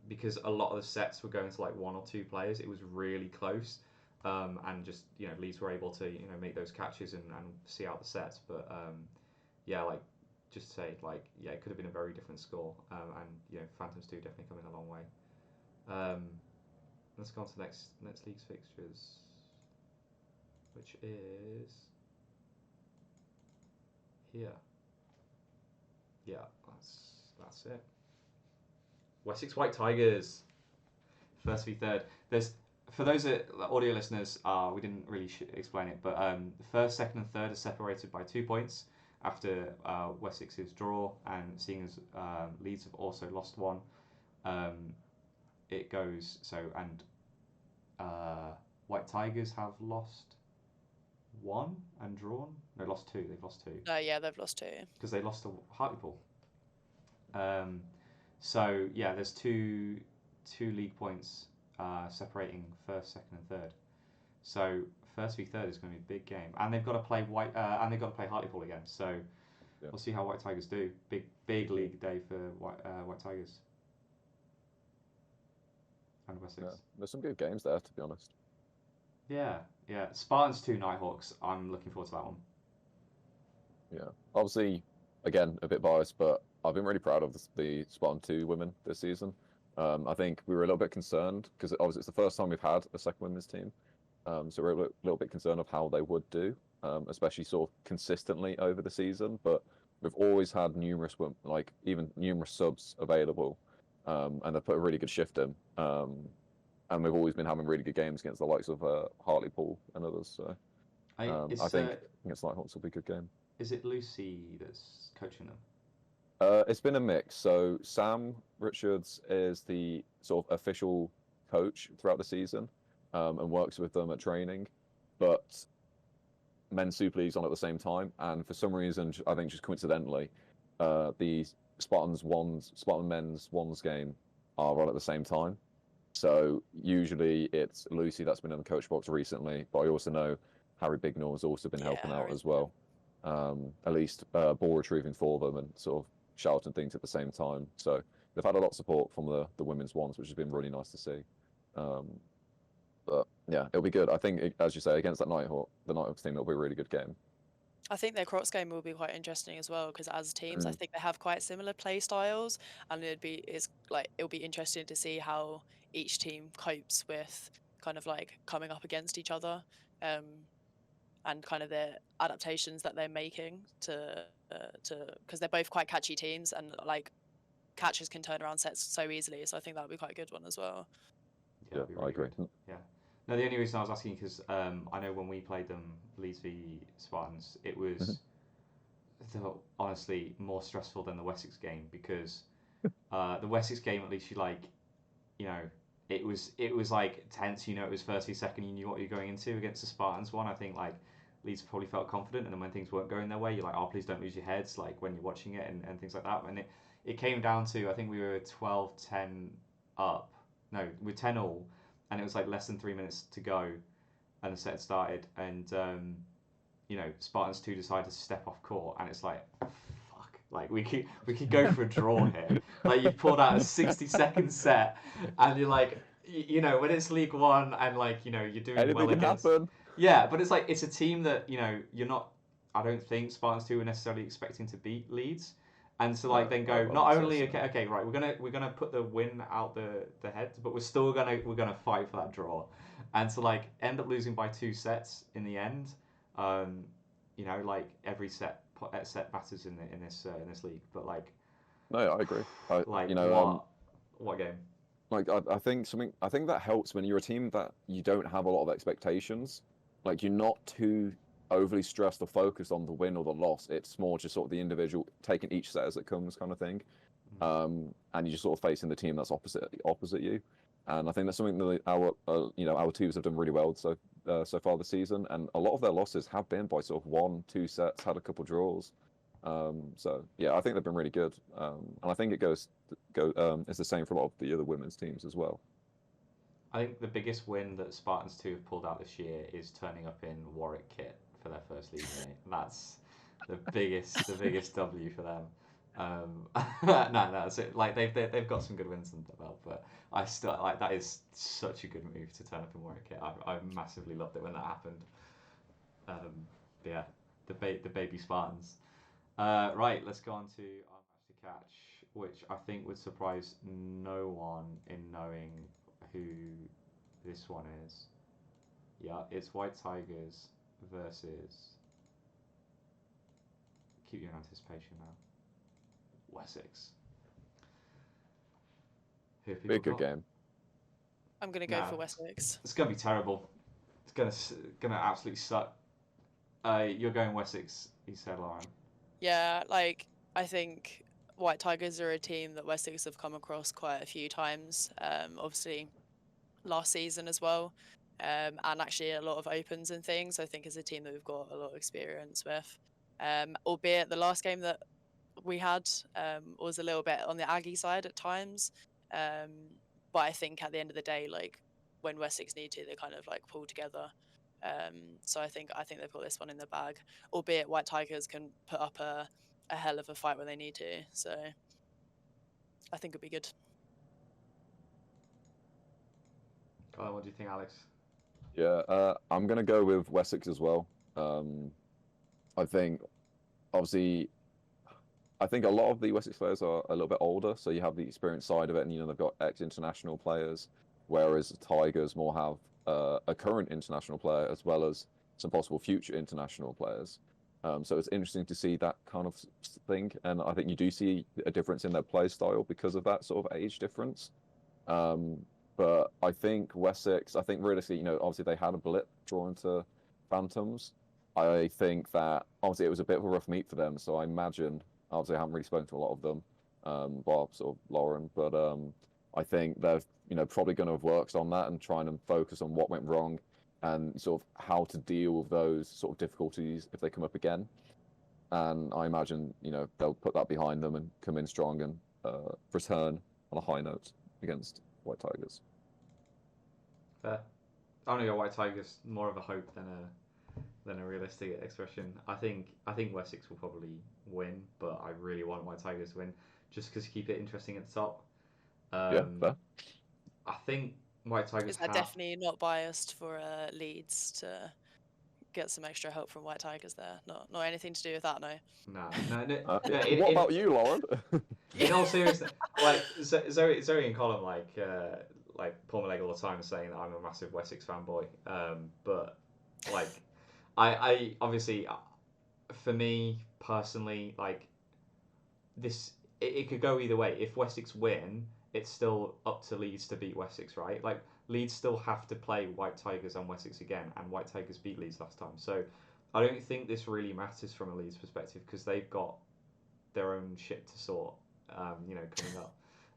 because a lot of the sets were going to like one or two players. It was really close, and just Leeds were able to make those catches and see out the sets. But yeah, like just to say like yeah, it could have been a very different score, and Phantoms 2 definitely coming a long way. Um, let's go on to the next league's fixtures, which is here. Yeah, that's it. Wessex White Tigers, first v third. There's for those audio listeners, we didn't really explain it, but the first, second, and third are separated by 2 points after Wessex's draw, and seeing as Leeds have also lost one, it goes so and White Tigers have lost one and drawn. No, lost two. They've lost two. Yeah, they've lost 2. Because they lost to Hartlepool. So yeah, there's two league points separating first, second, and third. So first v third is going to be a big game, and they've got to play Hartlepool again. So Yeah. we'll see how White Tigers do. Big league day for White Tigers and Wessex. Yeah. There's some good games there, to be honest. Yeah. Spartans 2 Nighthawks. I'm looking forward to that one. Yeah. Obviously, again, a bit biased, but I've been really proud of the Spartan 2 women this season. I think we were a little bit concerned because obviously it's the first time we've had a second women's team. So we're a little bit concerned of how they would do, especially sort of consistently over the season. But we've always had numerous subs available, and they've put a really good shift in. And we've always been having really good games against the likes of Hartlepool and others. So I think against Nighthawks will be a good game. Is it Lucy that's coaching them? It's been a mix. So Sam Richards is the sort of official coach throughout the season, and works with them at training, but Men's Super League's on at the same time, and for some reason, I think just coincidentally, the Spartan Men's Ones game are on at the same time. So usually it's Lucy that's been in the coach box recently, but I also know Harry Bignall has also been helping out as well. At least ball retrieving for them and sort of shouting things at the same time. So they've had a lot of support from the women's ones, which has been really nice to see. But yeah, it'll be good. I think, as you say, against the Nighthawks team, it'll be a really good game. I think their Crocs game will be quite interesting as well because as teams, I think they have quite similar play styles, and it'll be interesting to see how each team copes with kind of like coming up against each other, and kind of the adaptations that they're making to because they're both quite catchy teams, and like catchers can turn around sets so easily. So I think that would be quite a good one as well. Yeah, I agree. Yeah. No, the only reason I was asking because I know when we played them, Leeds v Spartans, it was honestly more stressful than the Wessex game because the Wessex game at least it was like tense. It was first v second. You knew what you were going into. Against the Spartans one, I think like Leeds probably felt confident, and then when things weren't going their way, you're like, oh, please don't lose your heads, like when you're watching it and things like that. And it came down to I think we were 12-10 up. No, we're 10 all, and it was like less than 3 minutes to go, and the set started, and Spartans 2 decided to step off court, and it's like, fuck, like we could go for a draw here. Like you pulled out a 60-second set, and you're like, when it's League One, and like you're doing anything well can against. happen. Yeah, but it's like it's a team that you're not. I don't think Spartans 2 were necessarily expecting to beat Leeds. And so like then go not only okay right we're gonna put the win out the head, but we're still gonna fight for that draw, and to like end up losing by 2 sets in the end, like every set set batters in this league, but like, No, I agree. like You know, what game? like I think that helps when you're a team that you don't have a lot of expectations. Like you're not too overly stressed or focused on the win or the loss. It's more just sort of the individual taking each set as it comes kind of thing. And you're just sort of facing the team that's opposite you. And I think that's something that our twos have done really well so far this season. And a lot of their losses have been by sort of 1-2 sets, had a couple draws. So yeah, I think they've been really good. And I think it's the same for a lot of the other women's teams as well. I think the biggest win that Spartans 2 have pulled out this year is turning up in Warwick kit for their first league game. That's the biggest W for them. No, that's it. Like they've got some good wins under the belt, but I still like that is such a good move to turn up in Warwick kit. I massively loved it when that happened. Yeah, the baby Spartans. Right, let's go on to our match to catch, which I think would surprise no one in knowing who this one is. Yeah, it's White Tigers versus. Keep you in anticipation now. Wessex. Be a good game. I'm gonna go for Wessex. It's gonna be terrible. It's gonna absolutely suck. You're going Wessex, you said, Lauren. Yeah, like I think White Tigers are a team that Wessex have come across quite a few times. Obviously, last season as well, and actually a lot of opens and things. I think is a team that we've got a lot of experience with. Albeit the last game that we had was a little bit on the Aggie side at times, but I think at the end of the day, like when Wessex need to, they kind of like pull together. So I think they've got this one in the bag. Albeit White Tigers can put up a hell of a fight when they need to. So I think it'll be good. What do you think, Alex? Yeah, I'm gonna go with Wessex as well. I think, obviously, I think a lot of the Wessex players are a little bit older, so you have the experience side of it, and they've got ex-international players, whereas the Tigers more have a current international player as well as some possible future international players. So it's interesting to see that kind of thing, and I think you do see a difference in their play style because of that sort of age difference. But I think Wessex, realistically, obviously they had a blip drawn to Phantoms. I think that obviously it was a bit of a rough meet for them, so I imagine, obviously I haven't really spoken to a lot of them, bar sort of Lauren, but I think they're probably going to have worked on that and trying to focus on what went wrong and sort of how to deal with those sort of difficulties if they come up again. And I imagine they'll put that behind them and come in strong and return on a high note against White Tigers. Fair. I don't know, White Tigers more of a hope than a realistic expression. I think Wessex will probably win, but I really want White Tigers to win just because keep it interesting at the top. Yeah, fair. I think White Tigers Is that definitely not biased for Leeds to get some extra help from White Tigers there? Not anything to do with that, no. No. What about you, Lauren? In all seriousness, like Zoe and Colin like pull my leg all the time saying that I'm a massive Wessex fanboy. But like I obviously, for me personally, like this, it could go either way. If Wessex win, it's still up to Leeds to beat Wessex, right? Like Leeds still have to play White Tigers and Wessex again, and White Tigers beat Leeds last time. So I don't think this really matters from a Leeds perspective because they've got their own shit to sort, coming up.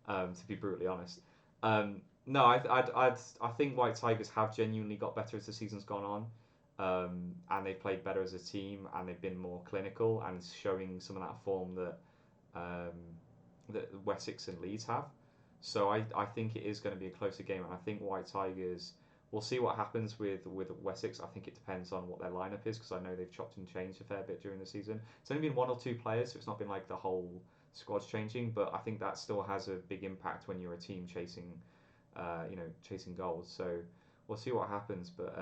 To be brutally honest, no, I think White Tigers have genuinely got better as the season's gone on, and they've played better as a team, and they've been more clinical and showing some of that form that Wessex and Leeds have. So I think it is going to be a closer game, and I think White Tigers. We'll see what happens with Wessex. I think it depends on what their lineup is because I know they've chopped and changed a fair bit during the season. It's only been 1 or 2 players, so it's not been like the whole squad's changing. But I think that still has a big impact when you're a team chasing goals. So we'll see what happens. But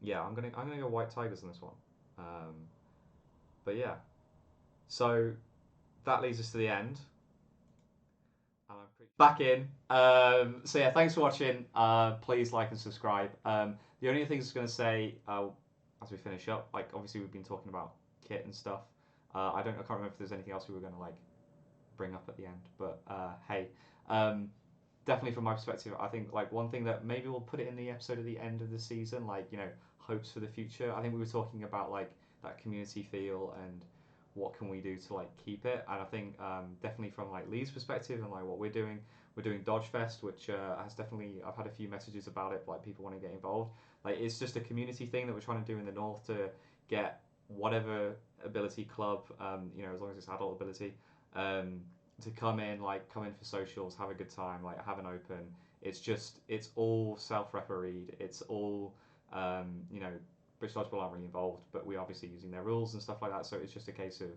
yeah, I'm gonna go White Tigers on this one. But yeah, so that leads us to the end. And I'm back in. So yeah, thanks for watching. Please like and subscribe. The only things I was going to say as we finish up, like obviously we've been talking about kit and stuff. I can't remember if there's anything else we were going to like bring up at the end, but hey, definitely from my perspective, I think like one thing that maybe we'll put it in the episode at the end of the season, like hopes for the future. I think we were talking about like that community feel and what can we do to like keep it, and I think definitely from like Lee's perspective and like what we're doing Dodge Fest, which has definitely, I've had a few messages about it, like people want to get involved. Like it's just a community thing that we're trying to do in the north to get whatever ability club, as long as it's adult ability, to come in for socials, have a good time, like have an open. It's all self-refereed. It's all British Dodgeball aren't really involved, but we're obviously using their rules and stuff like that. So it's just a case of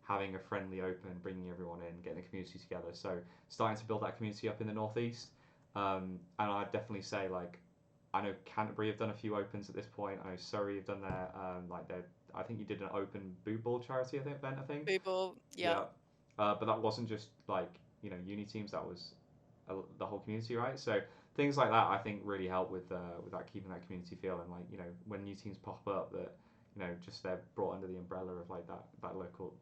having a friendly open, bringing everyone in, getting the community together. So starting to build that community up in the northeast. And I'd definitely say like I know Canterbury have done a few opens at this point. I know Surrey have done their I think you did an open boot ball charity event. I think. Boot ball, yeah. But that wasn't just like uni teams. That was the whole community, right? So things like that I think really help with that, keeping that community feel, and like when new teams pop up that just they're brought under the umbrella of like that local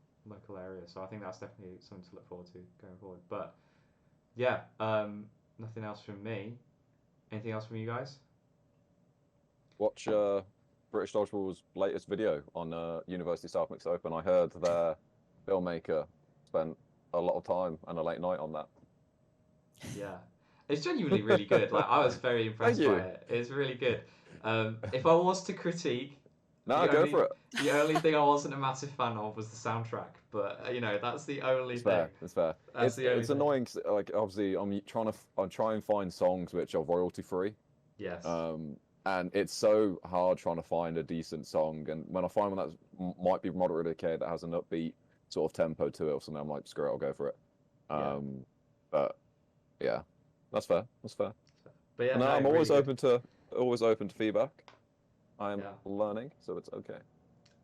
area. So I think that's definitely something to look forward to going forward. But yeah, nothing else from me. Anything else from you guys? Watch British Dodgeball's latest video on University South Mix Open. I heard their filmmaker spent a lot of time and a late night on that. Yeah, it's genuinely really good. Like I was very impressed by it. It's really good. If I was to critique, go for it. The only thing I wasn't a massive fan of was the soundtrack, but that's the only thing. It's fair. It's annoying. Like obviously, I'm trying to find songs which are royalty free. Yes. And it's so hard trying to find a decent song. And when I find one that might be moderately okay, that has an upbeat sort of tempo to it or something, I'm like, screw it, I'll go for it. But yeah, that's fair. But yeah, no, I'm always open to feedback. I'm learning, so it's okay.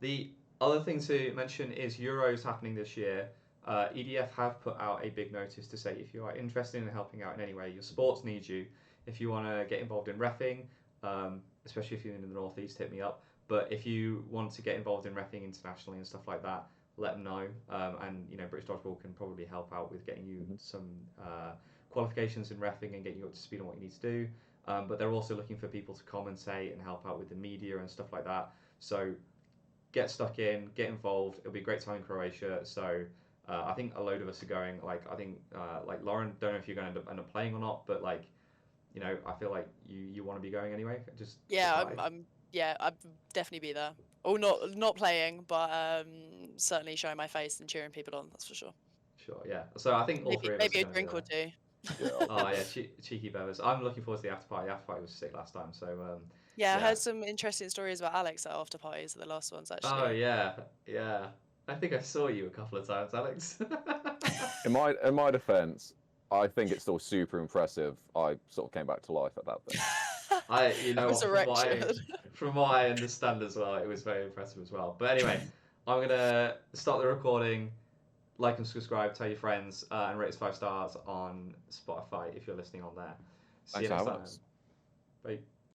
The other thing to mention is Euros happening this year. EDF have put out a big notice to say if you are interested in helping out in any way, your sports need you. If you want to get involved in reffing, especially if you're in the northeast, hit me up. But if you want to get involved in reffing internationally and stuff like that, let them know. And British Dodgeball can probably help out with getting you some qualifications in reffing and getting you up to speed on what you need to do. But they're also looking for people to commentate and help out with the media and stuff like that. So get stuck in, get involved. It'll be a great time in Croatia. So I think a load of us are going. Like I think like Lauren, don't know if you're going to end up playing or not, but like I feel like you want to be going anyway. Just I'm I'd definitely be there. Oh, not playing, but certainly showing my face and cheering people on. That's for sure. Sure, yeah. So I think all three of us maybe a drink or two. Yeah. Oh yeah, cheeky bevers. I'm looking forward to the after party. The after party was sick last time, so I heard some interesting stories about Alex at after parties, the last ones actually. Oh yeah. I think I saw you a couple of times, Alex. In my defence, I think it's still super impressive. I sort of came back to life at that bit. From what I understand as well, it was very impressive as well. But anyway, I'm gonna start the recording. Like and subscribe, tell your friends, and rate us 5 stars on Spotify if you're listening on there. See you next time. Bye.